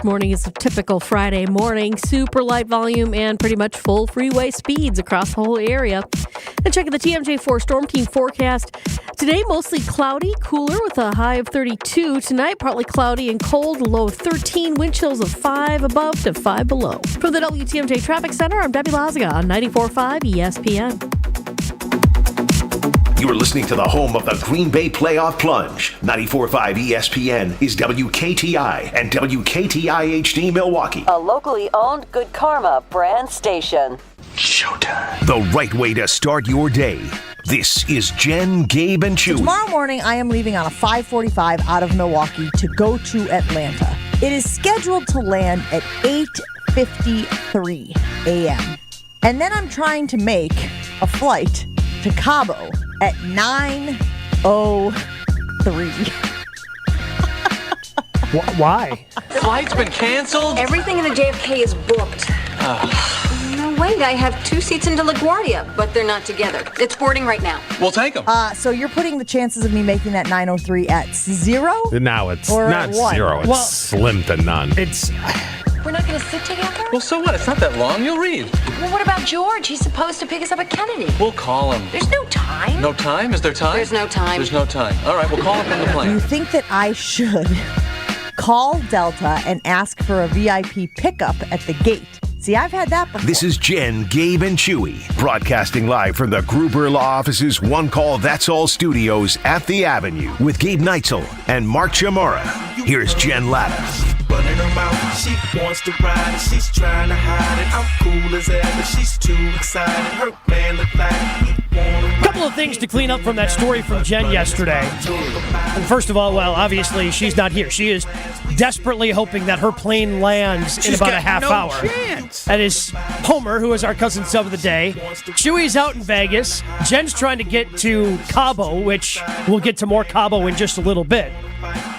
This morning is a typical Friday morning. Super light volume and pretty much full freeway speeds across the whole area. And checking the TMJ4 Storm Team forecast. Today, mostly cloudy, cooler with a high of 32. Tonight, partly cloudy and cold, low of 13. Wind chills of 5 above to 5 below. From the WTMJ Traffic Center, I'm Debbie Lazaga on 94.5 ESPN. You are listening to the home of the Green Bay Playoff Plunge. 94.5 ESPN is WKTI and WKTI HD Milwaukee. A locally owned Good Karma brand station. Showtime. The right way to start your day. This is Jen, Gabe, and Chewy. Tomorrow morning, I am leaving on a 5:45 out of Milwaukee to go to Atlanta. It is scheduled to land at 8:53 a.m. And then I'm trying to make a flight to Cabo at 9:03. Why? The flight's been canceled? Everything in the JFK is booked. No, wait, I have 2 seats into LaGuardia, but they're not together. It's boarding right now. We'll take them. So you're putting the chances of me making that 9:03 at 0? No, it's Or not at 1? 0. It's slim to none. We're not going to sit together? Well, so what? It's not that long. You'll read. Well, what about George? He's supposed to pick us up at Kennedy. We'll call him. There's no time. No time? Is there time? There's no time. There's no time. All right, we'll call him from the You plane. think that I should call Delta and ask for a VIP pickup at the gate? See, I've had that before. This is Jen, Gabe, and Chewy, broadcasting live from the Gruber Law Office's One Call That's All studios at the Avenue with Gabe Neitzel and Mark Chamorro. Here's Jen Latta. Running her mouth, she wants to ride it, she's trying to hide it. I'm cool as ever, she's too excited. Her man look like he wanna ride. Couple of things to clean up from that story from Jen yesterday. And first of all, well, obviously she's not here. She is desperately hoping that her plane lands in about a half hour. Chance. That is Homer, who is our cousin sub of the day. Chewy's out in Vegas. Jen's trying to get to Cabo, which we'll get to more Cabo in just a little bit.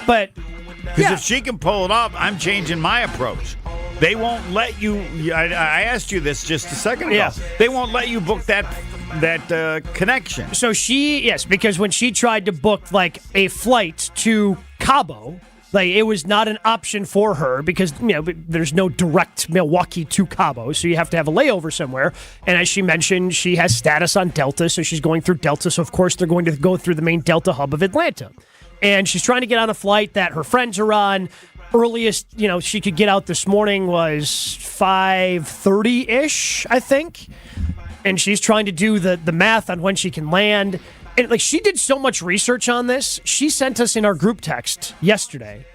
But Because if she can pull it off, I'm changing my approach. They won't let you. I asked you this just a second ago. Yeah. They won't let you book that connection. So because when she tried to book like a flight to Cabo, like it was not an option for her because there's no direct Milwaukee to Cabo, so you have to have a layover somewhere. And as she mentioned, she has status on Delta, so she's going through Delta. So of course they're going to go through the main Delta hub of Atlanta. And she's trying to get on a flight that her friends are on. Earliest, she could get out this morning was 5:30-ish, I think. And she's trying to do the math on when she can land. And like she did so much research on this. She sent us in our group text yesterday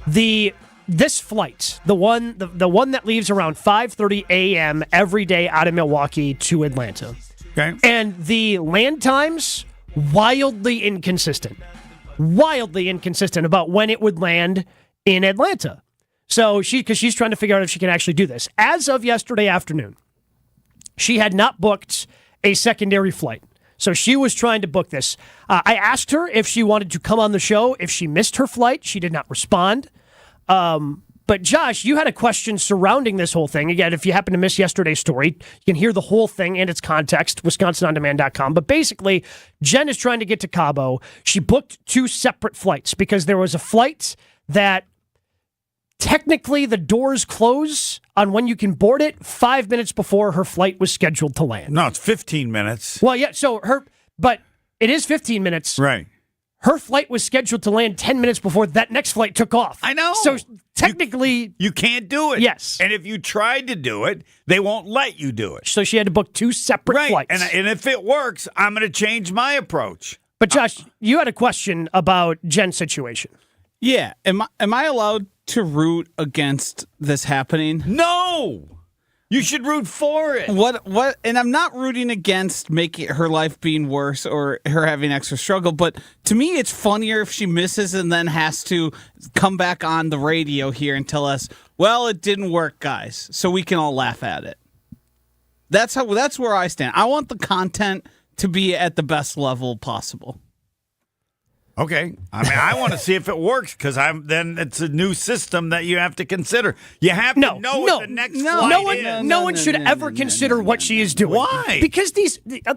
this flight, the one that leaves around 5:30 a.m. every day out of Milwaukee to Atlanta. Okay. And the land times wildly inconsistent about when it would land in Atlanta. So because she's trying to figure out if she can actually do this. As of yesterday afternoon, she had not booked a secondary flight. So she was trying to book this. I asked her if she wanted to come on the show. If she missed her flight, she did not respond. But Josh, you had a question surrounding this whole thing. Again, if you happen to miss yesterday's story, you can hear the whole thing and its context, WisconsinOnDemand.com. But basically, Jen is trying to get to Cabo. She booked 2 separate flights because there was a flight that technically the doors close on when you can board it 5 minutes before her flight was scheduled to land. No, it's 15 minutes. Well, yeah, but it is 15 minutes. Right. Her flight was scheduled to land 10 minutes before that next flight took off. I know. So technically, you can't do it. Yes. And if you tried to do it, they won't let you do it. So she had to book 2 separate flights. And if it works, I'm going to change my approach. But Josh, you had a question about Jen's situation. Yeah. Am I allowed to root against this happening? No. You should root for it. What? And I'm not rooting against making her life being worse or her having extra struggle, but to me, it's funnier if she misses and then has to come back on the radio here and tell us, well, it didn't work, guys, so we can all laugh at it. That's where I stand. I want the content to be at the best level possible. Okay. I mean, I want to see if it works because then it's a new system that you have to consider. You have to know what the next flight is. No one should ever consider what she is doing. Why? Because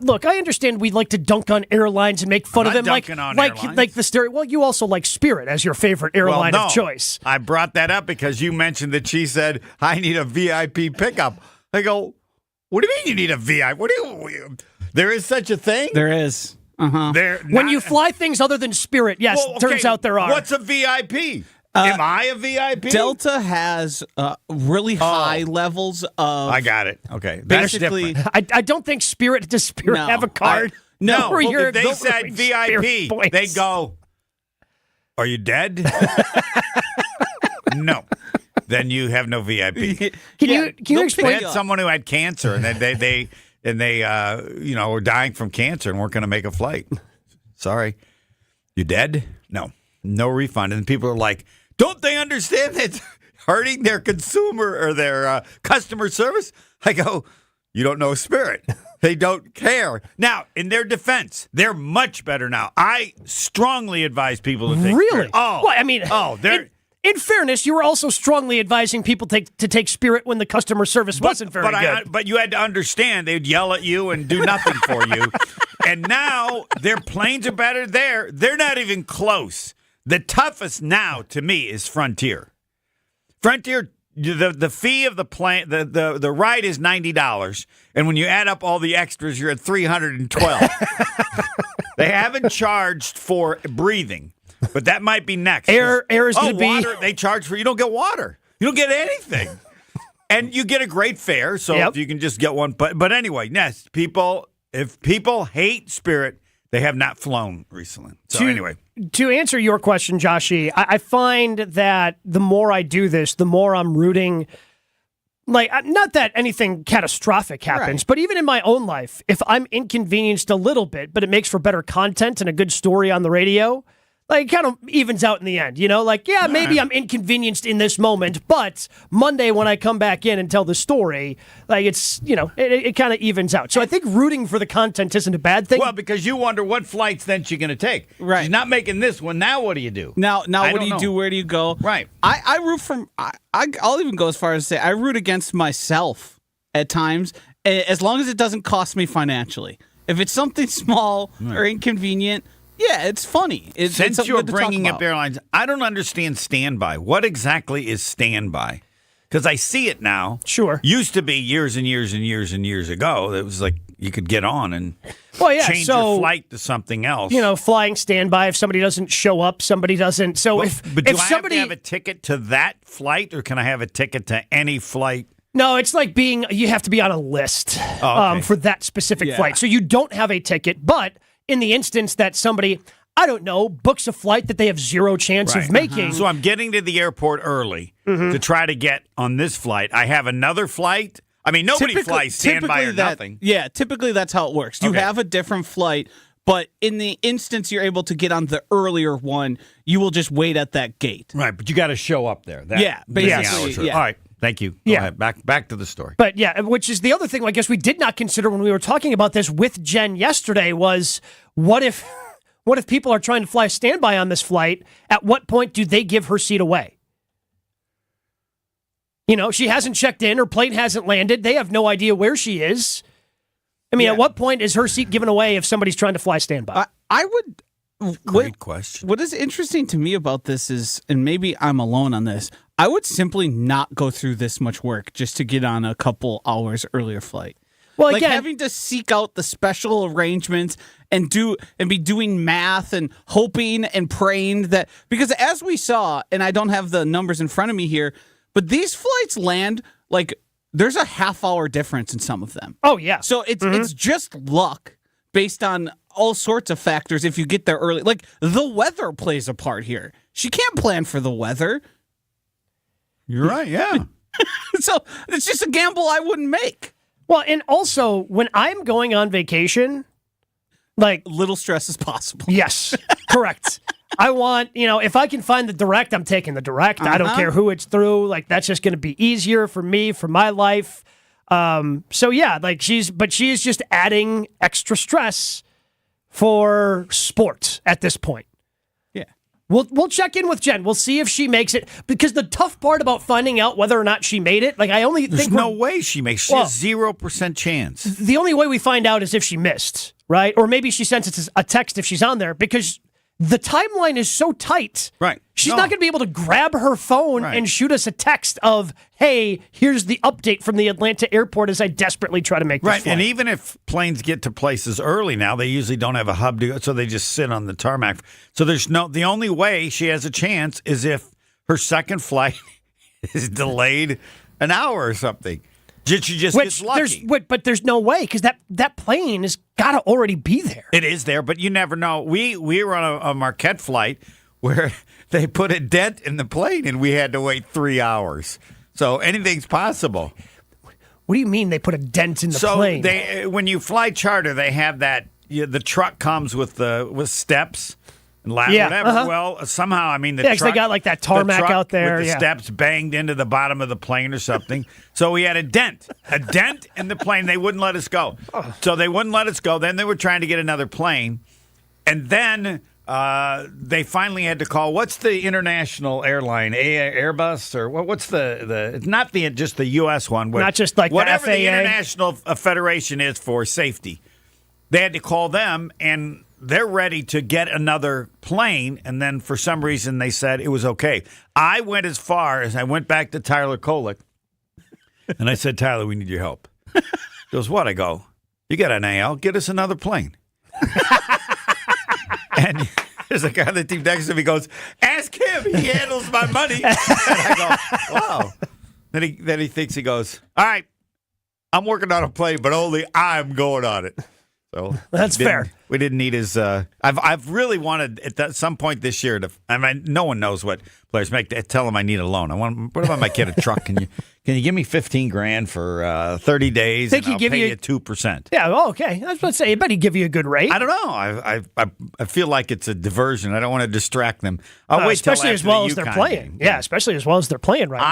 look, I understand we like to dunk on airlines and make fun of them, like the stereo. Well, you also like Spirit as your favorite airline of choice. I brought that up because you mentioned that she said I need a VIP pickup. I go, what do you mean you need a VIP? There is such a thing? There is. When you fly things other than Spirit, yes, turns out there are. What's a VIP? Am I a VIP? Delta has really high levels of. I got it. Okay, basically, I don't think Does Spirit have a card? No, if they said VIP, they go, are you dead? No. Then you have no VIP. Can you explain? They had someone who had cancer, and they were dying from cancer and weren't going to make a flight. Sorry. You dead? No refund. And people are like, don't they understand that it's hurting their consumer or their customer service? I go, you don't know Spirit. They don't care. Now, in their defense, they're much better now. I strongly advise people to take Spirit. Oh. Well, I mean, they're... In fairness, you were also strongly advising people to take Spirit when the customer service wasn't very good. But you had to understand, they'd yell at you and do nothing for you. And now their planes are better there. They're not even close. The toughest now, to me, is Frontier. Frontier, the fee of the plane, the ride is $90. And when you add up all the extras, you're at $312. They haven't charged for breathing. But that might be next. Air is going to be. Water, they charge for. You don't get water. You don't get anything, and you get a great fare. So if you can just get one. But anyway, yes, if people hate Spirit, they have not flown recently. So anyway, to answer your question, Joshy, I find that the more I do this, the more I'm rooting. Like, not that anything catastrophic happens, but even in my own life, if I'm inconvenienced a little bit, but it makes for better content and a good story on the radio. Like, it kind of evens out in the end, Like, yeah, maybe I'm inconvenienced in this moment, but Monday when I come back in and tell the story, like, it's, it kind of evens out. So I think rooting for the content isn't a bad thing. Well, because you wonder what flights then she's going to take. Right. She's not making this one. Now what do you do? Now what do you do? Where do you go? Right. I root I'll even go as far as to say I root against myself at times, as long as it doesn't cost me financially. If it's something small or inconvenient, yeah, it's funny. Since you're bringing up airlines, I don't understand standby. What exactly is standby? Because I see it now. Sure. Used to be years and years and years and years ago. It was like you could get on and change your flight to something else. Flying standby. If somebody doesn't show up, somebody doesn't. So but do I have to have a ticket to that flight, or can I have a ticket to any flight? No, it's like you have to be on a list for that specific flight. So you don't have a ticket, but in the instance that somebody, I don't know, books a flight that they have zero chance of making. So I'm getting to the airport early to try to get on this flight. I have another flight. I mean, nobody flies standby or nothing. Yeah, typically that's how it works. You have a different flight, but in the instance you're able to get on the earlier one, you will just wait at that gate. Right, but you got to show up there. Basically. Yeah. All right. Thank you. Go ahead. Back to the story. But yeah, which is the other thing I guess we did not consider when we were talking about this with Jen yesterday was what if people are trying to fly standby on this flight? At what point do they give her seat away? She hasn't checked in, her plane hasn't landed, they have no idea where she is. I mean, at what point is her seat given away if somebody's trying to fly standby? I would. Great question. What is interesting to me about this is, and maybe I'm alone on this, I would simply not go through this much work just to get on a couple hours earlier flight. Well, again, having to seek out the special arrangements and be doing math and hoping and praying that, because as we saw, and I don't have the numbers in front of me here, but these flights land like there's a half-hour difference in some of them. Oh yeah. So it's just luck based on all sorts of factors if you get there early. Like, the weather plays a part here. She can't plan for the weather. You're right, yeah. So it's just a gamble I wouldn't make. Well, and also, when I'm going on vacation, like... little stress as possible. Yes, correct. I want, if I can find the direct, I'm taking the direct. I don't care who it's through. Like, that's just going to be easier for me, for my life. So yeah, like she's just adding extra stress for sport at this point. We'll check in with Jen. We'll see if she makes it. Because the tough part about finding out whether or not she made it, like I only There's think no way she makes. She has 0% chance. The only way we find out is if she missed, right? Or maybe she sends us a text if she's on there, because the timeline is so tight. Right. She's not going to be able to grab her phone and shoot us a text of, hey, here's the update from the Atlanta airport as I desperately try to make this Right, flight. and even if planes get to places early now, they usually don't have a hub to go, so they just sit on the tarmac. So the only way she has a chance is if her second flight is delayed an hour or something. She just gets lucky. But there's no way, because that plane has got to already be there. It is there, but you never know. We were on a Marquette flight where they put a dent in the plane, and we had to wait 3 hours. So anything's possible. What do you mean they put a dent in the plane? So when you fly charter, they have that. The truck comes with steps and whatever. Uh-huh. Well, somehow, the because they got like that tarmac out there. With the steps banged into the bottom of the plane or something. So we had a dent in the plane. They wouldn't let us go. So they wouldn't let us go. Then they were trying to get another plane, and then they finally had to call. What's the international airline? Airbus or what's the? It's not just the U.S. one. Not just like whatever the FAA. The international federation is for safety. They had to call them, and they're ready to get another plane. And then for some reason they said it was okay. I went as far as I went back to Tyler Kolick, and I said, Tyler, we need your help. He goes, what? I go, you got an AL, get us another plane. And there's a guy on the team next to me goes, ask him. He handles my money. And I go, wow. Then he thinks, he goes, all right, I'm working on a plane, but only I'm going on it. So that's fair. We didn't need his. I've really wanted at some point this year to. No one knows what players make. Tell them I need a loan. What if I might get a truck? Can you give me $15,000 for 30 days? Think and he'd give pay you 2%. Yeah. Oh, okay. I was about to say, I bet he'd give you a good rate. I don't know. I feel like it's a diversion. I don't want to distract them. I'll wait till especially after as well the as they're UConn playing. game. Yeah, especially as well as they're playing right now.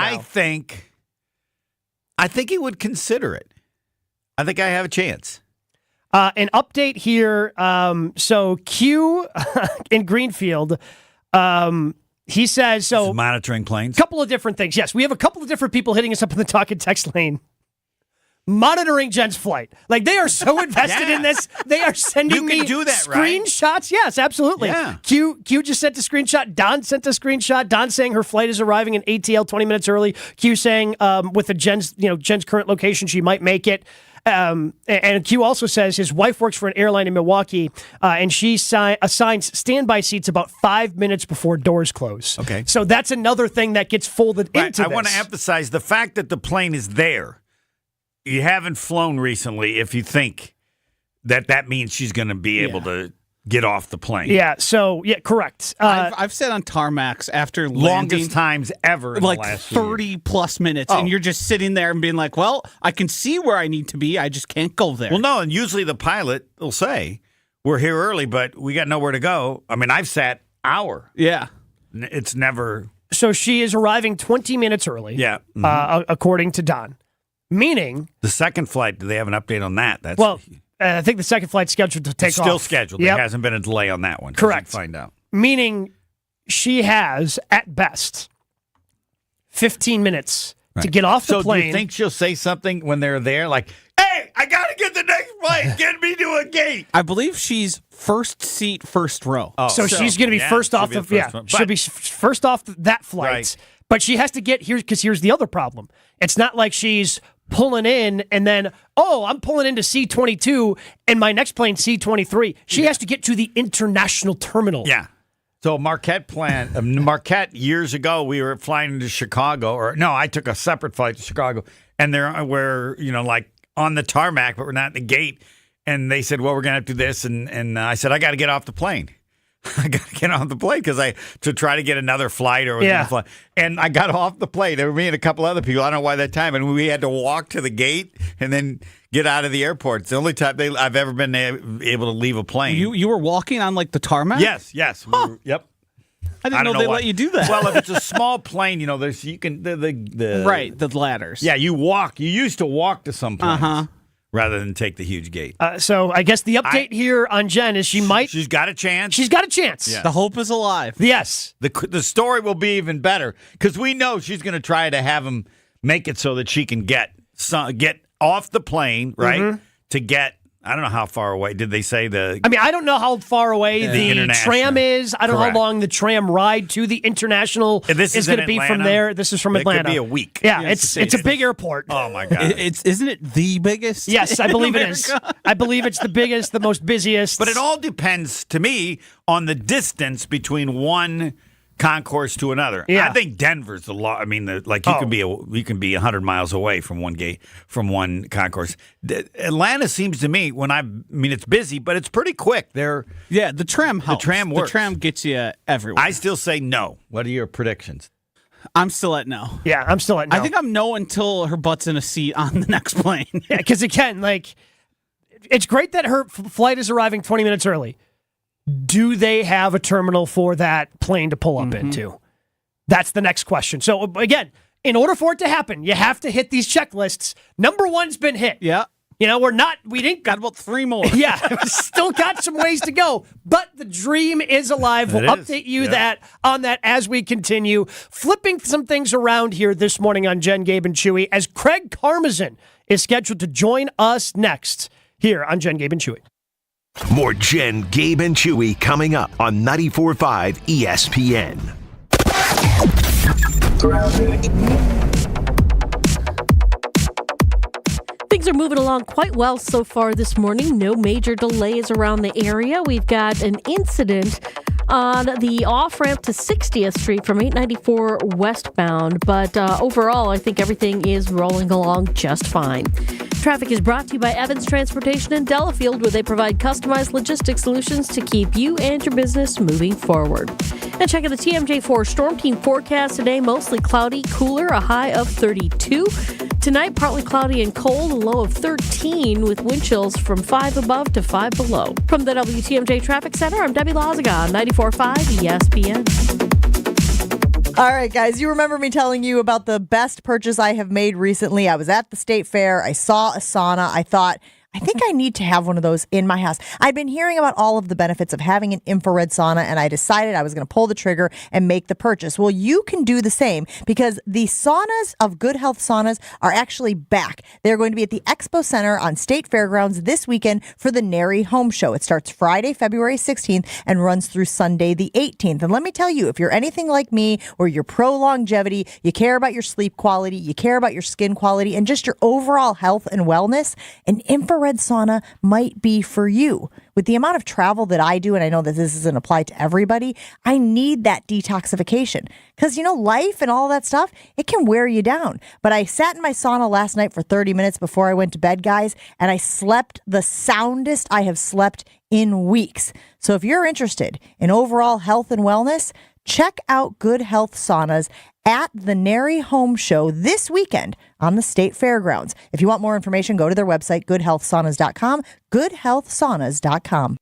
I think he would consider it. I think I have a chance. An update here. So Q in Greenfield, he says so. He's monitoring planes. Couple of different things. Yes, we have a couple of different people hitting us up in the talk and text lane, monitoring Jen's flight. Like they are so invested in this. They are sending me do that, screenshots. Right? Yes, absolutely. Yeah. Q just sent a screenshot. Don sent a screenshot. Don saying her flight is arriving in ATL 20 minutes early. Q saying with the Jen's current location, she might make it. And Q also says his wife works for an airline in Milwaukee, and she assigns standby seats about 5 minutes before doors close. Okay. So that's another thing that gets folded into this. I want to emphasize the fact that the plane is there. You haven't flown recently if you think that means she's going to be able to get off the plane. Yeah, so, correct. I've sat on tarmacs after longest landing, times ever in like the last 30 plus minutes, and you're just sitting there and being like, well, I can see where I need to be, I just can't go there. Well, no, and usually the pilot will say, we're here early, but we got nowhere to go. I've sat hour. Yeah. It's never... So she is arriving 20 minutes early, according to Don, meaning... The second flight, do they have an update on that? I think the second flight's scheduled to take off. Still scheduled. Yep. There hasn't been a delay on that one. Correct. Find out. Meaning she has, at best, 15 minutes to get off the plane. So do you think she'll say something when they're there? Like, hey, I got to get the next flight. Get me to a gate. I believe she's first seat, first row. Oh, so she's going to be first off she'll be first off that flight. Right. But she has to get here because here's the other problem. It's not like she's pulling in and then, I'm pulling into C-22 and my next plane C-23. She has to get to the international terminal. Yeah. So Marquette years ago, we were flying into Chicago, I took a separate flight to Chicago, and we're like on the tarmac, but we're not at the gate. And they said, well, we're going to have to do this. And I said, I got to get off the plane. I got to get off the plane to try to get another flight flight. And I got off the plane. There were me and a couple other people. I don't know why that time. And we had to walk to the gate and then get out of the airport. It's the only time I've ever been able to leave a plane. You were walking on like the tarmac? Yes. Huh. Yep. I didn't know they let you do that. Well, if it's a small plane, there's the right, the ladders. Yeah, you walk. You used to walk to some planes. rather than take the huge gate. So I guess the update here on Jen is she's got a chance. She's got a chance. Yeah. The hope is alive. Yes. The story will be even better because we know she's going to try to have him make it so that she can get off the plane, right? To get, I don't know how far away. Did they say the... I mean, I don't know how far away the tram is. I don't know how long the tram ride to the international is going to be from there. This is from Atlanta. It could be a week. Yeah, it's a big airport. Oh, my God. Isn't it the biggest? Yes, I believe it is. I believe it's the biggest, the most busiest. But it all depends, to me, on the distance between one concourse to another. Yeah. I think Denver's the law. I mean, you can be 100 miles away from one concourse. Atlanta seems to me it's busy, but it's pretty quick. The tram helps. The tram works. The tram gets you everywhere. I still say no. What are your predictions? I'm still at no. Yeah, I'm still at no. I think I'm no until her butt's in a seat on the next plane. Yeah, because again, it's great that her flight is arriving 20 minutes early. Do they have a terminal for that plane to pull up into? That's the next question. So again, in order for it to happen, you have to hit these checklists. Number one's been hit. Yeah. We didn't got about 3 more. Yeah, still got some ways to go, but the dream is alive. We'll update you on that as we continue. Flipping some things around here this morning on Jen, Gabe, and Chewy as Craig Karmazin is scheduled to join us next here on Jen, Gabe, and Chewy. More Jen, Gabe, and Chewy coming up on 94.5 ESPN. Things are moving along quite well so far this morning. No major delays around the area. We've got an incident on the off-ramp to 60th Street from 894 westbound. But overall, I think everything is rolling along just fine. Traffic is brought to you by Evans Transportation in Delafield, where they provide customized logistics solutions to keep you and your business moving forward. And check out the TMJ4 Storm Team forecast today. Mostly cloudy, cooler, a high of 32. Tonight, partly cloudy and cold, a low of 13 with wind chills from 5 above to 5 below. From the WTMJ Traffic Center, I'm Debbie Lazaga on 94.5 ESPN. All right, guys, you remember me telling you about the best purchase I have made recently. I was at the state fair. I saw a sauna. I thought, I think I need to have one of those in my house. I'd been hearing about all of the benefits of having an infrared sauna, and I decided I was going to pull the trigger and make the purchase. Well, you can do the same because the saunas of Good Health Saunas are actually back. They're going to be at the Expo Center on State Fairgrounds this weekend for the Nary Home Show. It starts Friday, February 16th and runs through Sunday the 18th. And let me tell you, if you're anything like me or you're pro longevity, you care about your sleep quality, you care about your skin quality, and just your overall health and wellness, an infrared sauna might be for you. With the amount of travel that I do, and I know that this doesn't apply to everybody, I need that detoxification. Because, life and all that stuff, it can wear you down. But I sat in my sauna last night for 30 minutes before I went to bed, guys, and I slept the soundest I have slept in weeks. So if you're interested in overall health and wellness, check out Good Health Saunas at the Nary Home Show this weekend on the State Fairgrounds. If you want more information, go to their website, goodhealthsaunas.com, goodhealthsaunas.com.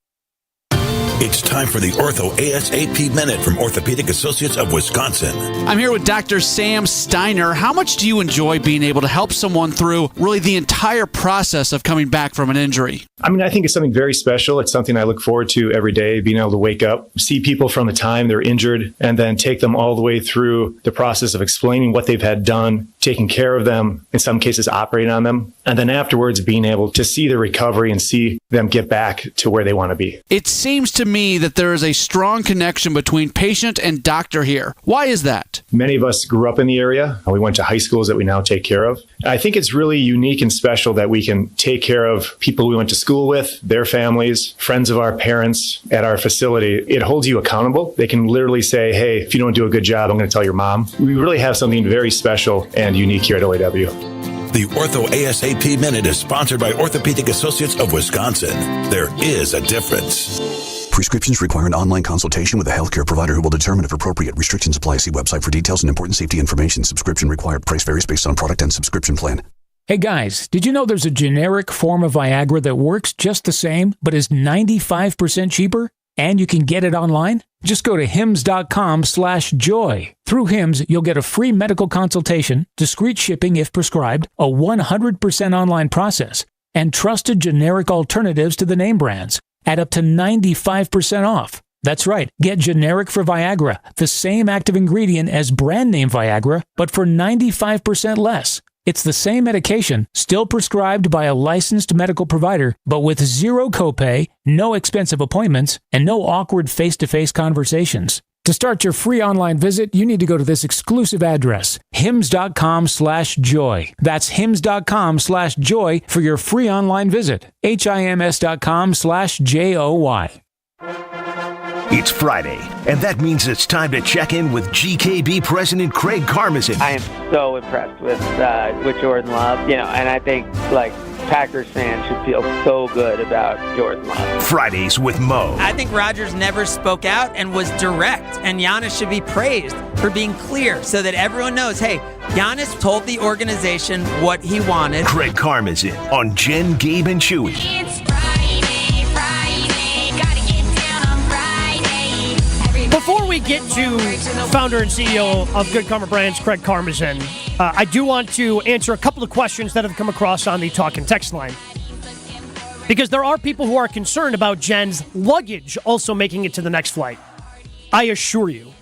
It's time for the Ortho ASAP Minute from Orthopedic Associates of Wisconsin. I'm here with Dr. Sam Steiner. How much do you enjoy being able to help someone through really the entire process of coming back from an injury? I think it's something very special. It's something I look forward to every day, being able to wake up, see people from the time they're injured, and then take them all the way through the process of explaining what they've had done, taking care of them, in some cases operating on them, and then afterwards being able to see the recovery and see them get back to where they want to be. It seems to me that there is a strong connection between patient and doctor here. Why is that? Many of us grew up in the area. We went to high schools that we now take care of. I think it's really unique and special that we can take care of people we went to school with, their families, friends of our parents at our facility. It holds you accountable. They can literally say, hey, if you don't do a good job, I'm going to tell your mom. We really have something very special and unique here at OAW. The Ortho ASAP Minute is sponsored by Orthopedic Associates of Wisconsin. There is a difference. Prescriptions require an online consultation with a healthcare provider who will determine if appropriate. Restrictions apply. See website for details and important safety information. Subscription required. Price varies based on product and subscription plan. Hey guys, did you know there's a generic form of Viagra that works just the same, but is 95% cheaper? And you can get it online? Just go to hims.com/joy. Through Hims, you'll get a free medical consultation, discreet shipping if prescribed, a 100% online process, and trusted generic alternatives to the name brands at up to 95% off. That's right. Get generic for Viagra, the same active ingredient as brand name Viagra, but for 95% less. It's the same medication, still prescribed by a licensed medical provider, but with zero copay, no expensive appointments, and no awkward face-to-face conversations. To start your free online visit, you need to go to this exclusive address, hims.com/joy. That's hims.com/joy for your free online visit. HIMS.com/JOY. It's Friday, and that means it's time to check in with GKB President Craig Karmazin. I am so impressed with Jordan Love, and I think Packers fans should feel so good about Jordan Love. Fridays with Mo. I think Rodgers never spoke out and was direct, and Giannis should be praised for being clear so that everyone knows, hey, Giannis told the organization what he wanted. Craig Karmazin on Jen, Gabe, and Chewy. It's Friday, gotta get down on Friday. Before we get to founder and CEO of Good Karma Brands, Craig Karmazin, I do want to answer a couple of questions that have come across on the talk and text line. Because there are people who are concerned about Jen's luggage also making it to the next flight. I assure you,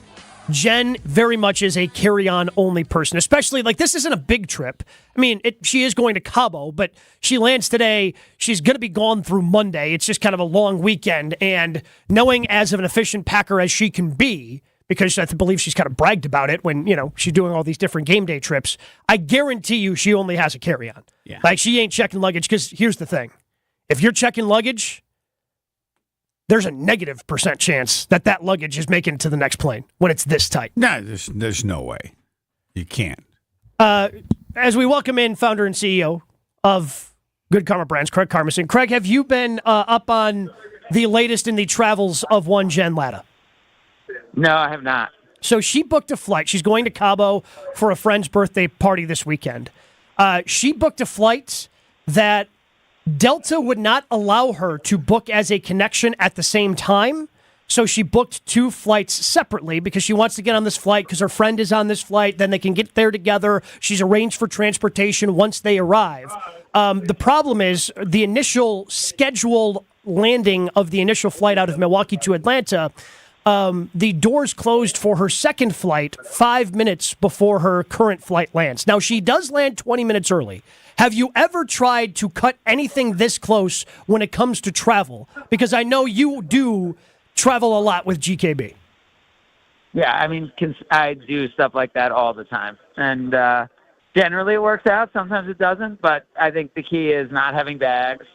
Jen very much is a carry-on only person, especially this isn't a big trip. I mean, she is going to Cabo, but she lands today. She's going to be gone through Monday. It's just kind of a long weekend. And knowing as of an efficient Packer as she can be, because I believe she's kind of bragged about it when, she's doing all these different game day trips, I guarantee you she only has a carry-on. Yeah. She ain't checking luggage, because here's the thing. If you're checking luggage, there's a negative % chance that luggage is making it to the next plane when it's this tight. No, there's no way. You can't. As we welcome in founder and CEO of Good Karma Brands, Craig Karmazin. Craig, have you been up on the latest in the travels of one Jen Latta? No, I have not. So she booked a flight. She's going to Cabo for a friend's birthday party this weekend. She booked a flight that Delta would not allow her to book as a connection at the same time. So she booked 2 flights separately because she wants to get on this flight because her friend is on this flight. Then they can get there together. She's arranged for transportation once they arrive. The problem is the initial scheduled landing of the initial flight out of Milwaukee to Atlanta, the doors closed for her second flight 5 minutes before her current flight lands. Now, she does land 20 minutes early. Have you ever tried to cut anything this close when it comes to travel? Because I know you do travel a lot with GKB. Yeah, I mean, I do stuff like that all the time. And generally it works out. Sometimes it doesn't. But I think the key is not having bags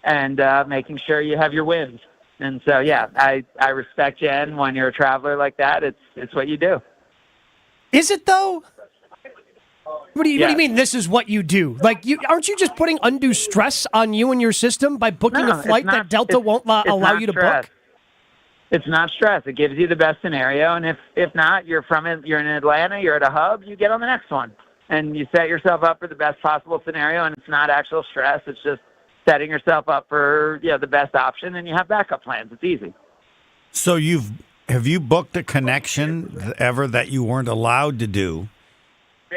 and making sure you have your wins. And so, yeah, I respect Jen. When you're a traveler like that, it's what you do. Is it, though? What do you mean this is what you do? Aren't you just putting undue stress on you and your system by booking a flight that Delta won't allow you to book? It's not stress. It gives you the best scenario. And if not, you're in Atlanta, you're at a hub, you get on the next one. And you set yourself up for the best possible scenario, and it's not actual stress. It's just setting yourself up for the best option, and you have backup plans. It's easy. So have you booked a connection ever that you weren't allowed to do?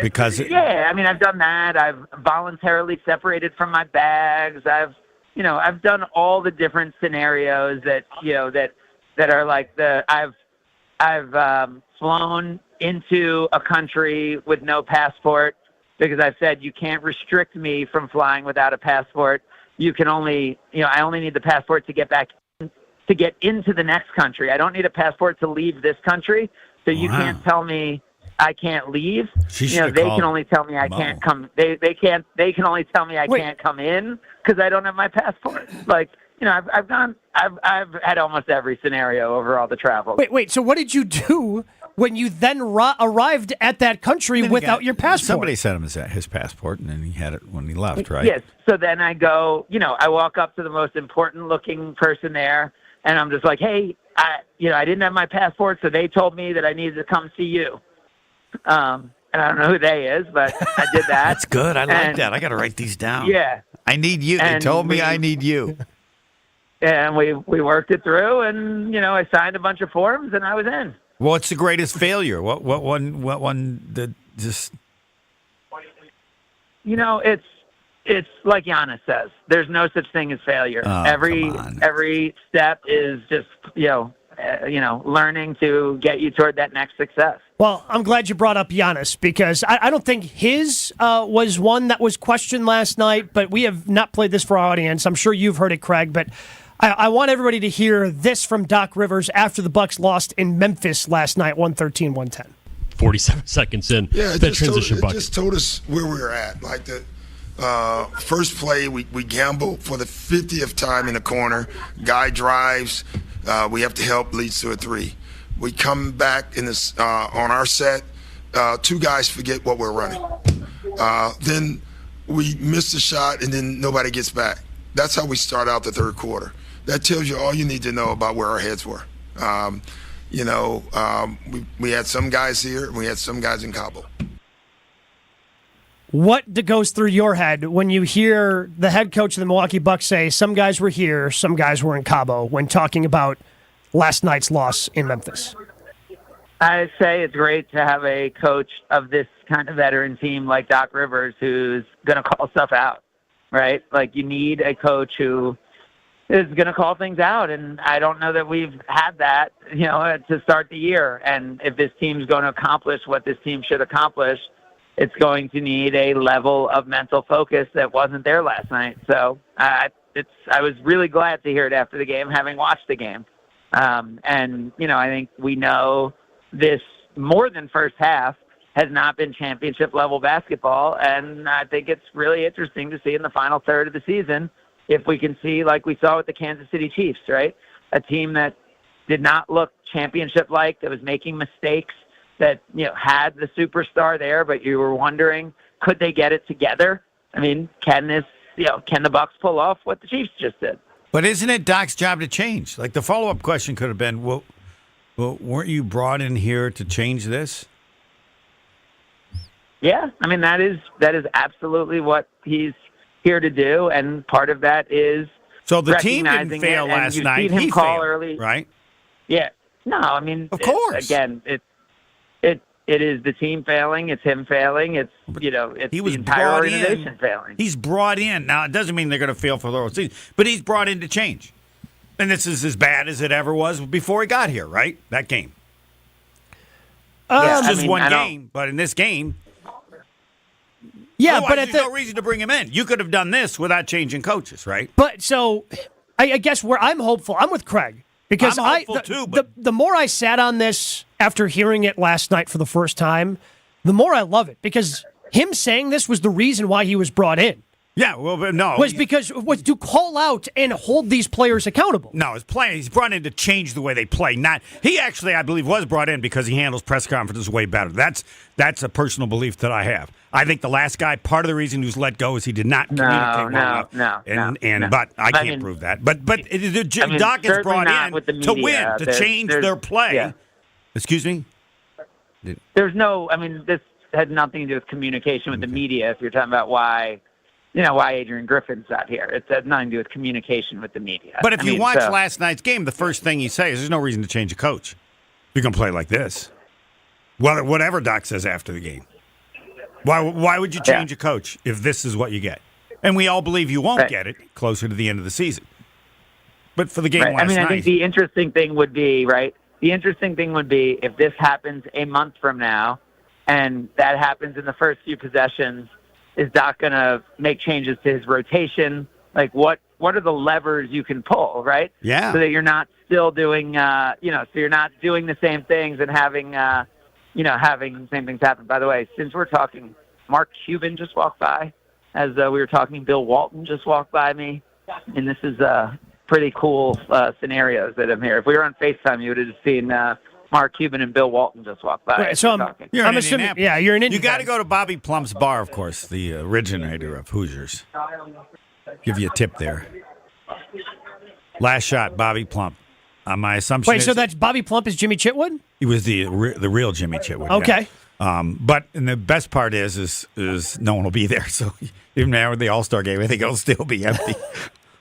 Because I mean, I've done that. I've voluntarily separated from my bags. I've done all the different scenarios that are like I've flown into a country with no passport because I've said you can't restrict me from flying without a passport. You can only, I only need the passport to get into the next country. I don't need a passport to leave this country. So you can't tell me I can't leave. They can only tell me I can't come. They can only tell me I can't come in because I don't have my passport. I've had almost every scenario over all the travel. Wait. So what did you do when you then arrived at that country without your passport? Somebody sent him his passport, and then he had it when he left, right? Yes. So then I go. I walk up to the most important looking person there, and I'm just like, hey, I didn't have my passport, so they told me that I needed to come see you. And I don't know who they is, but I did that. That's good. I like that. I got to write these down. Yeah. I need you. They told me I need you. And we worked it through, and I signed a bunch of forms, and I was in. What's the greatest failure? What one that just? it's like Giannis says. There's no such thing as failure. Oh, Every step is just learning to get you toward that next success. Well, I'm glad you brought up Giannis because I don't think his was one that was questioned last night, but we have not played this for our audience. I'm sure you've heard it, Craig, but I want everybody to hear this from Doc Rivers after the Bucks lost in Memphis last night, 113-110. 47 seconds in, that transition bucket. It just told us where we were at. Like the first play, we gamble for the 50th time in the corner. Guy drives. We have to help, leads to a three. We come back in this on our set. Two guys forget what we're running. Then we miss the shot, and then nobody gets back. That's how we start out the third quarter. That tells you all you need to know about where our heads were. We had some guys here, and we had some guys in Cabo. What goes through your head when you hear the head coach of the Milwaukee Bucks say some guys were here, some guys were in Cabo when talking about last night's loss in Memphis? I say it's great to have a coach of this kind of veteran team like Doc Rivers who's going to call stuff out, right? Like you need a coach who is going to call things out, and I don't know that we've had that, to start the year. And if this team's going to accomplish what this team should accomplish, it's going to need a level of mental focus that wasn't there last night. So I was really glad to hear it after the game, having watched the game. I think we know this more than first half has not been championship level basketball. And I think it's really interesting to see in the final third of the season if we can see, like we saw with the Kansas City Chiefs, right? A team that did not look championship-like, that was making mistakes, that had the superstar there, but you were wondering, could they get it together? I mean, can the Bucks pull off what the Chiefs just did? But isn't it Doc's job to change? Like the follow-up question could have been, well, weren't you brought in here to change this? Yeah, I mean that is absolutely what he's here to do, and part of that is so the team didn't fail last night. He call failed, early, right? Yeah, no, I mean of course. It is the team failing. It's him failing. It's it's the entire organization failing. He's brought in. Now it doesn't mean they're going to fail for the whole season, but he's brought in to change. And this is as bad as it ever was before he got here, right? That game. It's just one game, but in this game, but there's no reason to bring him in. You could have done this without changing coaches, right? But so, I guess where I'm hopeful, I'm with Craig because I'm hopeful too. But the more I sat on this after hearing it last night for the first time, the more I love it because him saying this was the reason why he was brought in. Yeah, well, no. Was to call out and hold these players accountable. No, he's brought in to change the way they play. He actually, I believe, was brought in because he handles press conferences way better. That's a personal belief that I have. I think the last guy, part of the reason he was let go is he did not communicate well enough. But I can't prove that. But Doc is brought in to win, to change their play. Yeah. Excuse me? There's no, this had nothing to do with communication with the media if you're talking about why Adrian Griffin's not here. It had nothing to do with communication with the media. But if you watch last night's game, the first thing you say is there's no reason to change a coach. You're going to play like this. Well, whatever Doc says after the game. Why would you change a coach if this is what you get? And we all believe you won't get it closer to the end of the season. But for the game last night. I think the interesting thing would be, right? The interesting thing would be if this happens a month from now and that happens in the first few possessions, is Doc going to make changes to his rotation? Like what are the levers you can pull, right? Yeah. So that you're not still doing, so you're not doing the same things and having the same things happen. By the way, since we're talking, Mark Cuban just walked by. As we were talking, Bill Walton just walked by me. And this is pretty cool scenarios that I'm here. If we were on FaceTime, you would have just seen Mark Cuban and Bill Walton just walked by. Right, so I'm assuming, you're an Indian. You got to go to Bobby Plump's bar, of course, the originator of Hoosiers. Give you a tip there. Last shot, Bobby Plump. My assumption is... Wait, so that's Bobby Plump is Jimmy Chitwood? He was the real Jimmy Chitwood. Okay. Yeah. And the best part is no one will be there. So even now with the All-Star game, I think it'll still be empty.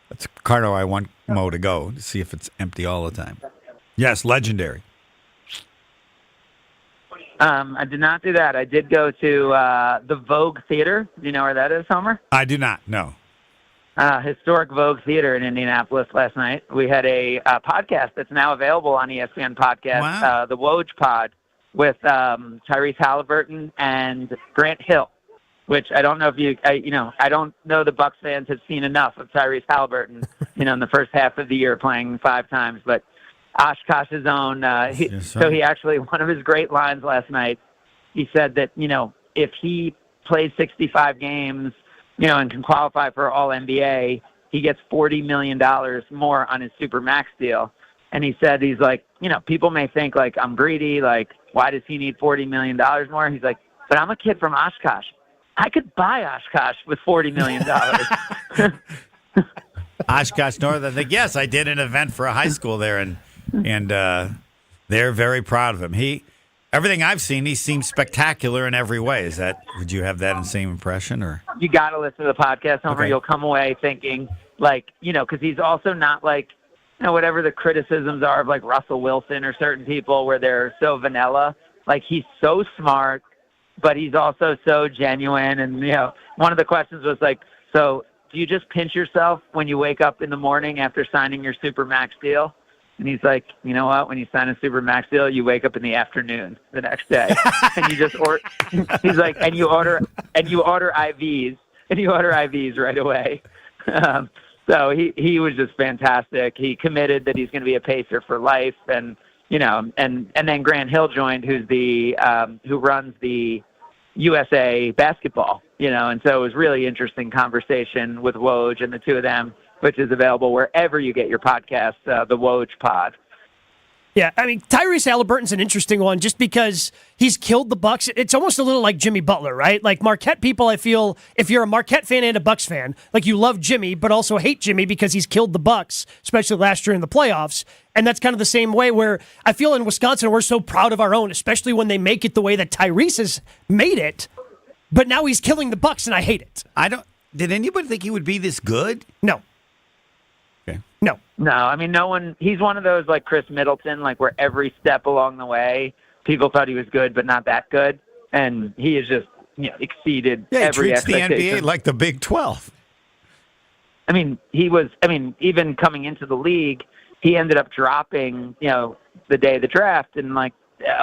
That's kind of why I want Mo to go, to see if it's empty all the time. Yes, legendary. I did not do that. I did go to the Vogue Theater. Do you know where that is, Homer? I do not. No. Historic Vogue Theater in Indianapolis last night. We had a podcast that's now available on ESPN Podcast, the Woj Pod, with Tyrese Halliburton and Grant Hill, which I don't know if I don't know the Bucks fans have seen enough of Tyrese Halliburton, in the first half of the year playing 5 times, but Oshkosh's own. So he actually, one of his great lines last night, he said that, if he plays 65 games, and can qualify for All-NBA, he gets $40 million more on his Supermax deal. And he said, he's like, people may think, like, I'm greedy, like, why does he need $40 million more? He's like, but I'm a kid from Oshkosh. I could buy Oshkosh with $40 million. Oshkosh North, I think, yes, I did an event for a high school there, and they're very proud of him. Everything I've seen, he seems spectacular in every way. Would you have that same impression, or? You got to listen to the podcast, Homer. Okay. You'll come away thinking, like, because he's also not like, whatever the criticisms are of like Russell Wilson or certain people where they're so vanilla. Like, he's so smart, but he's also so genuine. And, one of the questions was like, so do you just pinch yourself when you wake up in the morning after signing your Supermax deal? And he's like, you know what? When you sign a Supermax deal, you wake up in the afternoon the next day, and you just he's like, and you order IVs right away. So he was just fantastic. He committed that he's going to be a Pacer for life, and and then Grant Hill joined, who's who runs the USA basketball, and so it was really interesting conversation with Woj and the two of them, which is available wherever you get your podcasts, the Woj Pod. Yeah, I mean, Tyrese Halliburton's an interesting one just because he's killed the Bucks. It's almost a little like Jimmy Butler, right? Like Marquette people, I feel, if you're a Marquette fan and a Bucks fan, like you love Jimmy, but also hate Jimmy because he's killed the Bucks, especially last year in the playoffs. And that's kind of the same way where I feel in Wisconsin, we're so proud of our own, especially when they make it the way that Tyrese has made it. But now he's killing the Bucks, and I hate it. Did anybody think he would be this good? No. Okay. No. I mean, no one. He's one of those like Chris Middleton, like where every step along the way, people thought he was good, but not that good, and he has just exceeded every expectation. Treats the NBA like the Big 12. I mean, even coming into the league, he ended up dropping, the day of the draft, and like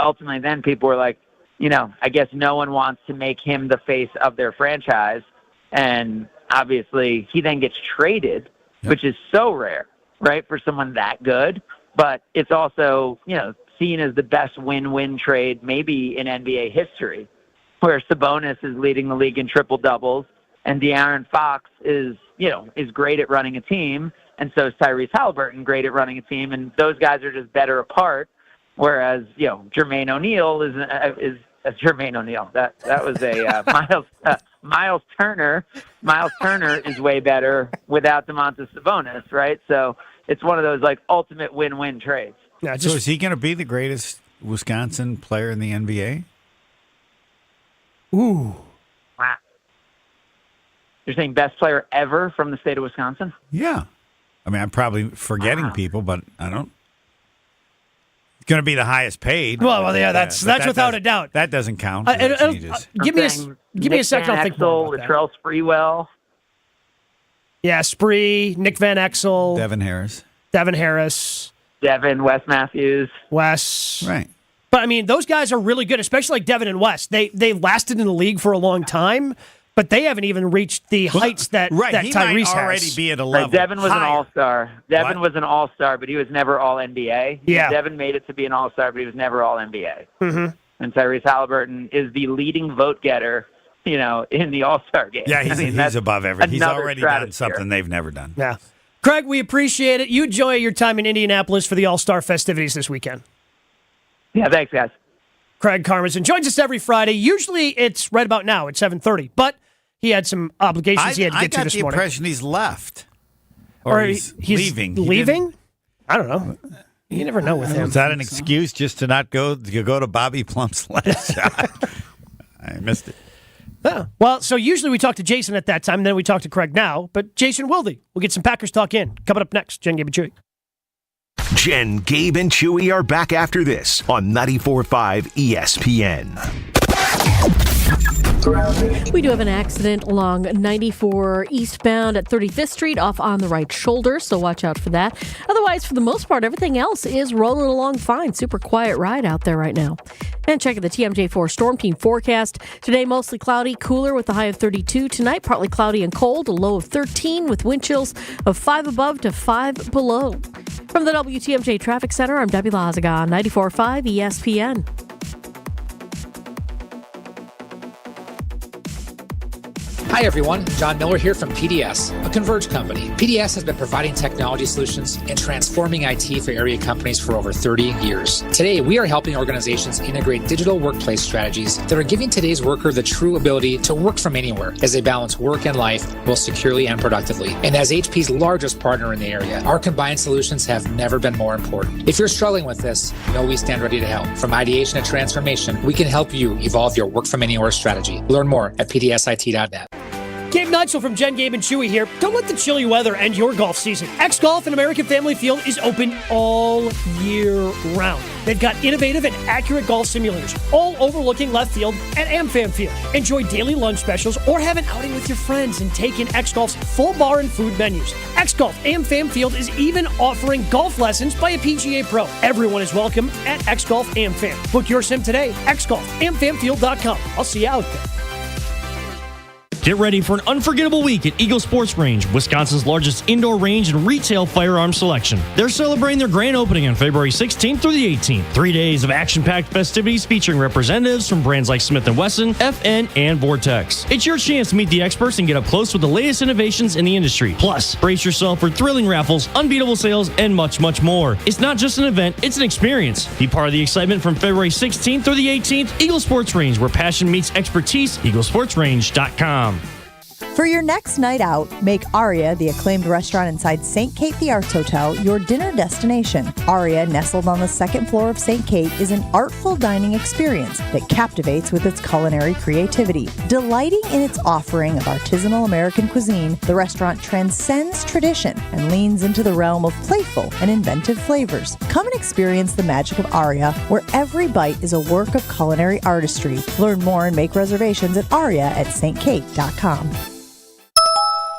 ultimately, then people were like, I guess no one wants to make him the face of their franchise, and obviously he then gets traded. Yep. Which is so rare, right, for someone that good. But it's also, seen as the best win-win trade maybe in NBA history, where Sabonis is leading the league in triple-doubles, and De'Aaron Fox is great at running a team, and so is Tyrese Halliburton great at running a team, and those guys are just better apart, whereas, Jermaine O'Neal is Jermaine O'Neal. That was a Miles Turner. Miles Turner is way better without Domantas Sabonis, right? So it's one of those like ultimate win-win trades. Yeah, so is he going to be the greatest Wisconsin player in the NBA? Ooh. Wow. You're saying best player ever from the state of Wisconsin? Yeah. I mean, I'm probably forgetting people, but I don't. Going to be the highest paid. Well, yeah, that's without a doubt. That doesn't count. Give me a second. I'll think more about Latrell Sprewell. Yeah, Spree, Nick Van Exel, Devin Harris, Wes Matthews, Wes. Right. But I mean, those guys are really good, especially like Devin and Wes. They lasted in the league for a long time, but they haven't even reached the heights that he Tyrese might already has. be at a level. Devin was higher. an all-star. Devin was an all-star, but he was never all-NBA. Yeah. Devin made it to be an all-star, but he was never all-NBA. Mm-hmm. And Tyrese Halliburton is the leading vote getter, in the all-star game. Yeah, he's above everything. He's already done stratosphere. something they've never done. Yeah. Craig, we appreciate it. You enjoy your time in Indianapolis for the All-Star festivities this weekend. Yeah, thanks, guys. Craig Karmazin joins us every Friday. Usually it's right about now at 7:30, but he had some obligations he had to get to this morning. I got the impression he's left. Or he's leaving. Leaving? I don't know. You never know with him. Is that an excuse just to not go to Bobby Plump's last shot? I missed it. Yeah. Well, so usually we talk to Jason at that time, and then we talk to Craig now. But Jason Wilde, we'll get some Packers talk in. Coming up next, Jen, Gabe, and Chewy. Jen, Gabe, and Chewy are back after this on 94.5 ESPN. We do have an accident along 94 eastbound at 35th Street off on the right shoulder, so watch out for that. Otherwise, for the most part, everything else is rolling along fine. Super quiet ride out there right now. And checking the TMJ4 Storm Team forecast. Today, mostly cloudy, cooler with a high of 32. Tonight, partly cloudy and cold, a low of 13 with wind chills of 5 above to 5 below. From the WTMJ Traffic Center, I'm Debbie Lazaga on 94.5 ESPN. Hi everyone, John Miller here from PDS, a Converge company. PDS has been providing technology solutions and transforming IT for area companies for over 30 years. Today, we are helping organizations integrate digital workplace strategies that are giving today's worker the true ability to work from anywhere as they balance work and life both securely and productively. And as HP's largest partner in the area, our combined solutions have never been more important. If you're struggling with this, know we stand ready to help. From ideation to transformation, we can help you evolve your work from anywhere strategy. Learn more at pdsit.net. Gabe Neitzel from Jen, Gabe, and Chewy here. Don't let the chilly weather end your golf season. X Golf and American Family Field is open all year round. They've got innovative and accurate golf simulators, all overlooking left field at AmFam Field. Enjoy daily lunch specials or have an outing with your friends and take in X Golf's full bar and food menus. X Golf AmFam Field is even offering golf lessons by a PGA pro. Everyone is welcome at X Golf AmFam. Book your sim today. xgolfamfamfield.com. I'll see you out there. Get ready for an unforgettable week at Eagle Sports Range, Wisconsin's largest indoor range and retail firearm selection. They're celebrating their grand opening on February 16th through the 18th. 3 days of action-packed festivities featuring representatives from brands like Smith & Wesson, FN, and Vortex. It's your chance to meet the experts and get up close with the latest innovations in the industry. Plus, brace yourself for thrilling raffles, unbeatable sales, and much, much more. It's not just an event, it's an experience. Be part of the excitement from February 16th through the 18th. Eagle Sports Range, where passion meets expertise. EagleSportsRange.com. For your next night out, make Aria, the acclaimed restaurant inside St. Kate the Arts Hotel, your dinner destination. Aria, nestled on the second floor of St. Kate, is an artful dining experience that captivates with its culinary creativity. Delighting in its offering of artisanal American cuisine, the restaurant transcends tradition and leans into the realm of playful and inventive flavors. Come and experience the magic of Aria, where every bite is a work of culinary artistry. Learn more and make reservations at aria@stkate.com.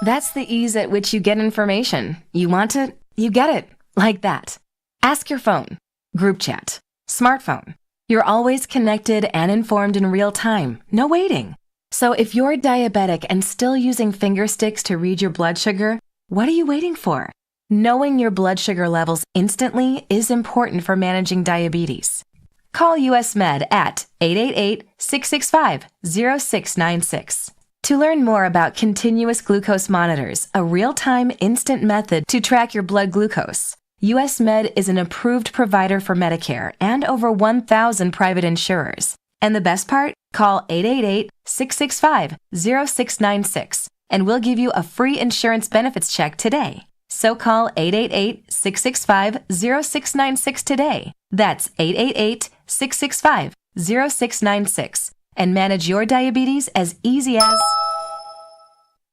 That's the ease at which you get information. You want it, you get it. Like that. Ask your phone. Group chat. Smartphone. You're always connected and informed in real time. No waiting. So if you're diabetic and still using finger sticks to read your blood sugar, what are you waiting for? Knowing your blood sugar levels instantly is important for managing diabetes. Call US Med at 888-665-0696. To learn more about continuous glucose monitors, a real-time instant method to track your blood glucose, US Med is an approved provider for Medicare and over 1,000 private insurers. And the best part? Call 888-665-0696 and we'll give you a free insurance benefits check today. So call 888-665-0696 today. That's 888-665-0696. And manage your diabetes as easy as...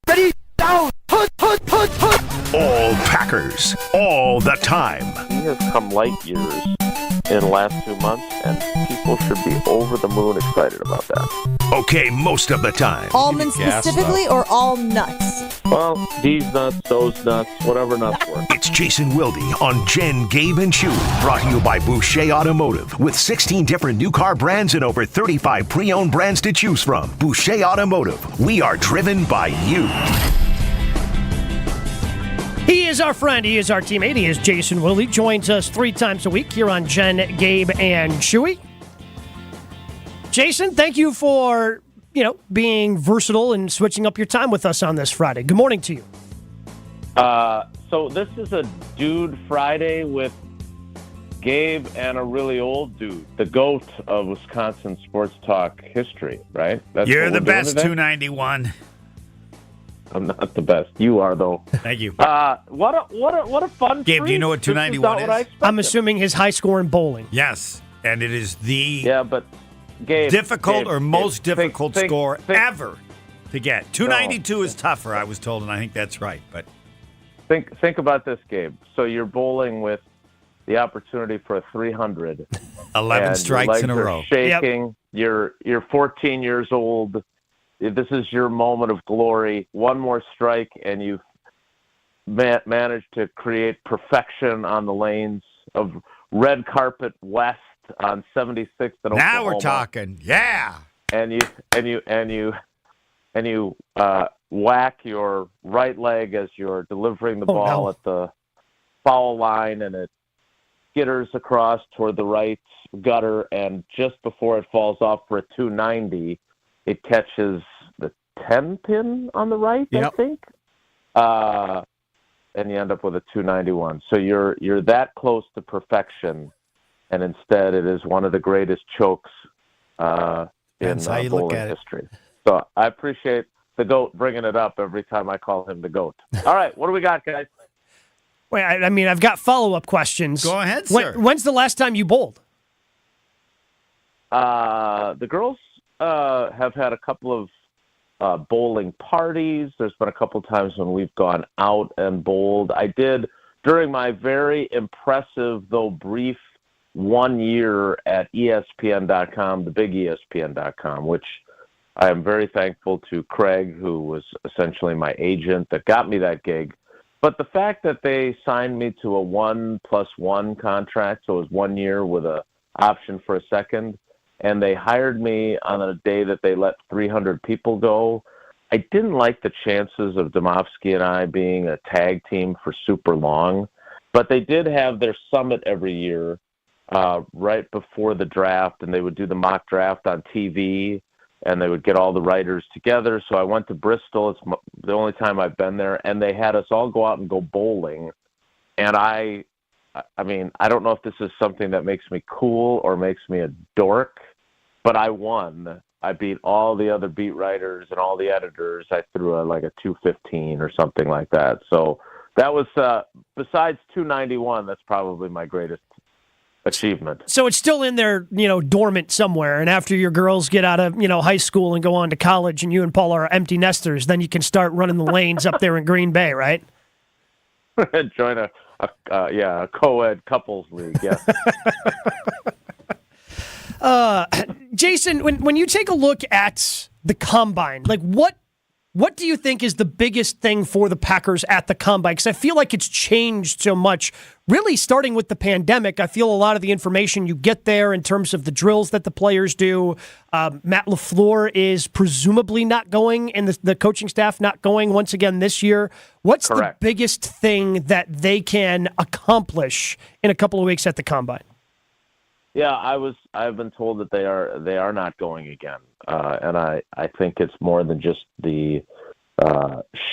Ready, down, put. All Packers, all the time. He has come light years in the last 2 months, and people should be over the moon excited about that. Okay, most of the time. Almonds specifically or all nuts? Well, these nuts, those nuts, whatever nuts work. It's Jason Wilde on Jen, Gabe, and Chewy. Brought to you by Boucher Automotive. With 16 different new car brands and over 35 pre-owned brands to choose from. Boucher Automotive. We are driven by you. He is our friend. He is our teammate. He is Jason Willie. Joins us 3 times a week here on Jen, Gabe, and Chewy. Jason, thank you for, being versatile and switching up your time with us on this Friday. Good morning to you. So this is a Dude Friday with Gabe and a really old dude, the GOAT of Wisconsin sports talk history, right? You're the best, 291. I'm not the best. You are, though. Thank you. What a fun Gabe, treat. do you know what 291 is? I'm assuming his high score in bowling. Yes, and it is the Gabe, most difficult score ever to get. 292 is tougher, I was told, and I think that's right. But think about this, Gabe. So you're bowling with the opportunity for a 300. 11 and strikes your legs in a are row. Shaking. You're 14 years old. This is your moment of glory. One more strike, and you've managed to create perfection on the lanes of Red Carpet West on 76th and Oklahoma. Now we're talking. Yeah. And you whack your right leg as you're delivering the ball at the foul line, and it skitters across toward the right gutter, and just before it falls off for a 290, it catches the 10 pin on the right, I think. And you end up with a 291. So you're that close to perfection, and instead it is one of the greatest chokes in bowling history. So I appreciate the GOAT bringing it up every time I call him the GOAT. All right, what do we got, guys? Wait, I mean, I've got follow-up questions. Go ahead, sir. When's the last time you bowled? The girls have had a couple of bowling parties. There's been a couple times when we've gone out and bowled. I did during my very impressive, though brief, 1 year at ESPN.com, the big ESPN.com, which I am very thankful to Craig, who was essentially my agent that got me that gig. But the fact that they signed me to a 1+1 contract, so it was 1 year with an option for a second, and they hired me on a day that they let 300 people go. I didn't like the chances of Domofsky and I being a tag team for super long, but they did have their summit every year right before the draft, and they would do the mock draft on TV, and they would get all the writers together. So I went to Bristol. It's the only time I've been there, and they had us all go out and go bowling. And I mean, I don't know if this is something that makes me cool or makes me a dork, but I won. I beat all the other beat writers and all the editors. I threw like a 215 or something like that. So that was, besides 291, that's probably my greatest achievement. So it's still in there, dormant somewhere. And after your girls get out of, high school and go on to college and you and Paul are empty nesters, then you can start running the lanes up there in Green Bay, right? Join a co-ed couples league, yeah. Jason, when you take a look at the Combine, like what do you think is the biggest thing for the Packers at the Combine? Because I feel like it's changed so much, really starting with the pandemic. I feel a lot of the information you get there in terms of the drills that the players do. Matt LaFleur is presumably not going, and the coaching staff not going once again this year. What's Correct. the biggest thing that they can accomplish in a couple of weeks at the Combine? Yeah, I've been told that they are not going again, and I think it's more than just the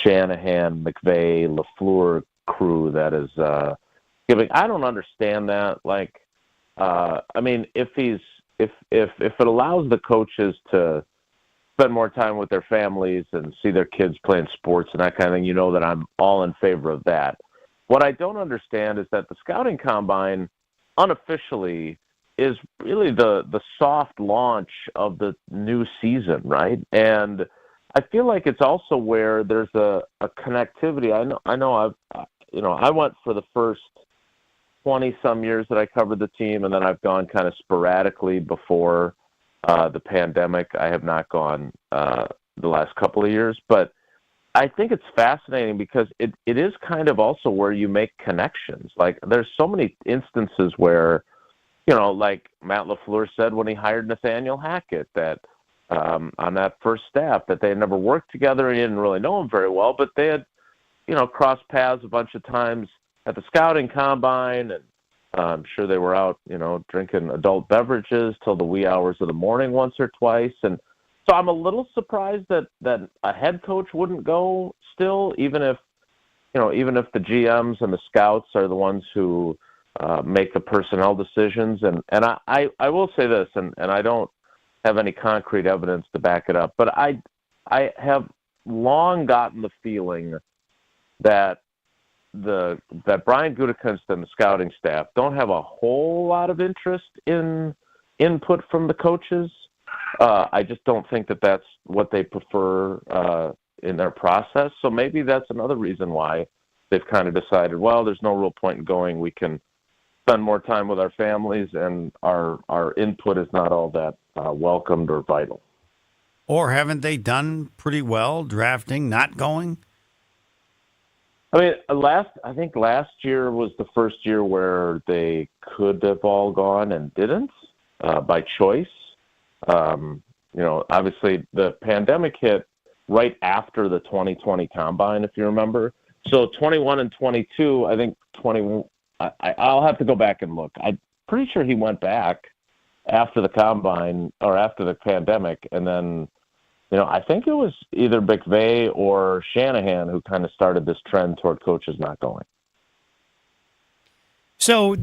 Shanahan, McVay, LaFleur crew that is giving. I don't understand that. Like, I mean, if it allows the coaches to spend more time with their families and see their kids playing sports and that kind of thing, that I'm all in favor of that. What I don't understand is that the scouting combine unofficially is really the soft launch of the new season, right? And I feel like it's also where there's a connectivity. I know I went for the first 20-some years that I covered the team, and then I've gone kind of sporadically before the pandemic. I have not gone the last couple of years, but I think it's fascinating because it is kind of also where you make connections. Like, there's so many instances where, like Matt LaFleur said when he hired Nathaniel Hackett, that on that first staff, that they had never worked together. He didn't really know him very well, but they had, crossed paths a bunch of times at the scouting combine, and I'm sure they were out, drinking adult beverages till the wee hours of the morning once or twice. And so I'm a little surprised that a head coach wouldn't go still, even if the GMs and the scouts are the ones who make the personnel decisions. And I will say this, and I don't have any concrete evidence to back it up, but I have long gotten the feeling that Brian Gutekunst and the scouting staff don't have a whole lot of interest in input from the coaches. I just don't think that that's what they prefer in their process. So maybe that's another reason why they've kind of decided, well, there's no real point in going. We can spend more time with our families, and our input is not all that welcomed or vital. Or haven't they done pretty well drafting, not going? I mean, I think last year was the first year where they could have all gone and didn't by choice. Obviously the pandemic hit right after the 2020 combine, if you remember. So 21 and 22, I think 20. I'll have to go back and look. I'm pretty sure he went back after the combine or after the pandemic, and then. I think it was either McVay or Shanahan who kind of started this trend toward coaches not going. So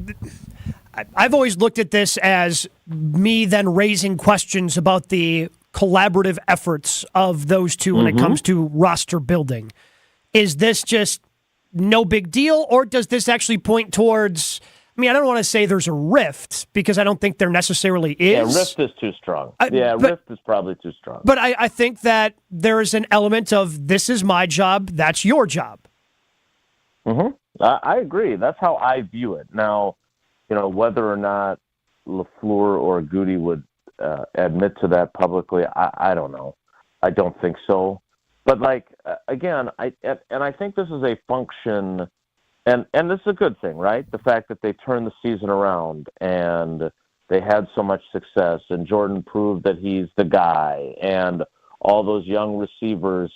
I've always looked at this as me then raising questions about the collaborative efforts of those two when it comes to roster building. Is this just no big deal, or does this actually point towards... I don't want to say there's a rift because I don't think there necessarily is. Yeah, rift is too strong. Rift is probably too strong. But I think that there is an element of this is my job, that's your job. I agree. That's how I view it. Now, whether or not LaFleur or Goody would admit to that publicly, I don't know. I don't think so. But again, I think this is a function. And this is a good thing, right? The fact that they turned the season around and they had so much success, and Jordan proved that he's the guy, and all those young receivers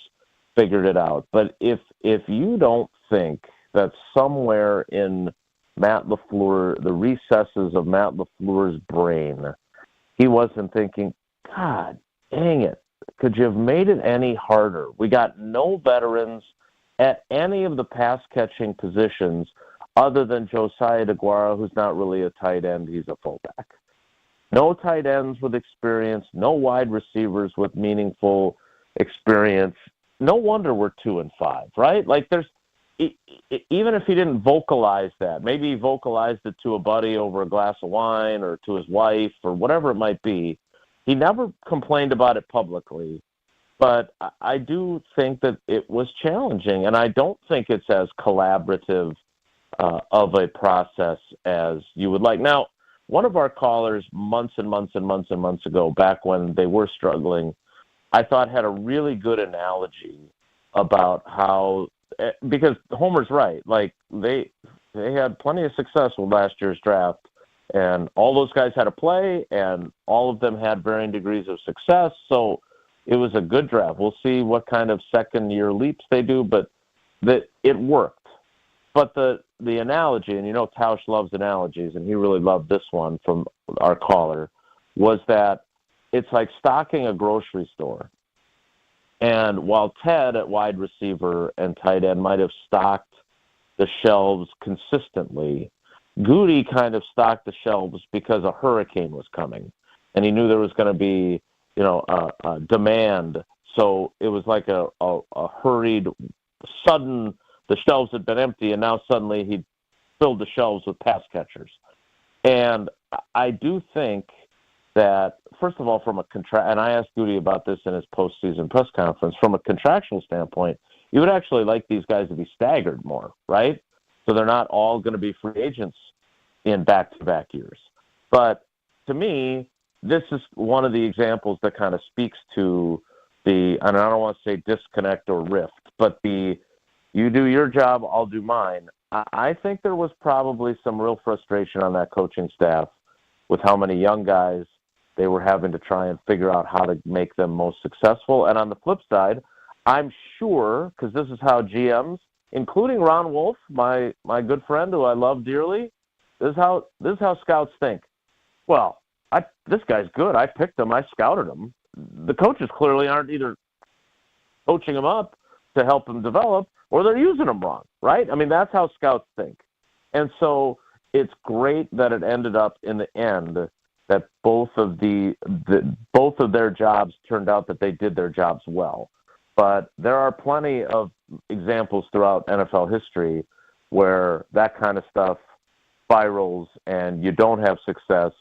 figured it out. But if you don't think that somewhere in Matt LaFleur, the recesses of Matt LaFleur's brain, he wasn't thinking, God dang it, could you have made it any harder? We got no veterans at any of the pass-catching positions other than Josiah DeGuara, who's not really a tight end. He's a fullback. No tight ends with experience, no wide receivers with meaningful experience. No wonder we're 2-5, right? Even if he didn't vocalize that, maybe he vocalized it to a buddy over a glass of wine or to his wife or whatever it might be. He never complained about it publicly. But I do think that it was challenging, and I don't think it's as collaborative of a process as you would like. Now, one of our callers months and months and months and months ago, back when they were struggling, I thought had a really good analogy about how, because Homer's right, they had plenty of success with last year's draft, and all those guys had a play, and all of them had varying degrees of success, so it was a good draft. We'll see what kind of second-year leaps they do, but it worked. But the analogy, and Tausch loves analogies, and he really loved this one from our caller, was that it's like stocking a grocery store. And while Ted at wide receiver and tight end might have stocked the shelves consistently, Goody kind of stocked the shelves because a hurricane was coming, and he knew there was going to be demand. So it was like a hurried, sudden, the shelves had been empty, and now suddenly he filled the shelves with pass catchers. And I do think that, first of all, from a and I asked Goody about this in his postseason press conference, from a contractual standpoint, you would actually like these guys to be staggered more, right? So they're not all going to be free agents in back-to-back years. But to me, this is one of the examples that kind of speaks to and I don't want to say disconnect or rift, but you do your job, I'll do mine. I think there was probably some real frustration on that coaching staff with how many young guys they were having to try and figure out how to make them most successful. And on the flip side, I'm sure, because this is how GMs, including Ron Wolf, my good friend who I love dearly, this is how scouts think. Well, this guy's good. I picked him. I scouted him. The coaches clearly aren't either coaching him up to help him develop, or they're using him wrong, right? I mean, that's how scouts think. And so it's great that it ended up in the end that both of their jobs turned out that they did their jobs well. But there are plenty of examples throughout NFL history where that kind of stuff spirals and you don't have success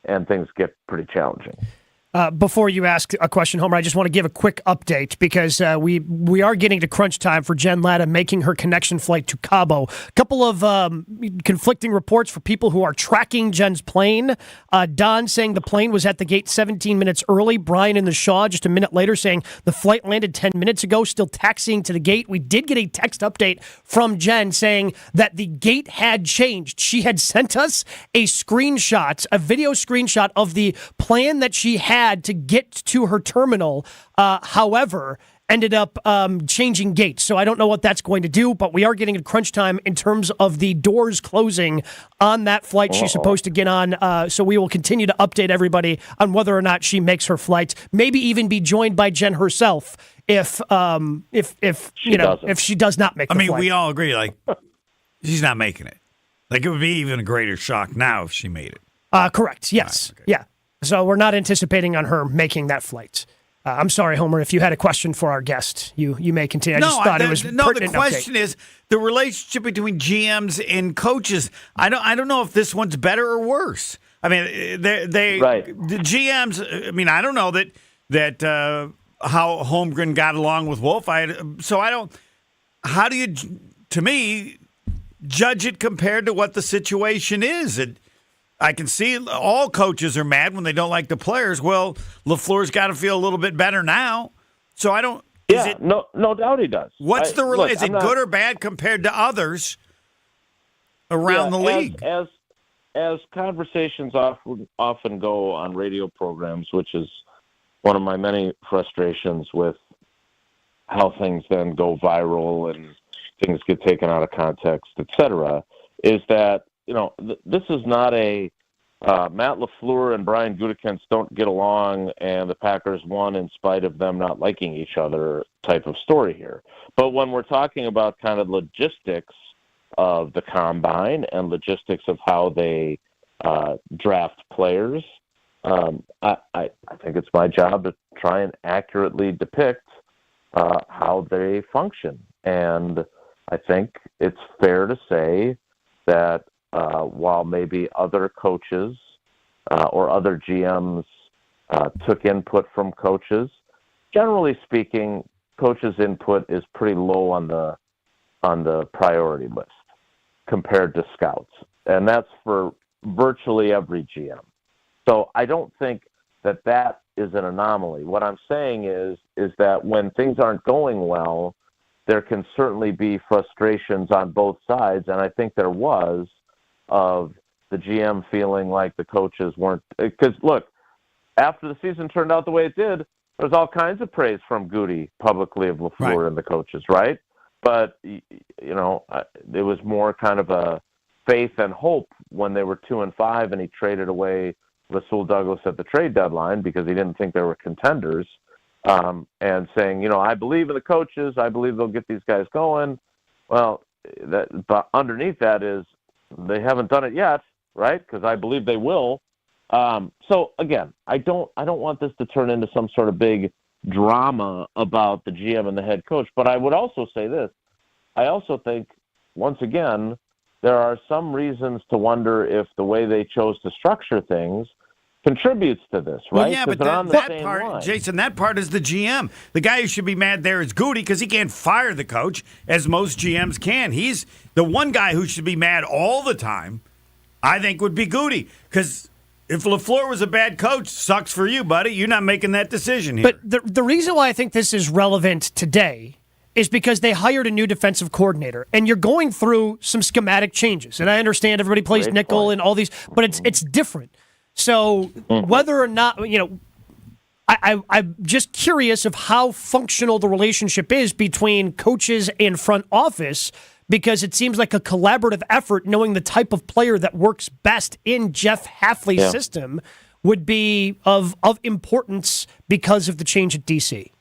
and things get pretty challenging. Before you ask a question, Homer, I just want to give a quick update because we are getting to crunch time for Jen Latta making her connection flight to Cabo. A couple of conflicting reports for people who are tracking Jen's plane. Don saying the plane was at the gate 17 minutes early. Brian in the Shaw just a minute later saying the flight landed 10 minutes ago, still taxiing to the gate. We did get a text update from Jen saying that the gate had changed. She had sent us a screenshot, a video screenshot of the plan that she had to get to her terminal, however, ended up changing gates. So I don't know what that's going to do, but we are getting a crunch time in terms of the doors closing on that flight she's supposed to get on. So we will continue to update everybody on whether or not she makes her flight, maybe even be joined by Jen herself if she does not make the flight. We all agree, like, she's not making it. Like, it would be even a greater shock now if she made it. Correct, yes. Right, okay. Yeah. So we're not anticipating on her making that flight. I'm sorry, Homer, if you had a question for our guest, you may continue. I just thought it was pertinent. The question is the relationship between GMs and coaches. I don't know if this one's better or worse. I mean, the GMs. I mean, I don't know that how Holmgren got along with Wolf. How do you, to me, judge it compared to what the situation is? I can see all coaches are mad when they don't like the players. Well, LaFleur's got to feel a little bit better now. So I don't. Yeah, no doubt he does. What's the relation? Is it good or bad compared to others around the league? As conversations often go on radio programs, which is one of my many frustrations with how things then go viral and things get taken out of context, etc., is that, this is not a Matt LaFleur and Brian Gutekunst don't get along and the Packers won in spite of them not liking each other type of story here. But when we're talking about kind of logistics of the combine and logistics of how they draft players, I think it's my job to try and accurately depict how they function. And I think it's fair to say that while maybe other coaches or other GMs took input from coaches, generally speaking, coaches' input is pretty low on the priority list compared to scouts, and that's for virtually every GM. So I don't think that is an anomaly. What I'm saying is that when things aren't going well, there can certainly be frustrations on both sides, and I think there was, of the GM feeling like the coaches weren't. Because, look, after the season turned out the way it did, there was all kinds of praise from Goody publicly of LaFleur and the coaches, right? But, it was more kind of a faith and hope when they were 2-5 and he traded away Rasul Douglas at the trade deadline because he didn't think they were contenders, and saying, I believe in the coaches. I believe they'll get these guys going. Well, but underneath that is, they haven't done it yet, right? Because I believe they will. So again, I don't want this to turn into some sort of big drama about the GM and the head coach. But I would also say this: I also think, once again, there are some reasons to wonder if the way they chose to structure things contributes to this, right? Well, yeah, but that part, line. Jason, that part is the GM. The guy who should be mad there is Goody because he can't fire the coach, as most GMs can. He's the one guy who should be mad all the time, I think, would be Goody. Because if LaFleur was a bad coach, sucks for you, buddy. You're not making that decision here. But the reason why I think this is relevant today is because they hired a new defensive coordinator, and you're going through some schematic changes. And I understand everybody plays nickel and all these, but it's different. So whether or not, I'm just curious of how functional the relationship is between coaches and front office, because it seems like a collaborative effort, knowing the type of player that works best in Jeff Hafley's system would be of importance because of the change at DC.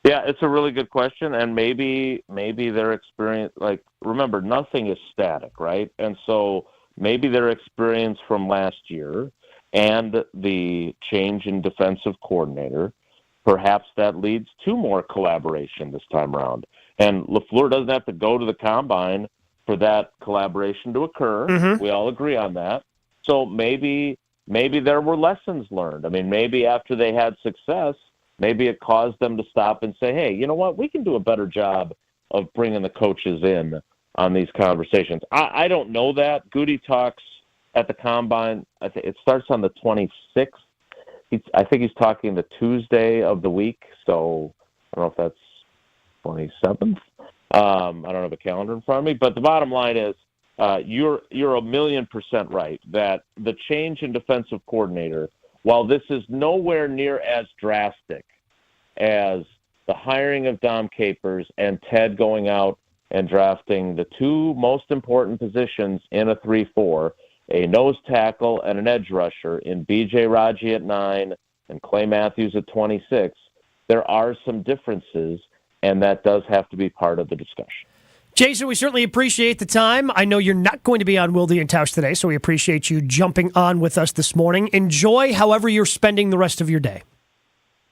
Yeah, it's a really good question, and maybe their experience, remember, nothing is static, right? And so maybe their experience from last year and the change in defensive coordinator, perhaps that leads to more collaboration this time around. And LaFleur doesn't have to go to the combine for that collaboration to occur. Mm-hmm. We all agree on that. So maybe maybe there were lessons learned. I mean, maybe after they had success, maybe it caused them to stop and say, hey, you know what? We can do a better job of bringing the coaches in on these conversations. I don't know that. Goody talks at the Combine. I think it starts on the 26th. I think he's talking the Tuesday of the week, so I don't know if that's 27th. I don't have a calendar in front of me, but the bottom line is you're 1,000,000% right that the change in defensive coordinator, while this is nowhere near as drastic as the hiring of Dom Capers and Ted going out and drafting the two most important positions in a 3-4, a nose tackle and an edge rusher in B.J. Raji at 9 and Clay Matthews at 26, there are some differences, and that does have to be part of the discussion. Jason, we certainly appreciate the time. I know you're not going to be on Wilde and Tausch today, so we appreciate you jumping on with us this morning. Enjoy however you're spending the rest of your day.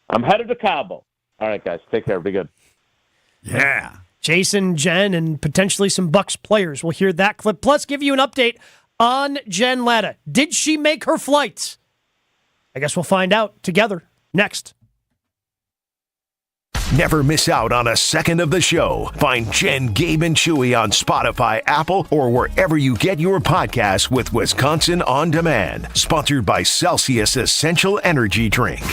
I'm headed to Cabo. All right, guys. Take care. Be good. Yeah. Jason, Jen, and potentially some Bucks players. We'll hear that clip. Plus, give you an update on Jen Latta. Did she make her flights? I guess we'll find out together next. Never miss out on a second of the show. Find Jen, Gabe, and Chewy on Spotify, Apple, or wherever you get your podcasts with Wisconsin On Demand. Sponsored by Celsius Essential Energy Drink.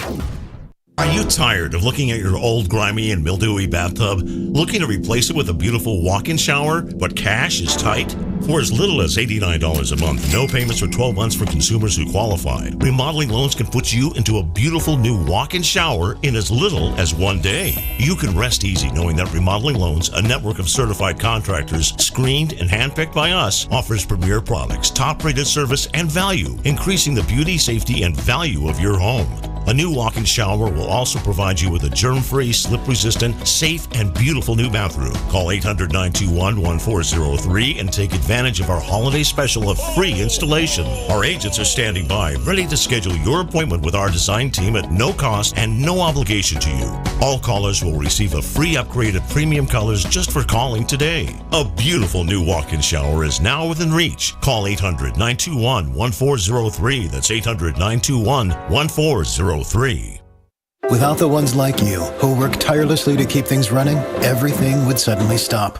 Are you tired of looking at your old, grimy, and mildewy bathtub? Looking to replace it with a beautiful walk-in shower, but cash is tight? For as little as $89 a month, no payments for 12 months for consumers who qualify. Remodeling Loans can put you into a beautiful new walk-in shower in as little as 1 day. You can rest easy knowing that Remodeling Loans, a network of certified contractors screened and handpicked by us, offers premier products, top-rated service, and value, increasing the beauty, safety, and value of your home. A new walk-in shower will also provide you with a germ-free, slip-resistant, safe, and beautiful new bathroom. Call 800-921-1403 and take advantage of our holiday special of free installation. Our agents are standing by, ready to schedule your appointment with our design team at no cost and no obligation to you. All callers will receive a free upgrade of premium colors just for calling today. A beautiful new walk-in shower is now within reach. Call 800-921-1403. That's 800-921-1403. Without the ones like you, who work tirelessly to keep things running, everything would suddenly stop.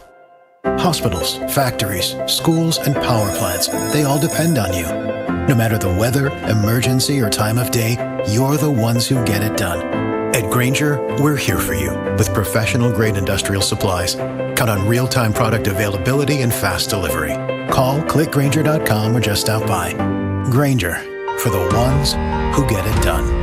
Hospitals, factories, schools, and power plants, they all depend on you. No matter the weather, emergency, or time of day, you're the ones who get it done. At Grainger, we're here for you with professional-grade industrial supplies. Count on real-time product availability and fast delivery. Call, clickgrainger.com, or just stop by. Grainger, for the ones who get it done.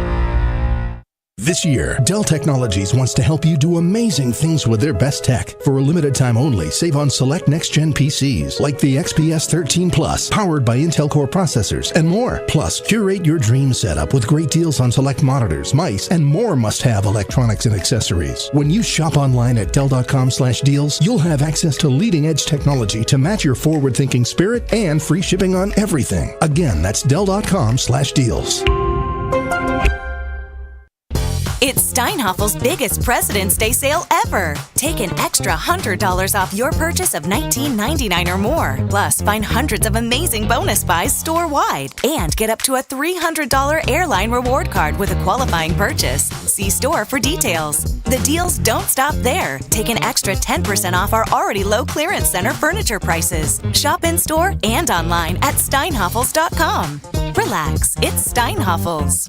This year, Dell Technologies wants to help you do amazing things with their best tech. For a limited time only, save on select next-gen PCs like the XPS 13 Plus, powered by Intel Core processors, and more. Plus, curate your dream setup with great deals on select monitors, mice, and more must-have electronics and accessories. When you shop online at Dell.com/deals, you'll have access to leading-edge technology to match your forward-thinking spirit and free shipping on everything. Again, that's Dell.com/deals. It's Steinhaffel's biggest President's Day sale ever. Take an extra $100 off your purchase of $19.99 or more. Plus, find hundreds of amazing bonus buys store-wide. And get up to a $300 airline reward card with a qualifying purchase. See store for details. The deals don't stop there. Take an extra 10% off our already low clearance center furniture prices. Shop in-store and online at steinhaffels.com. Relax, it's Steinhaffel's.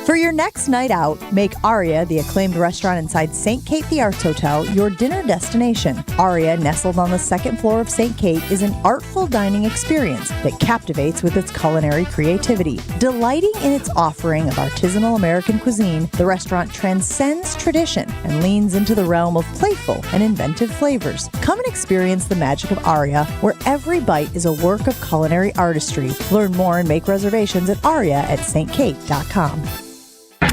For your next night out, make Aria, the acclaimed restaurant inside St. Kate the Arts Hotel, your dinner destination. Aria, nestled on the second floor of St. Kate, is an artful dining experience that captivates with its culinary creativity. Delighting in its offering of artisanal American cuisine, the restaurant transcends tradition and leans into the realm of playful and inventive flavors. Come and experience the magic of Aria, where every bite is a work of culinary artistry. Learn more and make reservations at aria@stkate.com.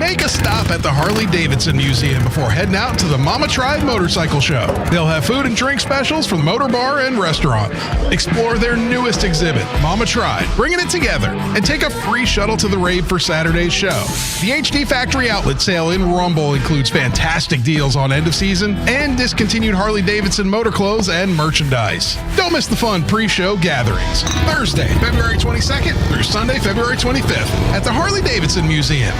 make a stop at the Harley-Davidson Museum before heading out to the Mama Tried Motorcycle Show. They'll have food and drink specials from the motor bar and restaurant. Explore their newest exhibit, Mama Tried, bringing it together, and take a free shuttle to the rave for Saturday's show. The HD Factory Outlet Sale in Rumble includes fantastic deals on end of season and discontinued Harley-Davidson motor clothes and merchandise. Don't miss the fun pre-show gatherings. Thursday, February 22nd through Sunday, February 25th at the Harley-Davidson Museum.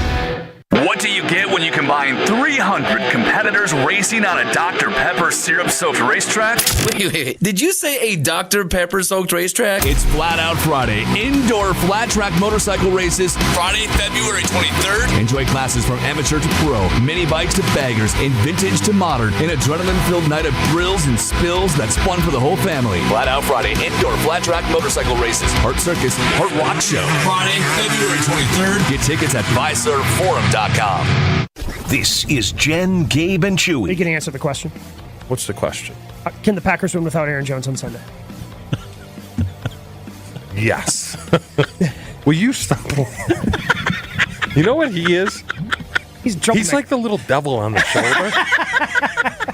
What do you get when you combine 300 competitors racing on a Dr. Pepper syrup-soaked racetrack? Wait. Did you say a Dr. Pepper-soaked racetrack? It's Flat Out Friday. Indoor flat track motorcycle races. Friday, February 23rd? Enjoy classes from amateur to pro, mini bikes to baggers, and vintage to modern. An adrenaline-filled night of thrills and spills that's fun for the whole family. Flat Out Friday. Indoor flat track motorcycle races. Hart Circus, Hart Rock Show. Friday, February 23rd? Get tickets at BuySurfForum.com. This is Jen, Gabe, and Chewy. You can answer the question. What's the question? Can the Packers win without Aaron Jones on Sunday? Yes. Will you stop? You know what he is? He's like the little devil on the shoulder.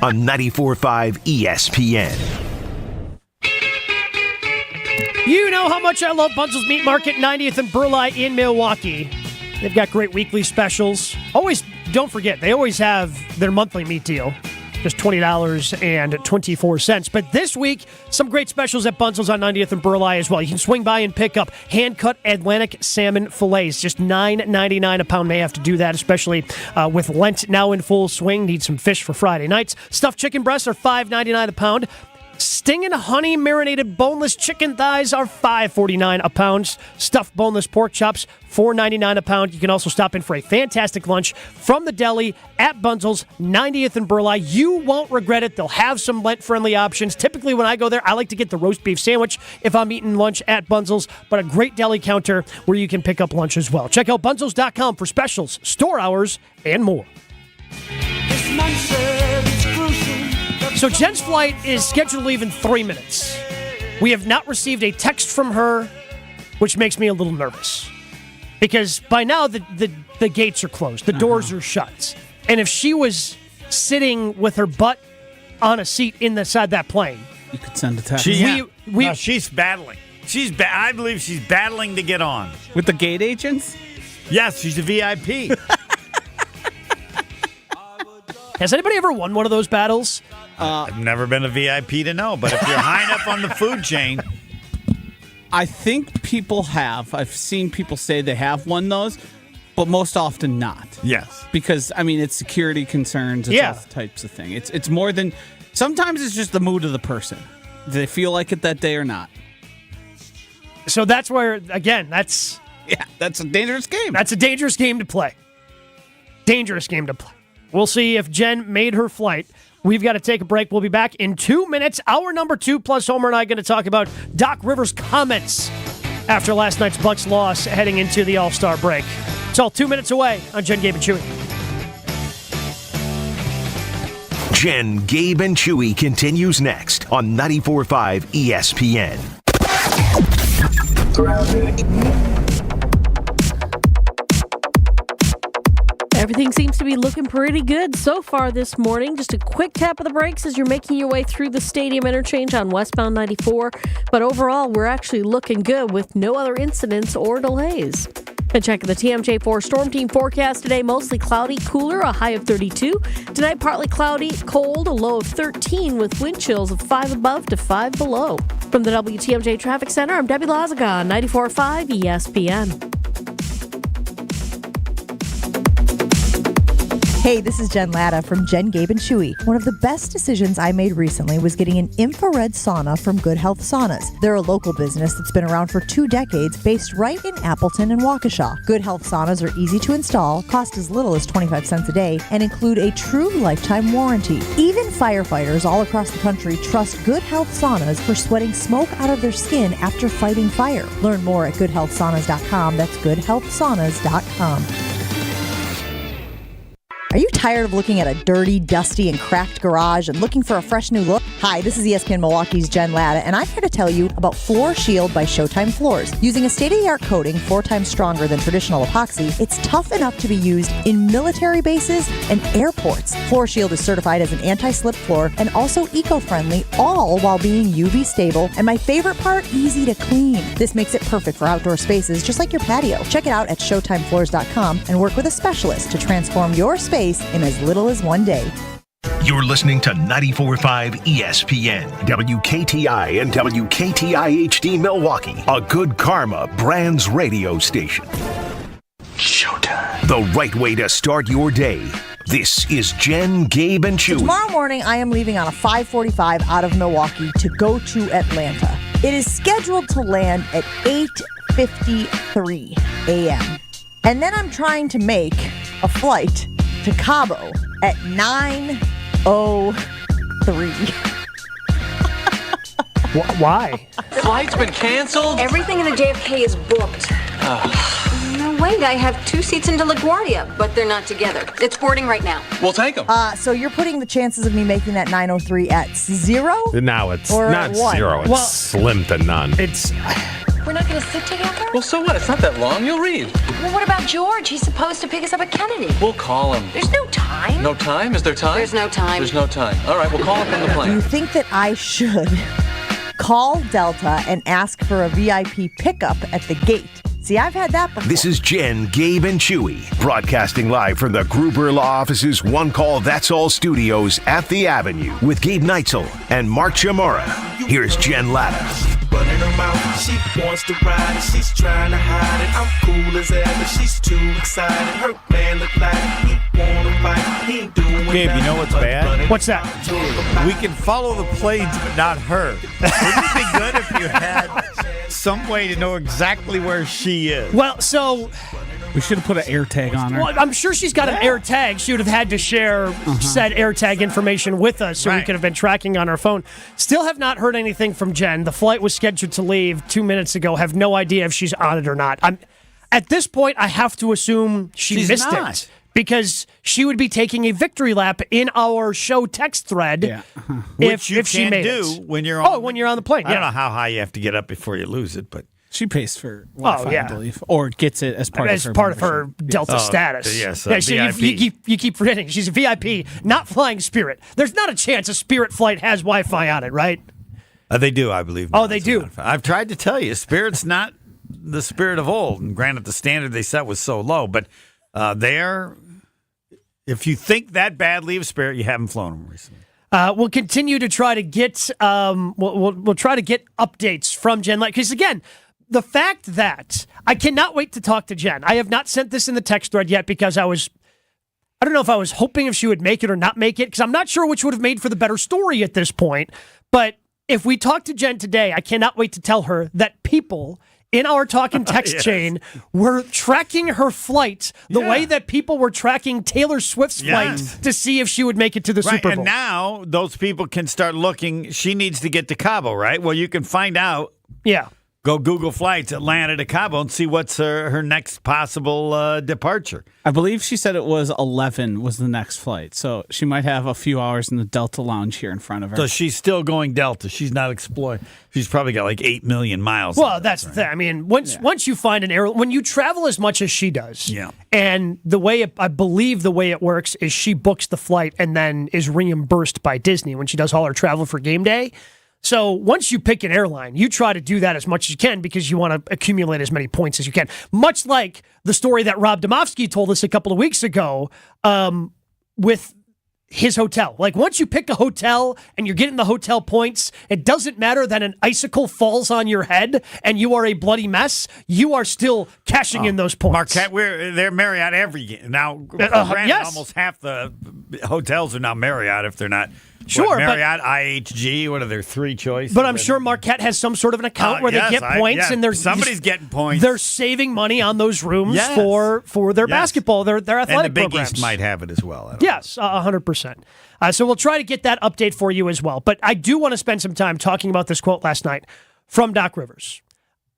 On 94.5 ESPN. You know how much I love Bunzel's Meat Market, 90th and Burleigh in Milwaukee. They've got great weekly specials. Always, don't forget, they always have their monthly meat deal. Just $20.24. But this week, some great specials at Bunzel's on 90th and Burleigh as well. You can swing by and pick up hand-cut Atlantic salmon fillets. Just $9.99 a pound. May have to do that, especially with Lent now in full swing. Need some fish for Friday nights. Stuffed chicken breasts are $5.99 a pound. Stinging honey marinated boneless chicken thighs are $5.49 a pound. Stuffed boneless pork chops, $4.99 a pound. You can also stop in for a fantastic lunch from the deli at Bunzel's, 90th and Burleigh. You won't regret it. They'll have some Lent-friendly options. Typically, when I go there, I like to get the roast beef sandwich if I'm eating lunch at Bunzel's, but a great deli counter where you can pick up lunch as well. Check out bunzels.com for specials, store hours, and more. So Jen's flight is scheduled to leave in 3 minutes. We have not received a text from her, which makes me a little nervous. Because by now, the gates are closed. The doors are shut. And if she was sitting with her butt on a seat inside that plane... You could send a text. No, she's battling. I believe she's battling to get on. With the gate agents? Yes, she's a VIP. Has anybody ever won one of those battles? I've never been a VIP to know, but if you're high enough on the food chain. I think people have. I've seen people say they have won those, but most often not. Yes. Because, I mean, it's security concerns. It's all types of things. It's more than... Sometimes it's just the mood of the person. Do they feel like it that day or not? So that's where, again, that's... Yeah, that's a dangerous game. That's a dangerous game to play. Dangerous game to play. We'll see if Jen made her flight. We've got to take a break. We'll be back in 2 minutes. Hour number 2, plus Homer and I are going to talk about Doc Rivers' comments after last night's Bucs loss heading into the All-Star break. It's all 2 minutes away on Jen, Gabe, and Chewy. Jen, Gabe, and Chewy continues next on 94.5 ESPN. Everything seems to be looking pretty good so far this morning. Just a quick tap of the brakes as you're making your way through the stadium interchange on westbound 94. But overall, we're actually looking good with no other incidents or delays. And check the TMJ4 Storm Team forecast today. Mostly cloudy, cooler, a high of 32. Tonight, partly cloudy, cold, a low of 13 with wind chills of 5 above to 5 below. From the WTMJ Traffic Center, I'm Debbie Lazaga on 94.5 ESPN. Hey, this is Jen Latta from Jen, Gabe, and Chewy. One of the best decisions I made recently was getting an infrared sauna from Good Health Saunas. They're a local business that's been around for 2 decades, based right in Appleton and Waukesha. Good Health Saunas are easy to install, cost as little as 25 cents a day, and include a true lifetime warranty. Even firefighters all across the country trust Good Health Saunas for sweating smoke out of their skin after fighting fire. Learn more at goodhealthsaunas.com. That's goodhealthsaunas.com. Are you tired of looking at a dirty, dusty, and cracked garage and looking for a fresh new look? Hi, this is ESPN Milwaukee's Jen Latta, and I'm here to tell you about Floor Shield by Showtime Floors. Using a state-of-the-art coating 4 times stronger than traditional epoxy, it's tough enough to be used in military bases and airports. Floor Shield is certified as an anti-slip floor and also eco-friendly, all while being UV stable, and my favorite part, easy to clean. This makes it perfect for outdoor spaces, just like your patio. Check it out at ShowtimeFloors.com and work with a specialist to transform your space in as little as one day. You're listening to 94.5 ESPN, WKTI and WKTI HD Milwaukee, a Good Karma Brands radio station. Showtime. The right way to start your day. This is Jen, Gabe, and Chewy. Tomorrow morning, I am leaving on a 5:45 out of Milwaukee to go to Atlanta. It is scheduled to land at 8:53 a.m. And then I'm trying to make a flight to Cabo at 9:03. Why? Flight's been canceled? Everything in the JFK is booked. No, wait, I have 2 seats into LaGuardia, but they're not together. It's boarding right now. We'll take them. So you're putting the chances of me making that 9:03 at 0? Now it's Or not at 1? 0. It's slim to none. We're not going to sit together? Well, so what? It's not that long. You'll read. Well, what about George? He's supposed to pick us up at Kennedy. We'll call him. There's no time. No time? Is there time? There's no time. There's no time. All right, we'll call him from the Do plane. you think that I should call Delta and ask for a VIP pickup at the gate? See, I've had that before. This is Jen, Gabe, and Chewy, broadcasting live from the Gruber Law Office's One Call That's All studios at the Avenue with Gabe Neitzel and Mark Chamorro. Here's Jen Latta. Running her mouth, she wants to ride it, she's trying to hide it. I'm cool as ever, she's too excited. Her man look like he wanna fight, he ain't doing Gabe, you know what's bad? What's that? We can follow the planes, but not her. Wouldn't it be good if you had some way to know exactly where she is? Well, so we should have put an air tag on her. Well, I'm sure she's got an air tag. She would have had to share said air tag information with us so we could have been tracking on our phone. Still have not heard anything from Jen. The flight was scheduled to leave 2 minutes ago. Have no idea if she's on it or not. At this point, I have to assume she's missed it because she would be taking a victory lap in our show text thread Which you if she can made do it. when you're on. when you're on the plane. I don't know how high you have to get up before you lose it, but she pays for Wi-Fi, I believe, or gets it as part of her Delta status. Yes, so you keep forgetting she's a VIP, not flying Spirit. There's not a chance a Spirit flight has Wi-Fi on it, right? They do, I believe. Oh, they do. I've tried to tell you, Spirit's not the Spirit of old. And granted, the standard they set was so low, but if you think that badly of Spirit, you haven't flown them recently. We'll continue to try to get we'll try to get updates from Jen, because again, the fact that I cannot wait to talk to Jen. I have not sent this in the text thread yet because I don't know if I was hoping if she would make it or not make it, because I'm not sure which would have made for the better story at this point. But if we talk to Jen today, I cannot wait to tell her that people in our talking text chain were tracking her flight the way that people were tracking Taylor Swift's flight to see if she would make it to the Super Bowl. And now those people can start looking. She needs to get to Cabo, right? Well, you can find out. Yeah. Go Google flights Atlanta to Cabo and see what's her next possible departure. I believe she said it was 11 was the next flight, so she might have a few hours in the Delta lounge here in front of her. So she's still going Delta. She's not exploring. She's probably got like 8 million miles. Well, that's the thing. I mean, once you find an airline, when you travel as much as she does, and the way I believe the way it works is she books the flight and then is reimbursed by Disney when she does all her travel for game day. So once you pick an airline, you try to do that as much as you can because you want to accumulate as many points as you can. Much like the story that Rob Domofsky told us a couple of weeks ago with his hotel. Like once you pick a hotel and you're getting the hotel points, it doesn't matter that an icicle falls on your head and you are a bloody mess. You are still cashing in those points. Marquette, they're Marriott every now. Granted, almost half the hotels are now Marriott if they're not. Sure, Marriott, IHG, what are their 3 choices? But I'm sure Marquette has some sort of an account where they get points, and somebody's getting points. They're saving money on those rooms for their basketball, their athletic and the Big programs. East might have it as well. Yes, 100%. So we'll try to get that update for you as well. But I do want to spend some time talking about this quote last night from Doc Rivers.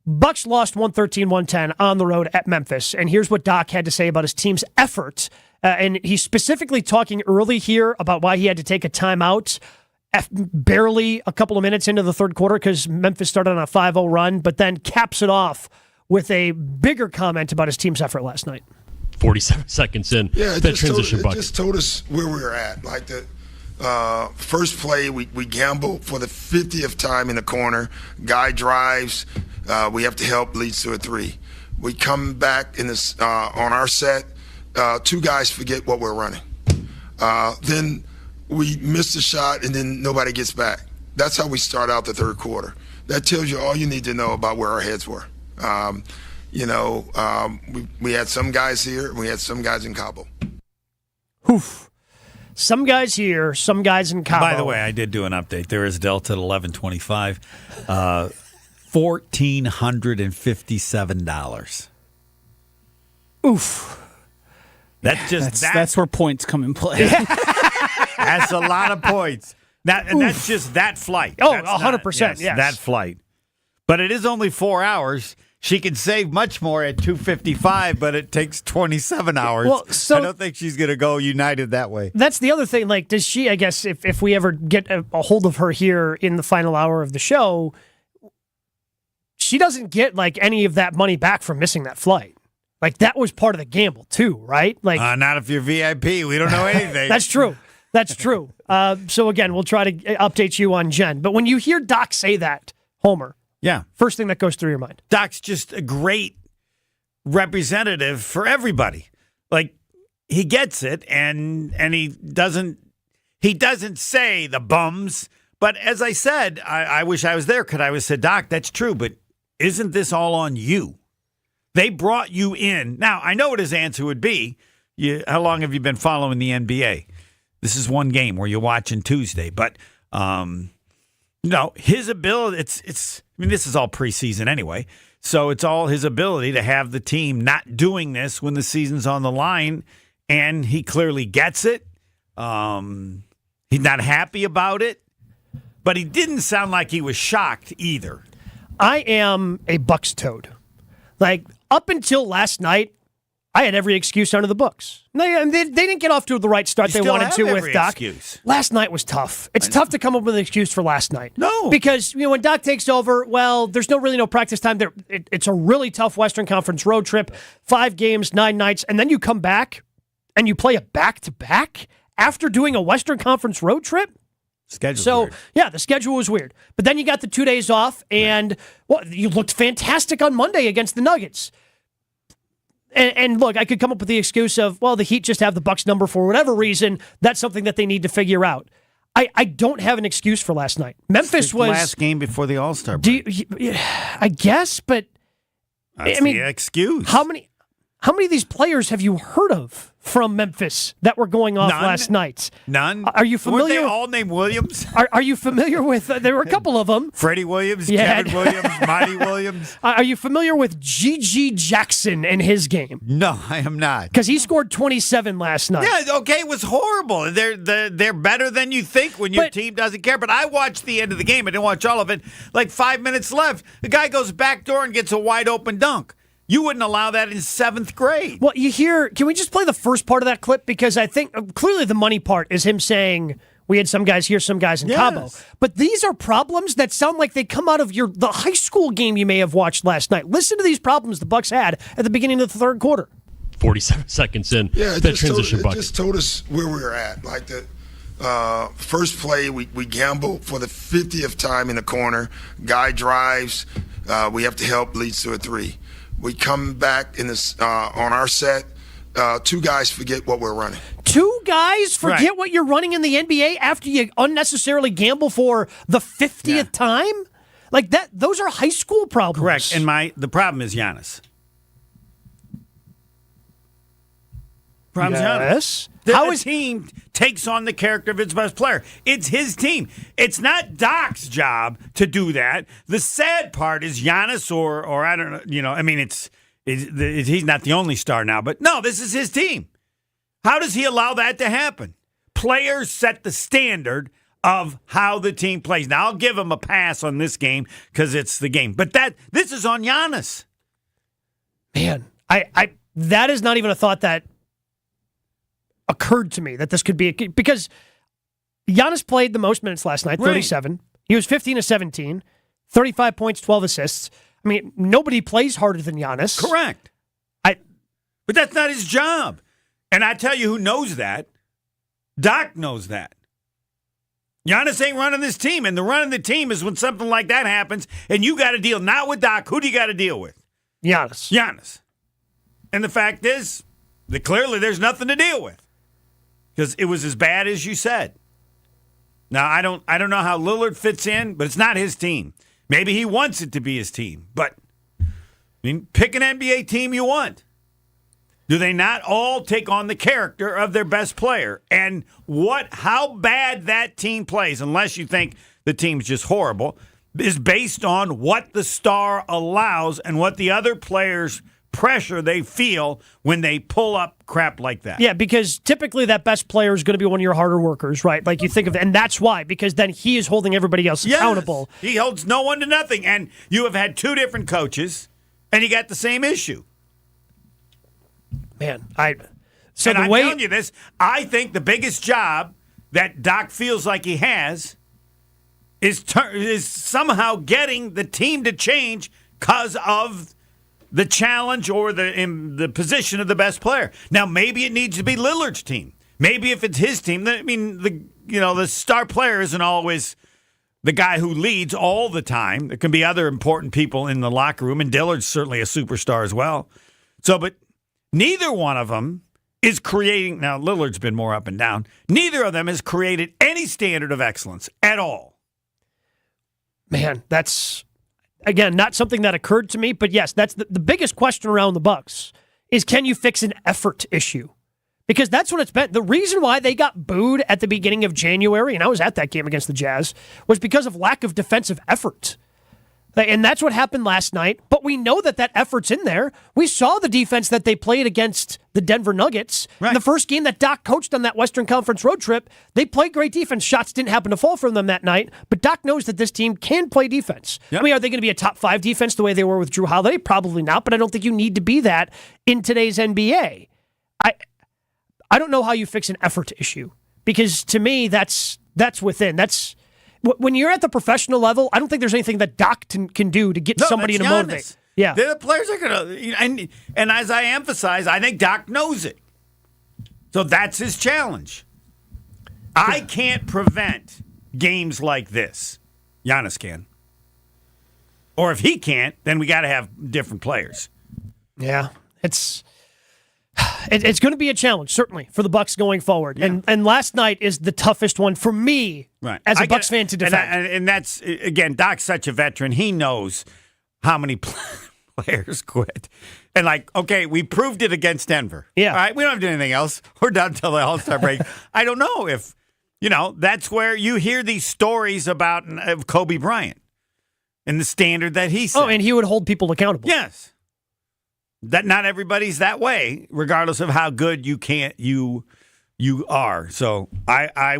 Bucks lost 113-110 on the road at Memphis, and here's what Doc had to say about his team's effort. And he's specifically talking early here about why he had to take a timeout barely a couple of minutes into the third quarter because Memphis started on a 5-0 run, but then caps it off with a bigger comment about his team's effort last night. 47 seconds in, that transition bucket. It just told us where we were at. Like the first play, we gamble for the 50th time in the corner. Guy drives. We have to help, leads to a 3. We come back in this on our set. 2 guys forget what we're running. Then we miss the shot, and then nobody gets back. That's how we start out the third quarter. That tells you all you need to know about where our heads were. We had some guys here, and we had some guys in Cabo. Oof. Some guys here, some guys in Cabo. By the way, I did do an update. There is Delta at 11.25, $1,457. Oof. That's where points come in play. That's a lot of points. And that's just that flight. Oh, That's 100%. Yes. That flight. But it is only 4 hours. She can save much more at 255, but it takes 27 hours. Well, so I don't think she's going to go United that way. That's the other thing. Like, does she, I guess, if we ever get a hold of her here in the final hour of the show, she doesn't get, like, any of that money back from missing that flight. Like, that was part of the gamble, too, right? Like, not if you're VIP. We don't know anything. That's true. That's true. So, again, we'll try to update you on Jen. But when you hear Doc say that, Homer, yeah, first thing that goes through your mind. Doc's just a great representative for everybody. Like, he gets it, and he doesn't say the bums. But as I said, I wish I was there because I would say, Doc, that's true, but isn't this all on you? They brought you in. Now, I know what his answer would be. How long have you been following the NBA? This is one game where you're watching Tuesday, but his ability. It's. I mean, this is all preseason anyway, so it's all his ability to have the team not doing this when the season's on the line, and he clearly gets it. He's not happy about it, but he didn't sound like he was shocked either. I am a Bucks toad. Like, up until last night, I had every excuse under the books. They didn't get off to the right start they wanted to with Doc. Excuse. Last night was tough. It's tough to come up with an excuse for last night. No. Because, when Doc takes over, well, there's no practice time there. It's a really tough Western Conference road trip, 5 games, 9 nights, and then you come back and you play a back-to-back after doing a Western Conference road trip? Schedule. Yeah, the schedule was weird. But then you got the 2 days off, and you looked fantastic on Monday against the Nuggets. And look, I could come up with the excuse of, well, the Heat just have the Bucks number for whatever reason. That's something that they need to figure out. I don't have an excuse for last night. Memphis was last game before the All-Star break. I guess, but That's the excuse. How many of these players have you heard of from Memphis that were going off last night? None. Are you familiar? Weren't they all named Williams? Are you familiar with? There were a couple of them. Freddie Williams, Kevin Williams, Monty Williams. Are you familiar with G.G. Jackson and his game? No, I am not. Because he scored 27 last night. Yeah, okay, it was horrible. They're better than you think when your team doesn't care. But I watched the end of the game. I didn't watch all of it. Like 5 minutes left, the guy goes back door and gets a wide open dunk. You wouldn't allow that in 7th grade. Well, can we just play the first part of that clip? Because I think clearly the money part is him saying, we had some guys here, some guys in Cabo. But these are problems that sound like they come out of the high school game you may have watched last night. Listen to these problems the Bucks had at the beginning of the third quarter. 47 seconds in, that transition bucket. It just told us where we were at. Like the first play, we gamble for the 50th time in the corner. Guy drives. We have to help, leads to a 3. We come back in this on our set. 2 guys forget what we're running. 2 guys forget what you're running in the NBA after you unnecessarily gamble for the 50th time? Like that? Those are high school problems. Correct. And the problem is Giannis. Yes. How his team takes on the character of its best player. It's his team. It's not Doc's job to do that. The sad part is Giannis or I don't know, I mean, he's not the only star now, but no, this is his team. How does he allow that to happen? Players set the standard of how the team plays. Now, I'll give him a pass on this game because it's the game. But this is on Giannis. Man, I that is not even a thought that occurred to me that this could be because Giannis played the most minutes last night, 37. Right. He was 15 of 17, 35 points, 12 assists. I mean, nobody plays harder than Giannis. Correct. But that's not his job. And I tell you who knows that. Doc knows that. Giannis ain't running this team, and the running the team is when something like that happens, and you got to deal not with Doc. Who do you got to deal with? Giannis. And the fact is that clearly there's nothing to deal with because it was as bad as you said. Now, I don't know how Lillard fits in, but it's not his team. Maybe he wants it to be his team, but I mean, pick an NBA team you want. Do they not all take on the character of their best player? And how bad that team plays, unless you think the team's just horrible, is based on what the star allows and what the other players' pressure they feel when they pull up crap like that. Yeah, because typically that best player is going to be one of your harder workers, right? Like you think of, and that's why, because then he is holding everybody else accountable. He holds no one to nothing. And you have had two different coaches, and you got the same issue. Man, I'm telling you this, I think the biggest job that Doc feels like he has is somehow getting the team to change because of the challenge or the position of the best player. Now, maybe it needs to be Lillard's team. Maybe if it's his team, I mean, the star player isn't always the guy who leads all the time. There can be other important people in the locker room, and Dillard's certainly a superstar as well. But neither one of them is creating, now Lillard's been more up and down, neither of them has created any standard of excellence at all. Man, that's, again, not something that occurred to me, but yes, that's the biggest question around the Bucks is can you fix an effort issue? Because that's what it's been. The reason why they got booed at the beginning of January, and I was at that game against the Jazz, was because of lack of defensive effort. And that's what happened last night. But we know that effort's in there. We saw the defense that they played against the Denver Nuggets. Right. In the first game that Doc coached on that Western Conference road trip, they played great defense. Shots didn't happen to fall from them that night. But Doc knows that this team can play defense. Yep. I mean, are they going to be a top 5 defense the way they were with Drew Holiday? Probably not. But I don't think you need to be that in today's NBA. I don't know how you fix an effort issue. Because to me, that's within. When you're at the professional level, I don't think there's anything that Doc can do to get somebody to motivate. Yeah, the players are going to, and as I emphasize, I think Doc knows it. So that's his challenge. I can't prevent games like this. Giannis can. Or if he can't, then we got to have different players. Yeah, it's going to be a challenge, certainly, for the Bucks going forward. Yeah. And last night is the toughest one for me as a Bucks fan to defend. And that's, again, Doc's such a veteran. He knows how many players quit. And okay, we proved it against Denver. Yeah. All right, we don't have to do anything else. We're done until the All-Star break. I don't know if, that's where you hear these stories about of Kobe Bryant and the standard that he set. Oh, and he would hold people accountable. Yes. That not everybody's that way, regardless of how good you are. So I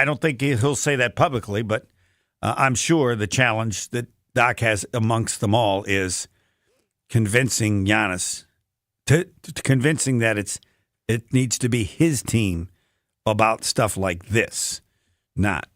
don't think he'll say that publicly, but I'm sure the challenge that Doc has amongst them all is convincing Giannis to convincing that it needs to be his team about stuff like this, not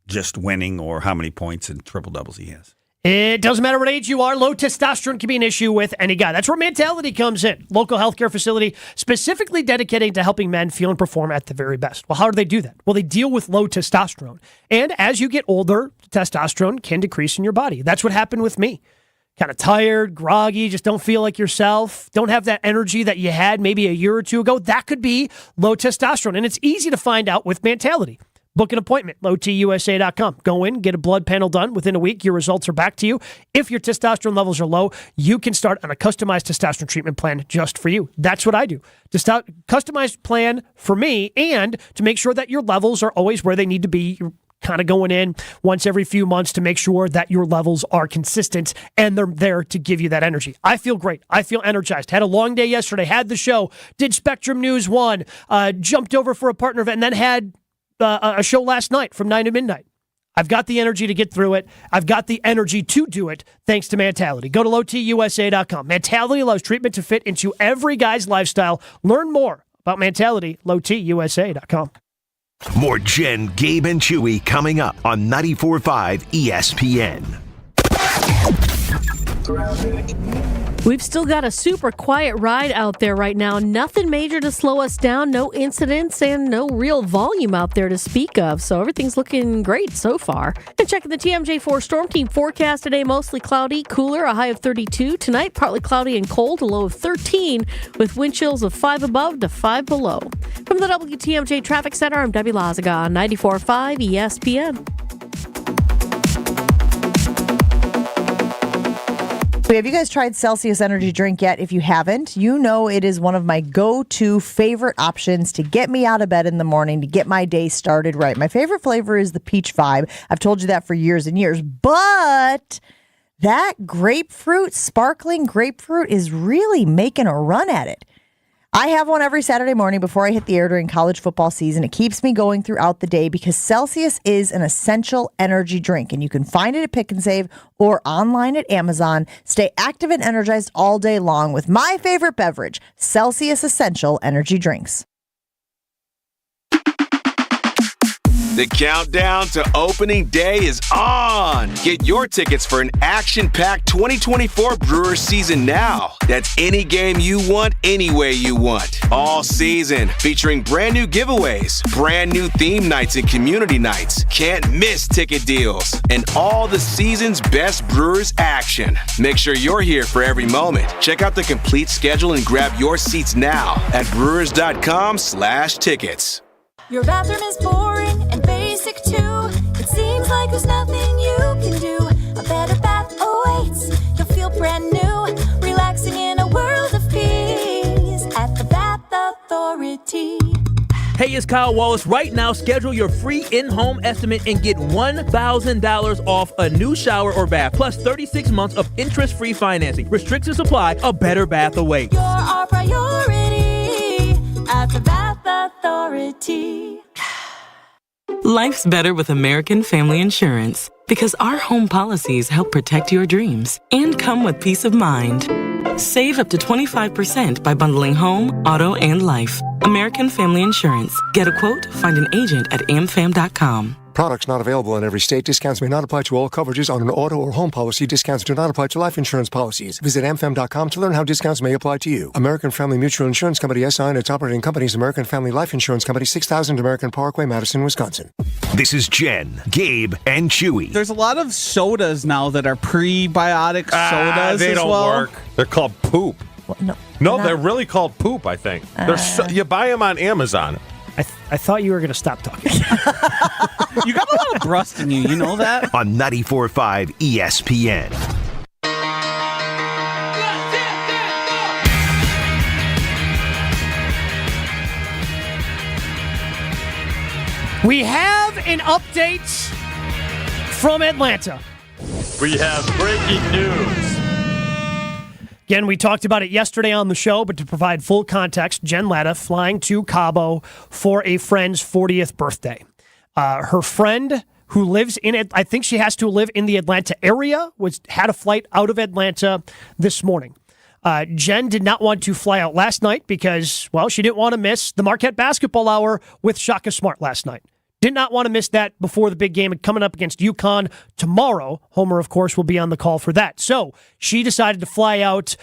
just winning or how many points and triple doubles he has. It doesn't matter what age you are. Low testosterone can be an issue with any guy. That's where Mentality comes in. Local healthcare facility specifically dedicated to helping men feel and perform at the very best. Well, how do they do that? Well, they deal with low testosterone. And as you get older, testosterone can decrease in your body. That's what happened with me. Kind of tired, groggy, just don't feel like yourself, don't have that energy that you had maybe a year or two ago. That could be low testosterone. And it's easy to find out with Mentality. Book an appointment, lowtusa.com. Go in, get a blood panel done. Within a week, your results are back to you. If your testosterone levels are low, you can start on a customized testosterone treatment plan just for you. That's what I do. Customized plan for me, and to make sure that your levels are always where they need to be. You're kind of going in once every few months to make sure that your levels are consistent and they're there to give you that energy. I feel great. I feel energized. Had a long day yesterday, had the show, did Spectrum News 1, jumped over for a partner event, and then had a show last night from 9 to midnight. I've got the energy to get through it. I've got the energy to do it thanks to Mentality. Go to lowtusa.com. Mentality allows treatment to fit into every guy's lifestyle. Learn more about Mentality, lowtusa.com. More Jen, Gabe, and Chewy coming up on 94.5 ESPN. We've still got a super quiet ride out there right now. Nothing major to slow us down, no incidents, and no real volume out there to speak of. So everything's looking great so far. And checking the TMJ4 Storm Team forecast today, mostly cloudy, cooler, a high of 32. Tonight, partly cloudy and cold, a low of 13, with wind chills of 5 above to 5 below. From the WTMJ Traffic Center, I'm Debbie Lazaga on 94.5 ESPN. Have you guys tried Celsius Energy Drink yet? If you haven't, you know it is one of my go-to favorite options to get me out of bed in the morning, to get my day started right. My favorite flavor is the peach vibe. I've told you that for years and years, but that grapefruit, sparkling grapefruit, is really making a run at it. I have one every Saturday morning before I hit the air during college football season. It keeps me going throughout the day because Celsius is an essential energy drink, and you can find it at Pick and Save or online at Amazon. Stay active and energized all day long with my favorite beverage, Celsius Essential Energy Drinks. The countdown to opening day is on. Get your tickets for an action-packed 2024 Brewers season now. That's any game you want, any way you want. All season, featuring brand new giveaways, brand new theme nights and community nights, can't miss ticket deals, and all the season's best Brewers action. Make sure you're here for every moment. Check out the complete schedule and grab your seats now at brewers.com/tickets. Your bathroom is boring and basic too. It seems like there's nothing you can do. A better bath awaits. You'll feel brand new, relaxing in a world of peace at the Bath Authority. Hey, it's Kyle Wallace. Right now, schedule your free in-home estimate and get $1,000 off a new shower or bath, plus 36 months of interest-free financing. Restrictions apply. A better bath awaits. You're our priority at the Bath Authority. Life's better with American Family Insurance because our home policies help protect your dreams and come with peace of mind. Save up to 25% by bundling home, auto, and life. American Family Insurance. Get a quote, find an agent at amfam.com. Products not available in every state. Discounts may not apply to all coverages on an auto or home policy. Discounts do not apply to life insurance policies. Visit amfam.com to learn how discounts may apply to you. American Family Mutual Insurance Company, SI, and its operating companies, American Family Life Insurance Company, 6000 American Parkway, Madison, Wisconsin. This is Jen, Gabe, and Chewy. There's a lot of sodas now that are prebiotic sodas They as don't well. work. They're called poop. Well, No, they're really called poop, I think. You buy them on Amazon. I thought you were going to stop talking. You got a lot of rust in you. You know that? On 94.5 ESPN. We have an update from Atlanta. We have breaking news. Again, we talked about it yesterday on the show, but to provide full context, Jen Latta flying to Cabo for a friend's 40th birthday. Her friend, who lives in it, I think she has to live in the Atlanta area, had a flight out of Atlanta this morning. Jen did not want to fly out last night because, well, she didn't want to miss the Marquette Basketball Hour with Shaka Smart last night. Did not want to miss that before the big game coming up against UConn tomorrow. Homer, of course, will be on the call for that. So she decided to fly out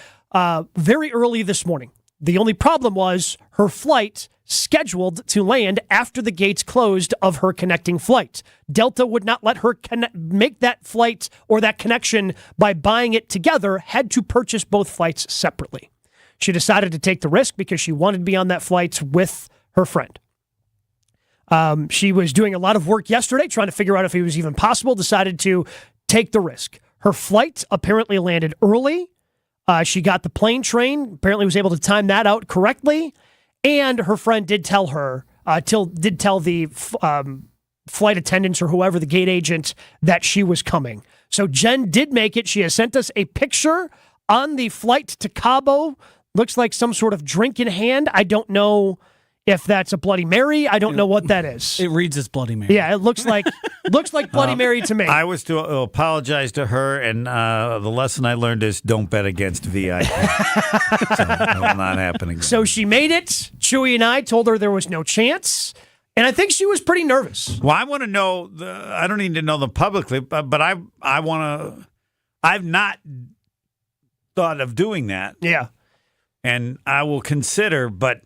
very early this morning. The only problem was her flight scheduled to land after the gates closed of her connecting flight. Delta would not let her make that flight or that connection by buying it together, had to purchase both flights separately. She decided to take the risk because she wanted to be on that flight with her friend. She was doing a lot of work yesterday, trying to figure out if it was even possible, decided to take the risk. Her flight apparently landed early. She got the plane train, apparently was able to time that out correctly. And her friend did tell her, did tell the flight attendants or whoever, the gate agent, that she was coming. So Jen did make it. She has sent us a picture on the flight to Cabo. Looks like some sort of drink in hand. I don't know If that's a Bloody Mary, I don't know what that is. It reads as Bloody Mary. Yeah, it looks like Bloody Mary to me. I was to apologize to her, and the lesson I learned is don't bet against VIP. So that will not happen again. So she made it. Chewy and I told her there was no chance, and I think she was pretty nervous. Well, I want to know. I don't need to know them publicly, but I want to. I've not thought of doing that. Yeah, and I will consider, but.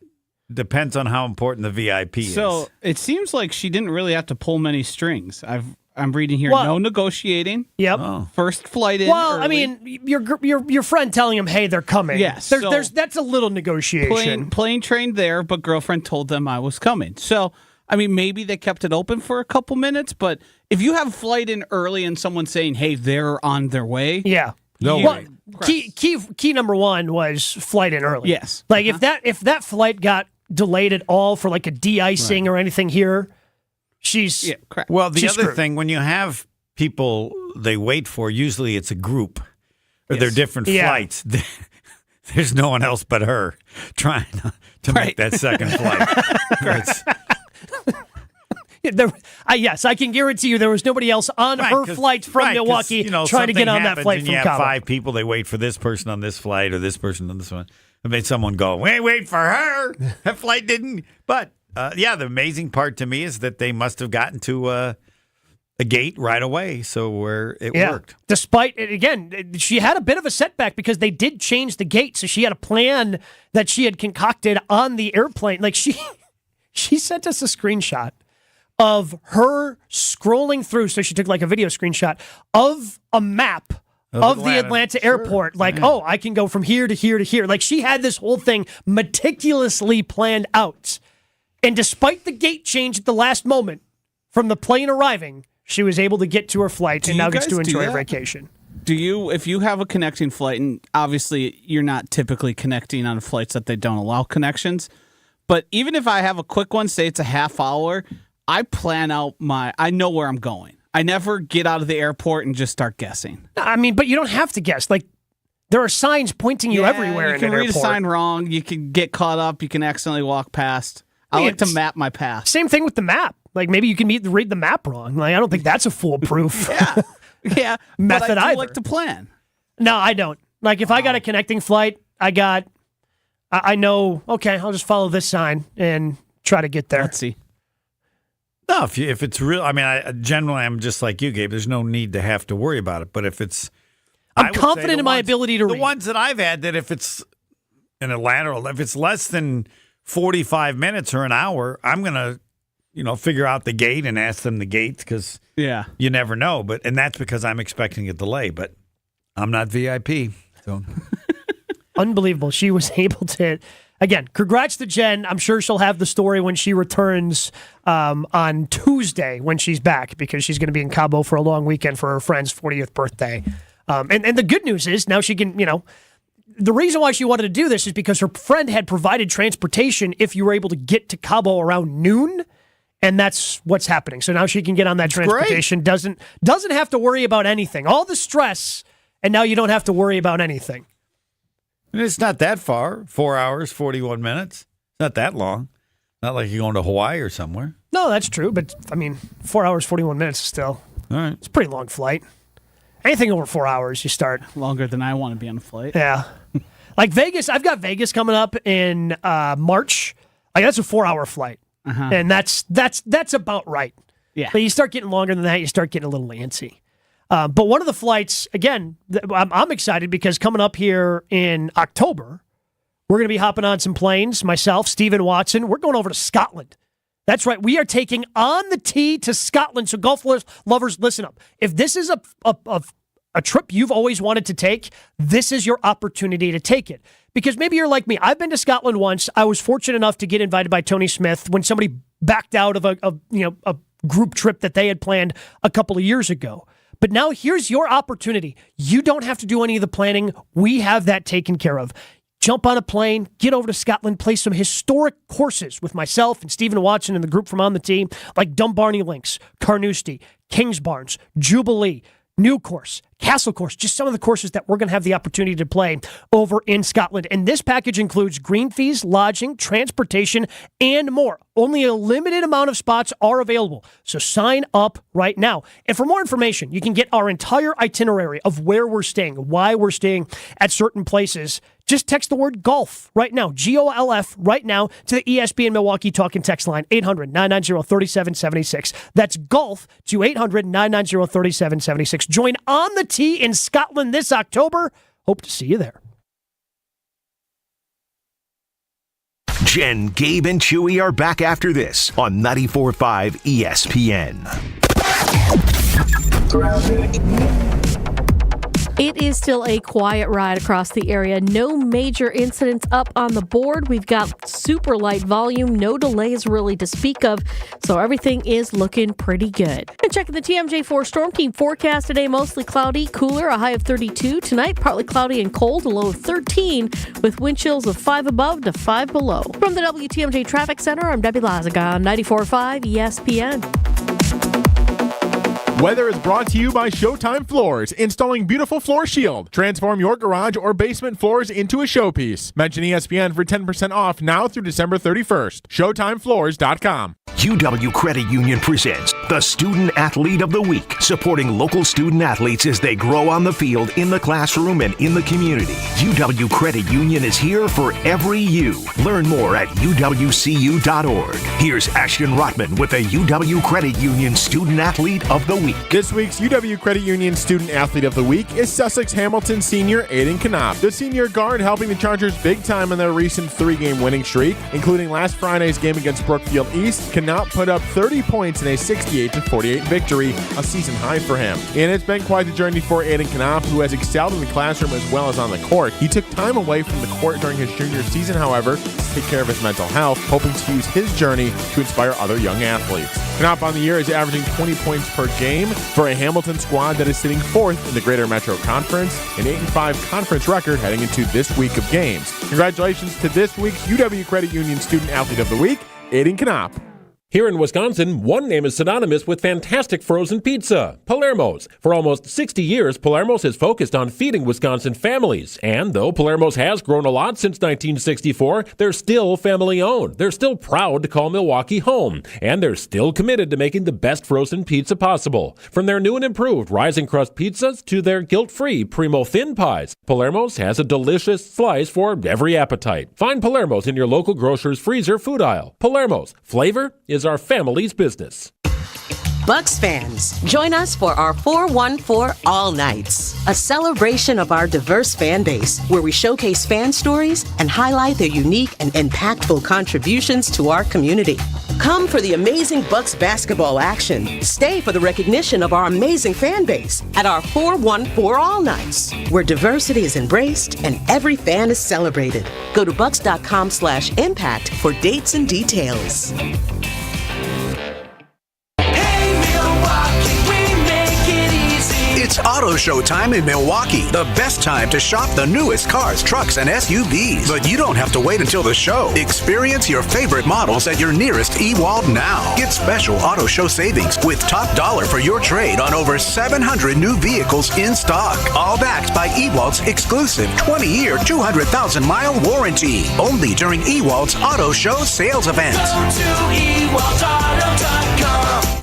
Depends on how important the VIP is. So it seems like she didn't really have to pull many strings. I'm reading here, no negotiating. Yep. First flight in. Well, early. I mean, your friend telling him, "Hey, they're coming." Yes. There's that's a little negotiation. Plane train there, but girlfriend told them I was coming. So I mean, maybe they kept it open for a couple minutes, but if you have a flight in early and someone's saying, "Hey, they're on their way," yeah. No way. Key number one was flight in early. Yes. Like if that flight got delayed at all for like a de-icing or anything here, she's correct. Well, the she's other screwed. thing, when you have people they wait for, usually it's a group or they're different flights. There's no one else but her trying to make that second flight. Yes, I can guarantee you there was nobody else on her flight from Milwaukee trying to get on that flight and from you have Cabo. 5 people, they wait for this person on this flight or this person on this one. It made someone go, wait for her. That flight didn't. But, the amazing part to me is that they must have gotten to a gate right away, so where it worked. Despite, again, she had a bit of a setback because they did change the gate, so she had a plan that she had concocted on the airplane. Like, she sent us a screenshot of her scrolling through, so she took like a video screenshot of a map of the Atlanta airport. Like, I can go from here to here to here. Like, she had this whole thing meticulously planned out. And despite the gate change at the last moment from the plane arriving, she was able to get to her flight and now gets to enjoy her vacation. Do you, if you have a connecting flight, and obviously you're not typically connecting on flights that they don't allow connections, but even if I have a quick one, say it's a half hour, I plan out I know where I'm going. I never get out of the airport and just start guessing. I mean, but you don't have to guess. Like, there are signs pointing you everywhere in an airport. You can read a sign wrong. You can get caught up. You can accidentally walk past. I like to map my path. Same thing with the map. Like, maybe you can read the map wrong. Like, I don't think that's a foolproof method but I either. like to plan. No, I don't. Like, if I got a connecting flight, I know, okay, I'll just follow this sign and try to get there. Let's see. No, if it's real, I mean, I'm just like you, Gabe. There's no need to have to worry about it. But if it's, I'm confident in my ability to read. The ones that I've had, that if it's in Atlanta, or if it's less than 45 minutes or an hour, I'm gonna, figure out the gate and ask them the gates because you never know. And that's because I'm expecting a delay. But I'm not VIP, so unbelievable. She was able to. Again, congrats to Jen. I'm sure she'll have the story when she returns on Tuesday when she's back because she's going to be in Cabo for a long weekend for her friend's 40th birthday. And the good news is now she can, the reason why she wanted to do this is because her friend had provided transportation if you were able to get to Cabo around noon, and that's what's happening. So now she can get on that transportation, doesn't have to worry about anything. All the stress, and now you don't have to worry about anything. And it's not that far. 4 hours, 41 minutes. It's not that long. Not like you're going to Hawaii or somewhere. No, that's true. But, 4 hours, 41 minutes is still. All right. It's a pretty long flight. Anything over 4 hours, you start. Longer than I want to be on a flight. Yeah. Like Vegas, I've got Vegas coming up in March. Like, that's a 4-hour flight. Uh-huh. And that's about right. Yeah. But you start getting longer than that, you start getting a little antsy. But one of the flights, again, I'm excited because coming up here in October, we're going to be hopping on some planes. Myself, Stephen Watson, we're going over to Scotland. That's right. We are taking On the Tee to Scotland. So golf lovers, listen up. If this is a trip you've always wanted to take, this is your opportunity to take it. Because maybe you're like me. I've been to Scotland once. I was fortunate enough to get invited by Tony Smith when somebody backed out of a group trip that they had planned a couple of years ago. But now here's your opportunity. You don't have to do any of the planning. We have that taken care of. Jump on a plane, get over to Scotland, play some historic courses with myself and Stephen Watson and the group from On the Tee, like Dumbarton Links, Carnoustie, Kingsbarns, Jubilee, New Course, Castle Course, just some of the courses that we're going to have the opportunity to play over in Scotland. And this package includes green fees, lodging, transportation, and more. Only a limited amount of spots are available, so sign up right now. And for more information, you can get our entire itinerary of where we're staying, why we're staying at certain places. Just text the word golf right now, GOLF, right now to the ESPN Milwaukee Talk and Text line, 800-990-3776. That's golf to 800-990-3776. Join On the Tee in Scotland this October. Hope to see you there. Jen, Gabe, and Chewy are back after this on 94.5 ESPN. It is still a quiet ride across the area. No major incidents up on the board. We've got super light volume, no delays really to speak of, so everything is looking pretty good. And checking the TMJ4 Storm Team forecast today, mostly cloudy, cooler, a high of 32. Tonight, partly cloudy and cold, a low of 13, with wind chills of 5 above to 5 below. From the WTMJ Traffic Center, I'm Debbie Lazaga on 94.5 ESPN. Weather is brought to you by Showtime Floors, installing beautiful floor shield. Transform your garage or basement floors into a showpiece. Mention ESPN for 10% off now through December 31st. ShowtimeFloors.com. UW Credit Union presents the Student Athlete of the Week, supporting local student athletes as they grow on the field, in the classroom, and in the community. UW Credit Union is here for every you. Learn more at uwcu.org. Here's Ashton Rotman with the UW Credit Union Student Athlete of the Week. This week's UW Credit Union Student Athlete of the Week is Sussex Hamilton senior Aiden Knopp. The senior guard helping the Chargers big time in their recent 3-game winning streak, including last Friday's game against Brookfield East. Knopp put up 30 points in a 68-48 victory, a season high for him. And it's been quite the journey for Aiden Knopp, who has excelled in the classroom as well as on the court. He took time away from the court during his junior season, however, to take care of his mental health, hoping to use his journey to inspire other young athletes. Knopp on the year is averaging 20 points per game for a Hamilton squad that is sitting 4th in the Greater Metro Conference, an 8-5 conference record heading into this week of games. Congratulations to this week's UW Credit Union Student Athlete of the Week, Aiden Knopp. Here in Wisconsin, one name is synonymous with fantastic frozen pizza, Palermo's. For almost 60 years, Palermo's has focused on feeding Wisconsin families. And though Palermo's has grown a lot since 1964, they're still family-owned. They're still proud to call Milwaukee home. And they're still committed to making the best frozen pizza possible. From their new and improved rising crust pizzas to their guilt-free Primo thin pies, Palermo's has a delicious slice for every appetite. Find Palermo's in your local grocer's freezer food aisle. Palermo's, flavor is our family's business. Bucks fans, join us for our 414 All Nights, a celebration of our diverse fan base where we showcase fan stories and highlight their unique and impactful contributions to our community. Come for the amazing Bucks basketball action. Stay for the recognition of our amazing fan base at our 414 All Nights, where diversity is embraced and every fan is celebrated. Go to bucks.com/impact for dates and details. It's Auto Show time in Milwaukee. The best time to shop the newest cars, trucks, and SUVs. But you don't have to wait until the show. Experience your favorite models at your nearest Ewald now. Get special Auto Show savings with top dollar for your trade on over 700 new vehicles in stock. All backed by Ewald's exclusive 20-year, 200,000-mile warranty. Only during Ewald's Auto Show sales event. Go to ewaldauto.com.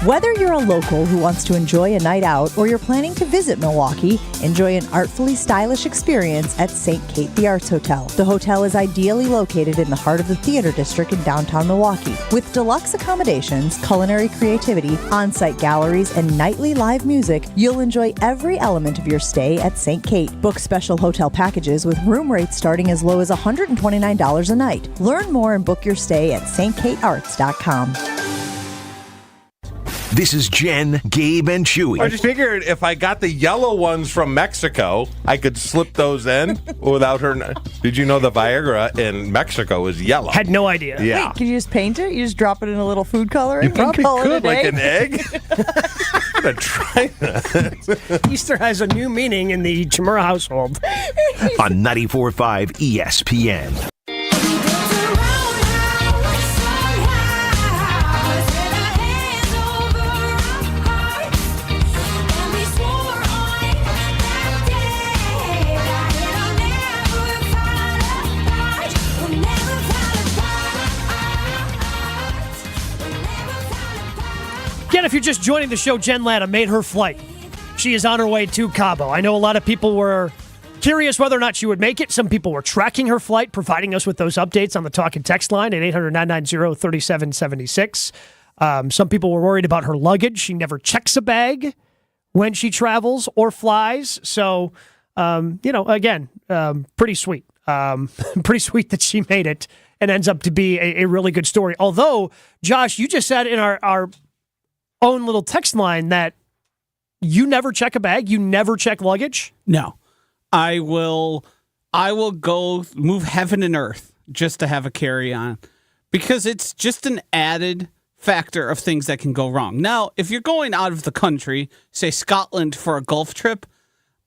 Whether you're a local who wants to enjoy a night out or you're planning to visit Milwaukee, enjoy an artfully stylish experience at St. Kate the Arts Hotel. The hotel is ideally located in the heart of the theater district in downtown Milwaukee. With deluxe accommodations, culinary creativity, on-site galleries, and nightly live music, you'll enjoy every element of your stay at St. Kate. Book special hotel packages with room rates starting as low as $129 a night. Learn more and book your stay at stkatearts.com. This is Jen, Gabe, and Chewy. I just figured if I got the yellow ones from Mexico, I could slip those in without her. Did you know the Viagra in Mexico is yellow? Had no idea. Yeah. Wait, can you just paint it? You just drop it in a little food coloring? You probably could, like an egg. I'm going to try that. Easter has a new meaning in the Chimera household. On 94.5 ESPN. Again, if you're just joining the show, Jen Latta made her flight. She is on her way to Cabo. I know a lot of people were curious whether or not she would make it. Some people were tracking her flight, providing us with those updates on the talk and text line at 800-990-3776. Some people were worried about her luggage. She never checks a bag when she travels or flies. So, again, pretty sweet. Pretty sweet that she made it and ends up to be a really good story. Although, Josh, you just said in our own little text line that you never check a bag, you never check luggage? No. I will go move heaven and earth just to have a carry-on because it's just an added factor of things that can go wrong. Now, if you're going out of the country, say Scotland for a golf trip,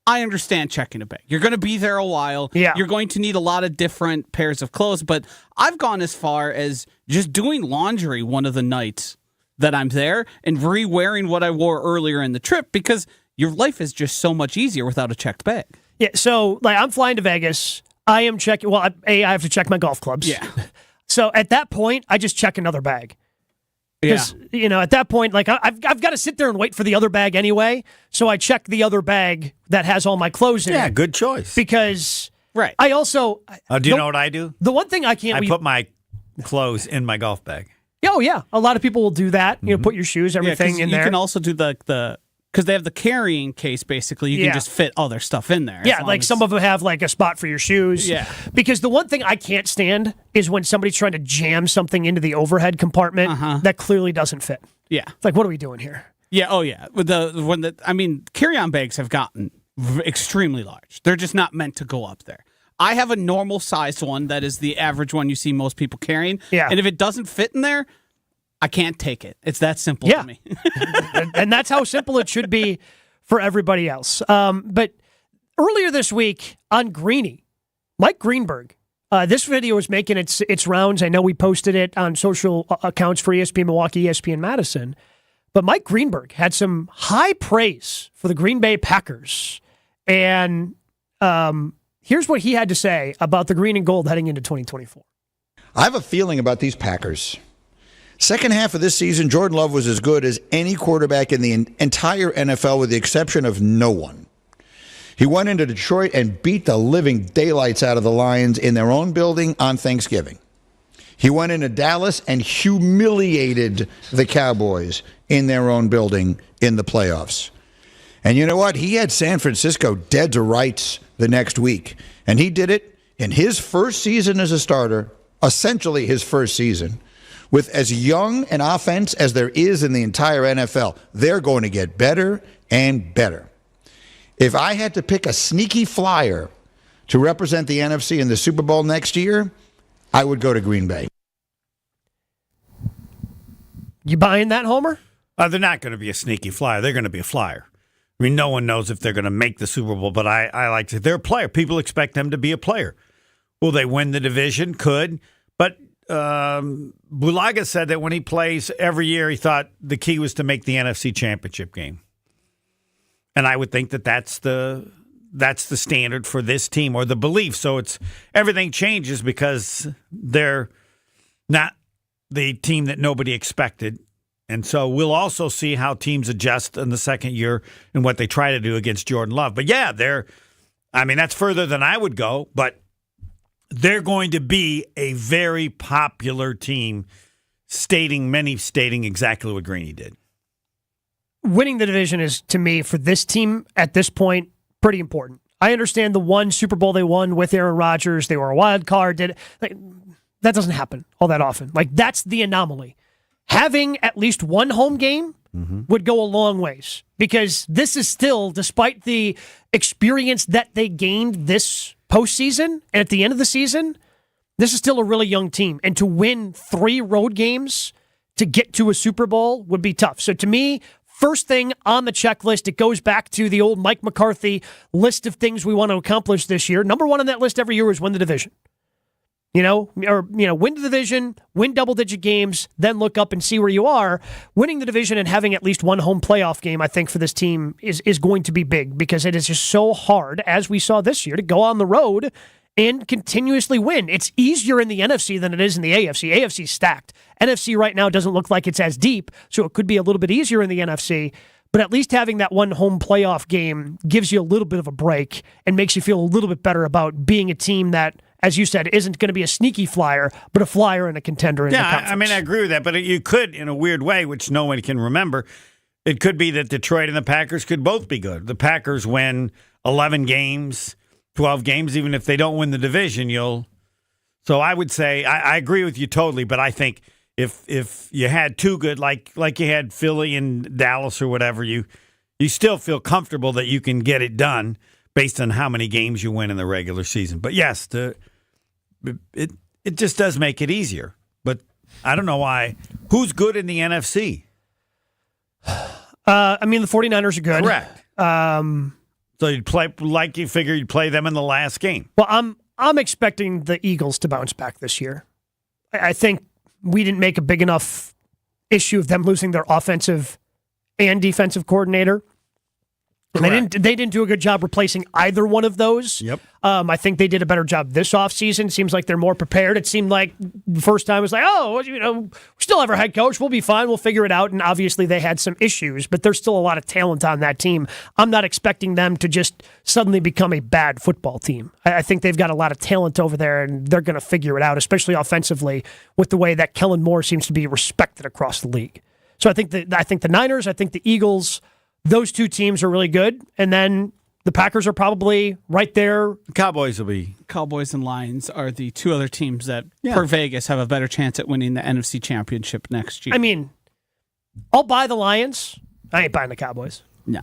I understand checking a bag. You're going to be there a while. Yeah. You're going to need a lot of different pairs of clothes, but I've gone as far as just doing laundry one of the nights that I'm there and re-wearing what I wore earlier in the trip because your life is just so much easier without a checked bag. Yeah, so like I'm flying to Vegas. I am checking. Well, I have to check my golf clubs. Yeah. So at that point, I just check another bag. Because, at that point, like I've got to sit there and wait for the other bag anyway. So I check the other bag that has all my clothes in it. Yeah, good choice. Because right. I also... do you know what I do? The one thing I can't... I put my clothes in my golf bag. Oh, yeah. A lot of people will do that. You know, put your shoes, everything in there. You can also do the because they have the carrying case, basically. You can just fit all their stuff in there. Yeah, like some of them have like a spot for your shoes. Yeah. Because the one thing I can't stand is when somebody's trying to jam something into the overhead compartment that clearly doesn't fit. Yeah. It's like, what are we doing here? Yeah, oh yeah. Carry-on bags have gotten extremely large. They're just not meant to go up there. I have a normal sized one that is the average one you see most people carrying. Yeah. And if it doesn't fit in there, I can't take it. It's that simple to me. and that's how simple it should be for everybody else. But earlier this week on Greeny, Mike Greenberg, this video was making its rounds. I know we posted it on social accounts for ESPN Milwaukee, ESPN Madison. But Mike Greenberg had some high praise for the Green Bay Packers. And here's what he had to say about the green and gold heading into 2024. I have a feeling about these Packers. Second half of this season, Jordan Love was as good as any quarterback in the entire NFL with the exception of no one. He went into Detroit and beat the living daylights out of the Lions in their own building on Thanksgiving. He went into Dallas and humiliated the Cowboys in their own building in the playoffs. And you know what? He had San Francisco dead to rights the next week. And he did it in his first season as a starter, essentially his first season, with as young an offense as there is in the entire NFL. They're going to get better and better. If I had to pick a sneaky flyer to represent the NFC in the Super Bowl next year, I would go to Green Bay. You buying that, Homer? They're not going to be a sneaky flyer. They're going to be a flyer. I mean, no one knows if they're going to make the Super Bowl, but I like to. They're a player. People expect them to be a player. Will they win the division? Could. But Bulaga said that when he plays every year, he thought the key was to make the NFC Championship game. And I would think that that's the standard for this team, or the belief. So it's everything changes because they're not the team that nobody expected. And so we'll also see how teams adjust in the second year and what they try to do against Jordan Love. But yeah, that's further than I would go, but they're going to be a very popular team, many stating exactly what Greeny did. Winning the division is, to me, for this team at this point, pretty important. I understand the one Super Bowl they won with Aaron Rodgers. They were a wild card. That doesn't happen all that often. That's the anomaly. Having at least one home game would go a long ways, because this is still, despite the experience that they gained this postseason and at the end of the season, this is still a really young team. And to win 3 road games to get to a Super Bowl would be tough. So to me, first thing on the checklist, it goes back to the old Mike McCarthy list of things we want to accomplish this year. Number one on that list every year is win the division. Win the division, win double-digit games, then look up and see where you are. Winning the division and having at least one home playoff game, I think, for this team is going to be big, because it is just so hard, as we saw this year, to go on the road and continuously win. It's easier in the NFC than it is in the AFC. AFC's stacked. NFC right now doesn't look like it's as deep, so it could be a little bit easier in the NFC, but at least having that one home playoff game gives you a little bit of a break and makes you feel a little bit better about being a team that, as you said, isn't going to be a sneaky flyer, but a flyer and a contender in the conference. I mean, I agree with that, but you could, in a weird way, which no one can remember, it could be that Detroit and the Packers could both be good. The Packers win 11 games, 12 games, even if they don't win the division, So I would say, I agree with you totally, but I think if you had two good, like you had Philly and Dallas or whatever, you still feel comfortable that you can get it done based on how many games you win in the regular season. But yes, it just does make it easier. But I don't know why. Who's good in the NFC? I mean, the 49ers are good. Correct. So you'd play like you figure you'd play them in the last game. Well, I'm expecting the Eagles to bounce back this year. I think we didn't make a big enough issue of them losing their offensive and defensive coordinator. And they didn't do a good job replacing either one of those. Yep. I think they did a better job this offseason. Seems like they're more prepared. It seemed like the first time it was like, we still have our head coach. We'll be fine. We'll figure it out. And obviously they had some issues, but there's still a lot of talent on that team. I'm not expecting them to just suddenly become a bad football team. I think they've got a lot of talent over there, and they're going to figure it out, especially offensively, with the way that Kellen Moore seems to be respected across the league. So I think the Niners, I think the Eagles, those two teams are really good, and then the Packers are probably right there. Cowboys will be. Cowboys and Lions are the two other teams that, per Vegas, have a better chance at winning the NFC Championship next year. I mean, I'll buy the Lions. I ain't buying the Cowboys. No.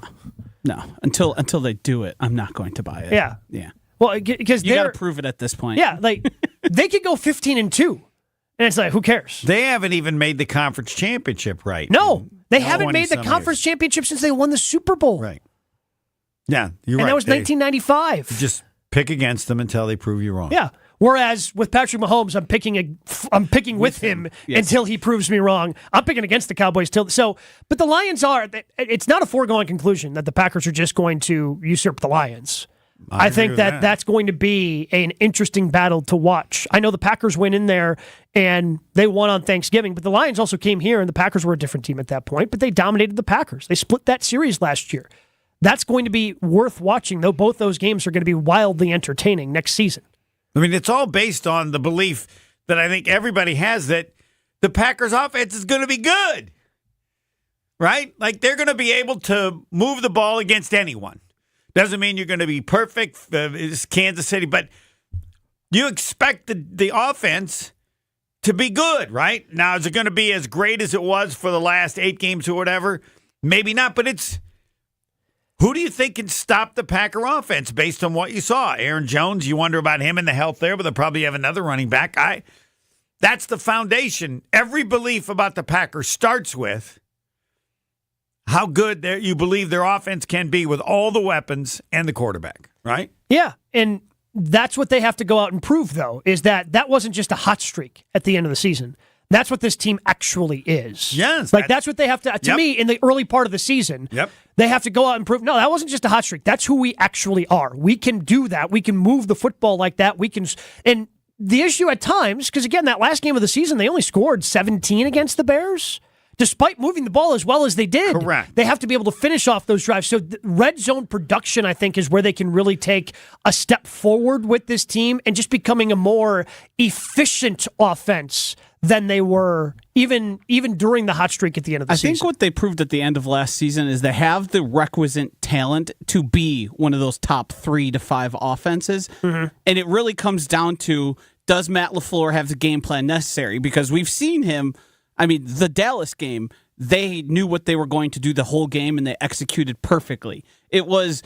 Until they do it, I'm not going to buy it. Yeah. Well, because you got to prove it at this point. Yeah, like they could go 15-2, and it's like, who cares? They haven't even made the conference championship right. No. They haven't made the conference championship since they won the Super Bowl. Right. Yeah, you're right. And that was 1995. Just pick against them until they prove you wrong. Yeah. Whereas with Patrick Mahomes, I'm picking with him until he proves me wrong. I'm picking against the Cowboys but the Lions it's not a foregone conclusion that the Packers are just going to usurp the Lions. I think that's going to be an interesting battle to watch. I know the Packers went in there and they won on Thanksgiving, but the Lions also came here and the Packers were a different team at that point, but they dominated the Packers. They split that series last year. That's going to be worth watching, though both those games are going to be wildly entertaining next season. I mean, it's all based on the belief that I think everybody has that the Packers offense is going to be good, right? Like they're going to be able to move the ball against anyone. Doesn't mean you're going to be perfect. It's Kansas City, but you expect the offense to be good, right? Now, is it going to be as great as it was for the last 8 games or whatever? Maybe not, but who do you think can stop the Packer offense based on what you saw? Aaron Jones, you wonder about him and the health there, but they'll probably have another running back. That's the foundation. Every belief about the Packers starts with how good you believe their offense can be with all the weapons and the quarterback, right? Yeah, and that's what they have to go out and prove, though, is that wasn't just a hot streak at the end of the season. That's what this team actually is. Yes. Like, that's what they have to me, in the early part of the season, they have to go out and prove, no, that wasn't just a hot streak. That's who we actually are. We can do that. We can move the football like that. And the issue at times, because, again, that last game of the season, they only scored 17 against the Bears. Despite moving the ball as well as they did, correct, they have to be able to finish off those drives. So red zone production, I think, is where they can really take a step forward with this team and just becoming a more efficient offense than they were even during the hot streak at the end of the season. I think what they proved at the end of last season is they have the requisite talent to be one of those top 3 to 5 offenses. Mm-hmm. And it really comes down to, does Matt LaFleur have the game plan necessary? Because we've seen him. I mean, the Dallas game, they knew what they were going to do the whole game, and they executed perfectly. It was,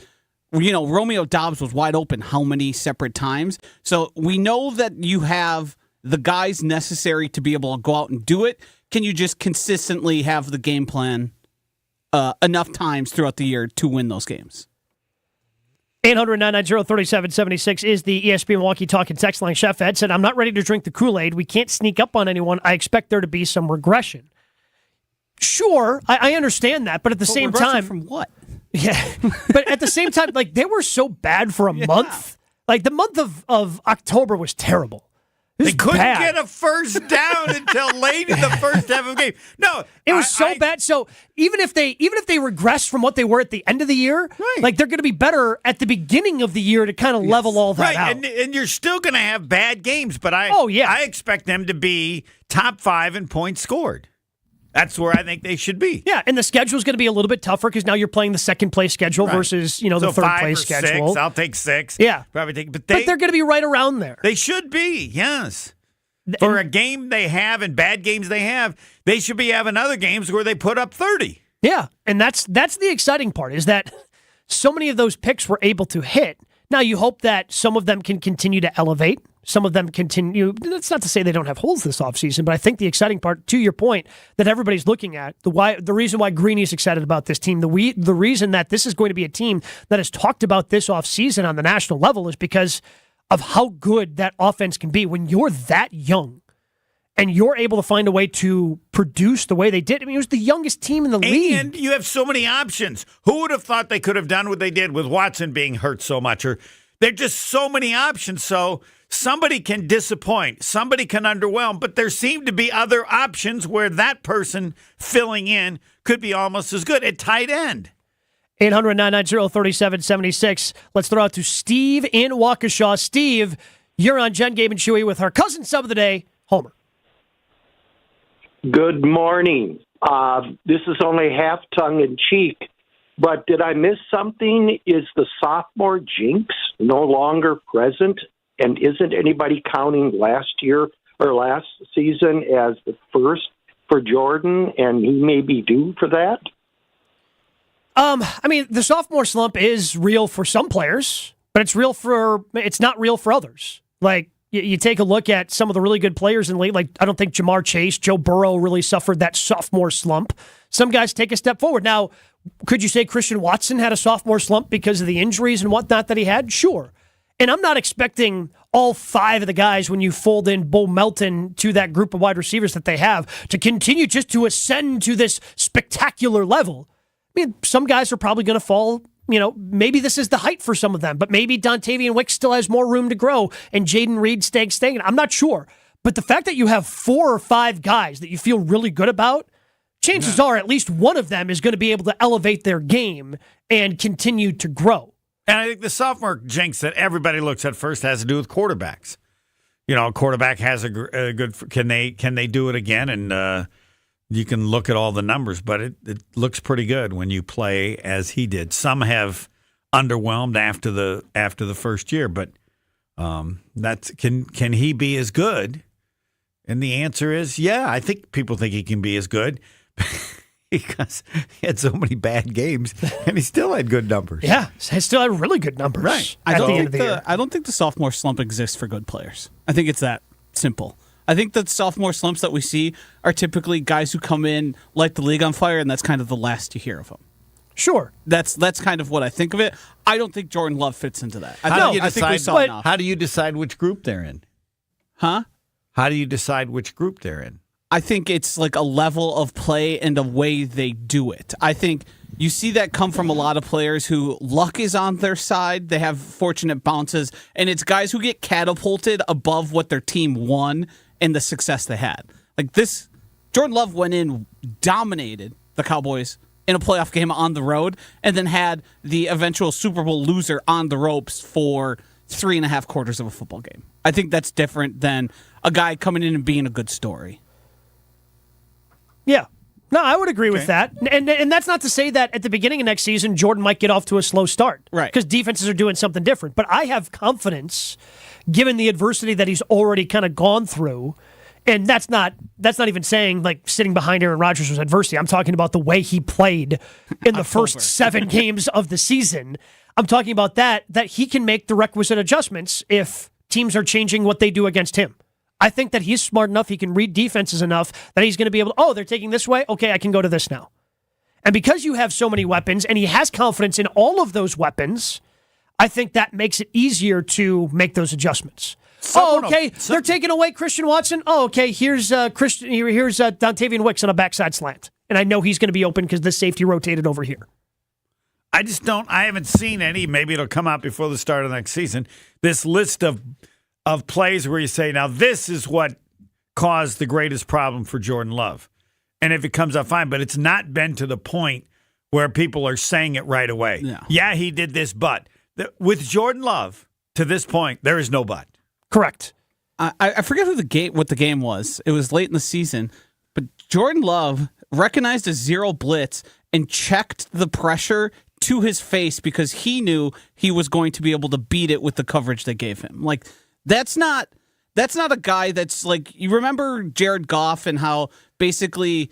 Romeo Doubs was wide open how many separate times? So we know that you have the guys necessary to be able to go out and do it. Can you just consistently have the game plan enough times throughout the year to win those games? 800-990-3776 is the ESPN Milwaukee Talking text line. Chef Ed said, I'm not ready to drink the Kool-Aid. We can't sneak up on anyone. I expect there to be some regression. Sure, I understand that, but at the same time... from what? Yeah, but at the same time, like, they were so bad for a month. Like, the month of October was terrible. They couldn't bad. get a first down until late in the first half of the game. No, it was so bad. So even if they regress from what they were at the end of the year, like they're going to be better at the beginning of the year to kind of level all that out. And you're still going to have bad games, but I expect them to be top 5 in points scored. That's where I think they should be. Yeah, and the schedule is going to be a little bit tougher because now you're playing the second place schedule versus the third place schedule. 6, I'll take 6. Yeah, probably take. But they're going to be right around there. They should be. Yes. For a game they have and bad games they have, they should be having other games where they put up 30. Yeah, and that's the exciting part is that so many of those picks were able to hit. Now you hope that some of them can continue to elevate. Some of them continue. That's not to say they don't have holes this offseason, but I think the exciting part, to your point, that everybody's looking at, the reason why Greeny's excited about this team, the reason that this is going to be a team that is talked about this offseason on the national level is because of how good that offense can be when you're that young and you're able to find a way to produce the way they did. I mean, it was the youngest team in the league. And you have so many options. Who would have thought they could have done what they did with Watson being hurt so much? Or there are just so many options. So somebody can disappoint, somebody can underwhelm, but there seem to be other options where that person filling in could be almost as good at tight end. 800-990-3776. Let's throw out to Steve in Waukesha. Steve, you're on Jen, Gabe, and Chewy with our cousin sub of the day, Homer. Good morning. This is only half tongue-in-cheek, but did I miss something? Is the sophomore jinx no longer present? And isn't anybody counting last year or last season as the first for Jordan, and he may be due for that? I mean, the sophomore slump is real for some players, but it's not real for others. Like, you take a look at some of the really good players in the league, like I don't think Jamar Chase, Joe Burrow really suffered that sophomore slump. Some guys take a step forward. Now, could you say Christian Watson had a sophomore slump because of the injuries and whatnot that he had? Sure. And I'm not expecting all 5 of the guys, when you fold in Bo Melton to that group of wide receivers that they have, to continue just to ascend to this spectacular level. I mean, some guys are probably going to fall. Maybe this is the height for some of them, but maybe Dontavian Wicks still has more room to grow and Jaden Reed staying. I'm not sure. But the fact that you have 4 or 5 guys that you feel really good about, chances are at least one of them is going to be able to elevate their game and continue to grow. And I think the sophomore jinx that everybody looks at first has to do with quarterbacks. A quarterback has a good. Can they do it again? And you can look at all the numbers, but it looks pretty good when you play as he did. Some have underwhelmed after the first year, but can he be as good? And the answer is yeah. I think people think he can be as good. Because he had so many bad games, and he still had good numbers. Yeah, he still had really good numbers. Right. I don't think the sophomore slump exists for good players. I think it's that simple. I think the sophomore slumps that we see are typically guys who come in, light the league on fire, and that's kind of the last you hear of them. Sure. That's kind of what I think of it. I don't think Jordan Love fits into that. How do you decide which group they're in? Huh? How do you decide which group they're in? I think it's like a level of play and the way they do it. I think you see that come from a lot of players who luck is on their side. They have fortunate bounces, and it's guys who get catapulted above what their team won and the success they had. Like this, Jordan Love went in, dominated the Cowboys in a playoff game on the road, and then had the eventual Super Bowl loser on the ropes for 3.5 quarters of a football game. I think that's different than a guy coming in and being a good story. Yeah. No, I would agree with that. And that's not to say that at the beginning of next season, Jordan might get off to a slow start. Right. Because defenses are doing something different. But I have confidence, given the adversity that he's already kind of gone through. And that's not even saying like sitting behind Aaron Rodgers was adversity. I'm talking about the way he played in the first 7 games of the season. I'm talking about that he can make the requisite adjustments if teams are changing what they do against him. I think that he's smart enough, he can read defenses enough that he's going to be able to, they're taking this way? Okay, I can go to this now. And because you have so many weapons, and he has confidence in all of those weapons, I think that makes it easier to make those adjustments. They're taking away Christian Watson. Here's Dontavian Wicks on a backside slant. And I know he's going to be open because the safety rotated over here. I just don't. I haven't seen any. Maybe it'll come out before the start of the next season. This list of plays where you say, now this is what caused the greatest problem for Jordan Love, and if it comes out fine, but it's not been to the point where people are saying it right away. No. Yeah, he did this, but with Jordan Love to this point, there is no but. Correct. I forget what the game was. It was late in the season, but Jordan Love recognized a zero blitz and checked the pressure to his face because he knew he was going to be able to beat it with the coverage they gave him. Like, that's not a guy that's like, you remember Jared Goff and how basically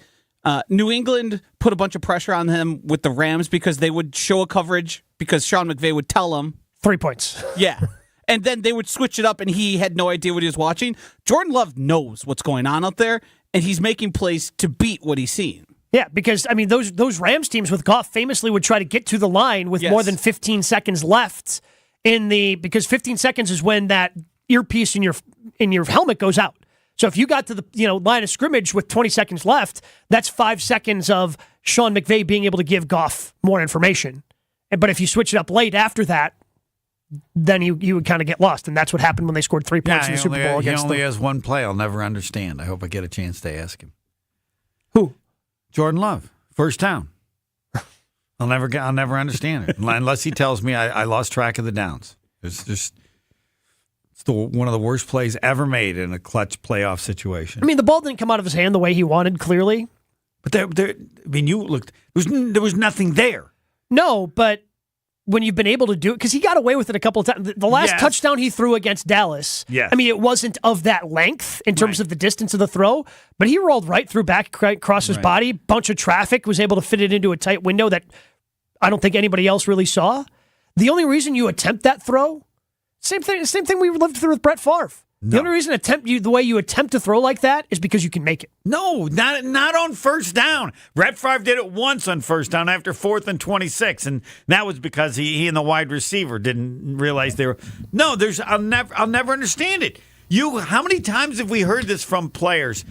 New England put a bunch of pressure on him with the Rams because they would show a coverage because Sean McVay would tell him 3 points. Yeah. And then they would switch it up and he had no idea what he was watching. Jordan Love knows what's going on out there and he's making plays to beat what he's seeing. Yeah, because, I mean, those Rams teams with Goff famously would try to get to the line with more than 15 seconds left because 15 seconds is when that earpiece in your helmet goes out. So if you got to the line of scrimmage with 20 seconds left, that's 5 seconds of Sean McVay being able to give Goff more information. But if you switch it up late after that, then you would kind of get lost, and that's what happened when they scored 3 points in the Super Bowl against them. He only has one play I'll never understand. I hope I get a chance to ask him. Who? Jordan Love. First down. I'll never understand it unless he tells me I lost track of the downs. It's one of the worst plays ever made in a clutch playoff situation. I mean, the ball didn't come out of his hand the way he wanted, clearly. But you looked. There was nothing there. No, but when you've been able to do it, because he got away with it a couple of times. The last touchdown he threw against Dallas, I mean, it wasn't of that length in terms of the distance of the throw, but he rolled right through back across his body, bunch of traffic, was able to fit it into a tight window that I don't think anybody else really saw. The only reason you attempt that throw, same thing we lived through with Brett Favre. No. The only reason the way you attempt to throw like that is because you can make it. No, not on first down. Brett Favre did it once on first down after 4th and 26, and that was because he and the wide receiver didn't realize they were. No, I'll never understand it. How many times have we heard this from players?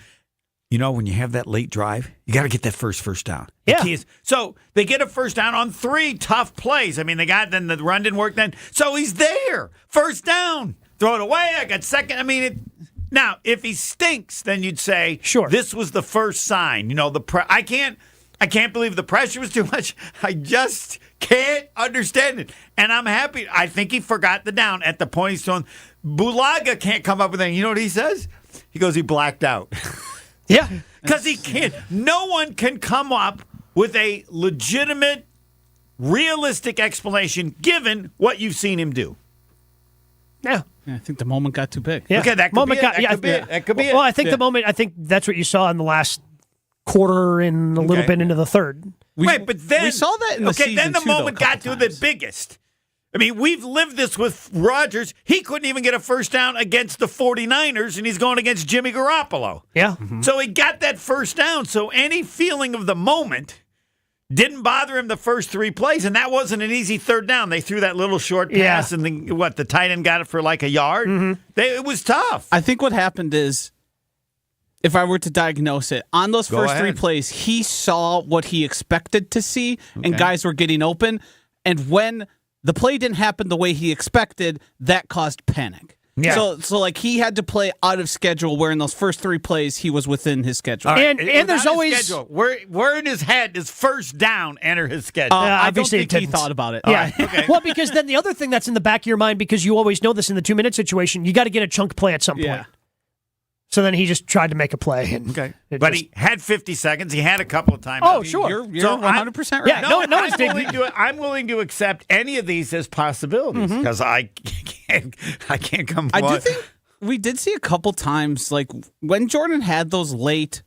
When you have that late drive, you got to get that first down. Yeah. So they get a first down on 3 tough plays. I mean, then the run didn't work then. So he's there. First down. Throw it away. I got second. I mean, now, if he stinks, then you'd say, sure, this was the first sign. I can't believe the pressure was too much. I just can't understand it. And I'm happy. I think he forgot the down at the point he's throwing. Bulaga can't come up with anything. You know what he says? He goes, he blacked out. Yeah. Because he can't. No one can come up with a legitimate, realistic explanation given what you've seen him do. Yeah. I think the moment got too big. Yeah. Okay, that could be it. That could be it. Well, I think I think that's what you saw in the last quarter and a little bit into the third. But then we saw that in the season then the too, moment got to the biggest. I mean, we've lived this with Rodgers. He couldn't even get a first down against the 49ers, and he's going against Jimmy Garoppolo. Yeah. Mm-hmm. So he got that first down. So any feeling of the moment didn't bother him the first 3 plays, and that wasn't an easy third down. They threw that little short pass, and the tight end got it for like a yard. Mm-hmm. It was tough. I think what happened is, if I were to diagnose it, on those first 3 plays, he saw what he expected to see, and guys were getting open. And when the play didn't happen the way he expected, that caused panic. Yeah. So like he had to play out of schedule, where in those first 3 plays he was within his schedule. Right. And there's always where in his head does first down enter his schedule? I don't think he thought about it. Yeah. Okay. Well, because then the other thing that's in the back of your mind, because you always know this in the 2-minute situation, you got to get a chunk play at some point. So then he just tried to make a play. But he had 50 seconds. He had a couple of timeouts. Oh, sure. You're 100% right. Yeah, I'm willing to accept any of these as possibilities because I can't come. I do think we did see a couple times, like when Jordan had those late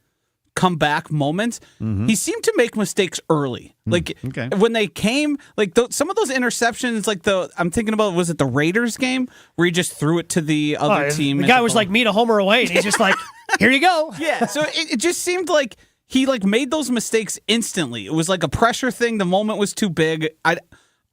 comeback moments, he seemed to make mistakes early. Like when they came, like some of those interceptions, like I'm thinking about, was it the Raiders game where he just threw it to the other team? The guy was like, meet a homer away, and he's just like, here you go. Yeah, so it just seemed like he made those mistakes instantly. It was like a pressure thing. The moment was too big.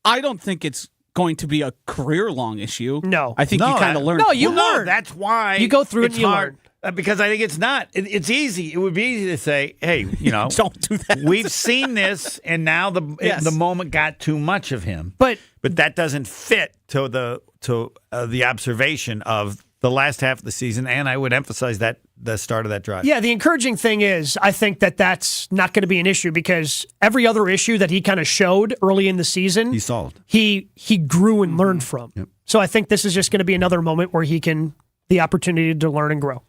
I don't think it's going to be a career-long issue. No. I think you kind of learn. No, you learn. That's why you go through it and you hard. learn. Because I think it's not. It's easy. It would be easy to say, hey, don't do that. We've seen this, and now the moment got too much of him. But that doesn't fit to the observation of the last half of the season, and I would emphasize that the start of that drive. Yeah, the encouraging thing is I think that's not going to be an issue because every other issue that he kind of showed early in the season, he solved. He grew and learned from. Yep. So I think this is just going to be another moment where he can the opportunity to learn and grow.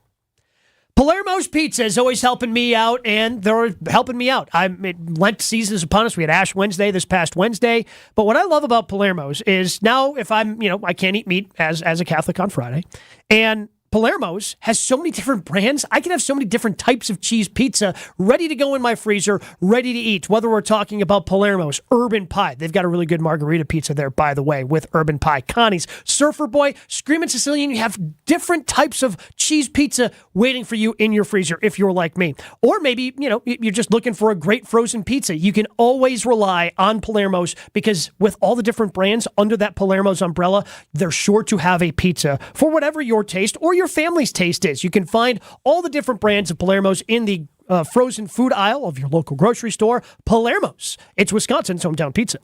Palermo's Pizza is always helping me out, and they're helping me out. Lent season is upon us. We had Ash Wednesday this past Wednesday. But what I love about Palermo's is now if I'm, I can't eat meat as a Catholic on Friday, and Palermo's has so many different brands. I can have so many different types of cheese pizza ready to go in my freezer, ready to eat. Whether we're talking about Palermo's, Urban Pie. They've got a really good margarita pizza there, by the way, with Urban Pie. Connie's, Surfer Boy, Screamin' Sicilian. You have different types of cheese pizza waiting for you in your freezer if you're like me. Or maybe, you're just looking for a great frozen pizza. You can always rely on Palermo's because with all the different brands under that Palermo's umbrella, they're sure to have a pizza for whatever your taste or your family's taste is. You can find all the different brands of Palermo's in the frozen food aisle of your local grocery store. Palermo's. It's Wisconsin's hometown pizza.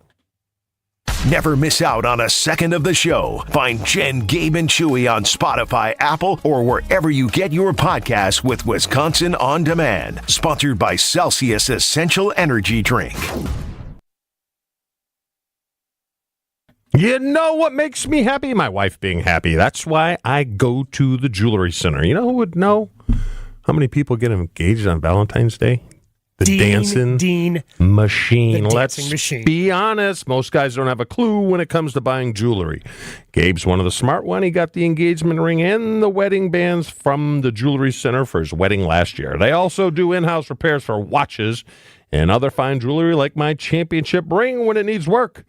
Never miss out on a second of the show. Find Jen, Gabe, and Chewy on Spotify, Apple, or wherever you get your podcasts with Wisconsin On Demand. Sponsored by Celsius Essential Energy Drink. You know what makes me happy? My wife being happy. That's why I go to the Jewelry Center. You know who would know how many people get engaged on Valentine's Day? The dancing machine. Let's be honest. Most guys don't have a clue when it comes to buying jewelry. Gabe's one of the smart ones. He got the engagement ring and the wedding bands from the Jewelry Center for his wedding last year. They also do in-house repairs for watches and other fine jewelry like my championship ring when it needs work.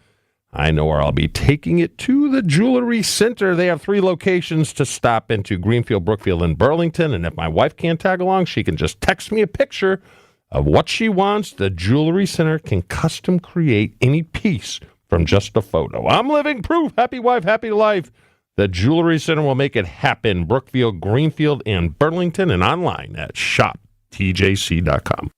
I know where I'll be taking it to the Jewelry Center. They have 3 locations to stop into: Greenfield, Brookfield, and Burlington. And if my wife can't tag along, she can just text me a picture of what she wants. The Jewelry Center can custom create any piece from just a photo. I'm living proof. Happy wife, happy life. The Jewelry Center will make it happen. Brookfield, Greenfield, and Burlington, and online at shoptjc.com.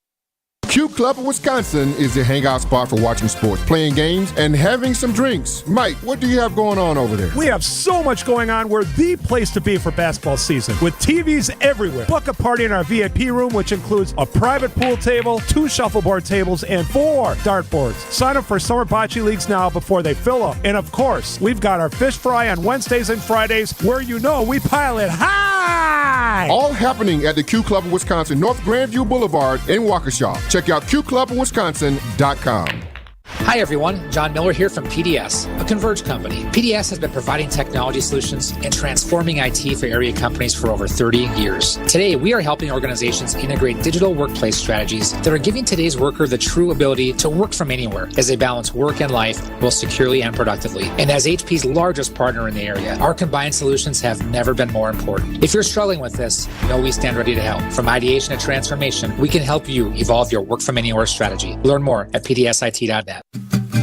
Q Club of Wisconsin is the hangout spot for watching sports, playing games, and having some drinks. Mike, what do you have going on over there? We have so much going on. We're the place to be for basketball season with TVs everywhere. Book a party in our VIP room, which includes a private pool table, 2 shuffleboard tables, and 4 dartboards. Sign up for summer bocce leagues now before they fill up. And of course, we've got our fish fry on Wednesdays and Fridays where we pile it high. All happening at the Q Club of Wisconsin, North Grandview Boulevard in Waukesha. Check out QClubofWisconsin.com. Hi everyone, John Miller here from PDS, a converged company. PDS has been providing technology solutions and transforming IT for area companies for over 30 years. Today, we are helping organizations integrate digital workplace strategies that are giving today's worker the true ability to work from anywhere as they balance work and life both securely and productively. And as HP's largest partner in the area, our combined solutions have never been more important. If you're struggling with this, know we stand ready to help. From ideation to transformation, we can help you evolve your work from anywhere strategy. Learn more at pdsit.net.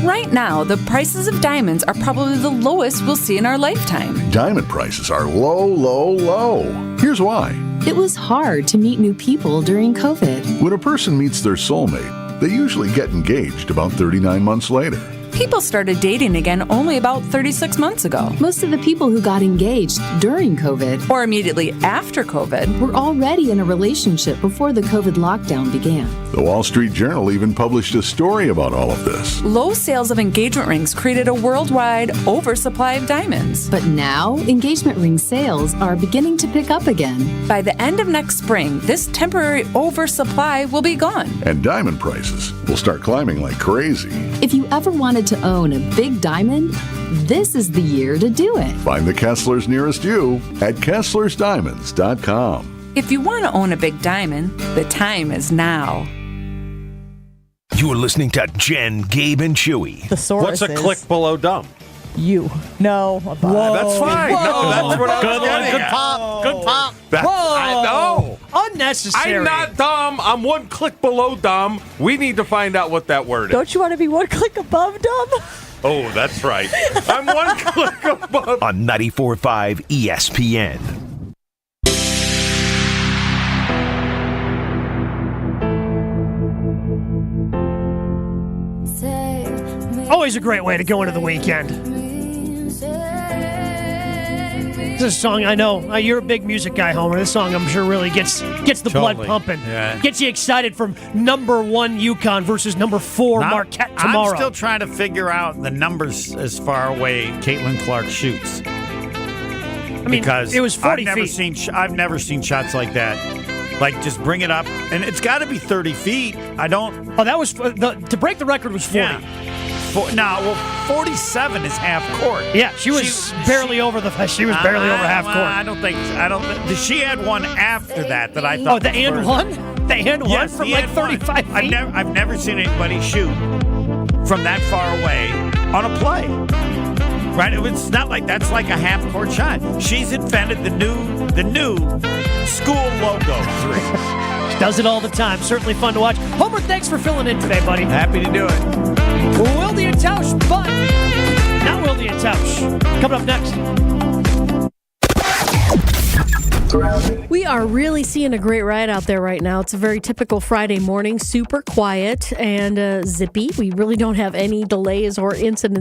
Right now, the prices of diamonds are probably the lowest we'll see in our lifetime. Diamond prices are low, low, low. Here's why. It was hard to meet new people during COVID. When a person meets their soulmate, they usually get engaged about 39 months later. People started dating again only about 36 months ago. Most of the people who got engaged during COVID or immediately after COVID were already in a relationship before the COVID lockdown began. The Wall Street Journal even published a story about all of this. Low sales of engagement rings created a worldwide oversupply of diamonds. But now, engagement ring sales are beginning to pick up again. By the end of next spring, this temporary oversupply will be gone. And diamond prices will start climbing like crazy. If you ever wanted to own a big diamond, this is the year to do it. Find the Kesslers nearest you at KesslersDiamonds.com. If you want to own a big diamond, the time is now. You're listening to Jen, Gabe, and Chewy. Thesaurus What's a click below dumb? You. No. That's fine. Whoa. No, that's what I was Good one. getting Good at. pop. Good pop. Whoa. I know. Unnecessary. I'm not dumb. I'm one click below dumb. We need to find out what that word is. Don't you want to be one click above dumb? Oh, that's right. I'm one click above. On 94.5 ESPN. always a great way to go into the weekend. This is a song I know. You're a big music guy, Homer. This song, I'm sure, really gets the blood pumping. Yeah. Gets you excited from number 1 UConn versus number 4 Marquette tomorrow. I'm still trying to figure out the numbers as far away Caitlin Clark shoots. I mean, because it was 40 feet. I've never seen shots like that. Like, just bring it up, and it's got to be 30 feet. I don't. Oh, that was to break the record was 40. Yeah. 47 is half court. Yeah, she was barely over half court. I don't think. She had one after that I thought. Oh, the and one? The and one Yes, from the like and 35 one. feet? I've never seen anybody shoot from that far away on a play. Right? It's not like that's like a half court shot. She's invented the new school logo three. She does it all the time. Certainly fun to watch. Homer, thanks for filling in today, buddy. Happy to do it. Wildy and Tausch, but not Wildy and Tausch. Coming up next. We are really seeing a great ride out there right now. It's a very typical Friday morning, super quiet and zippy. We really don't have any delays or incidents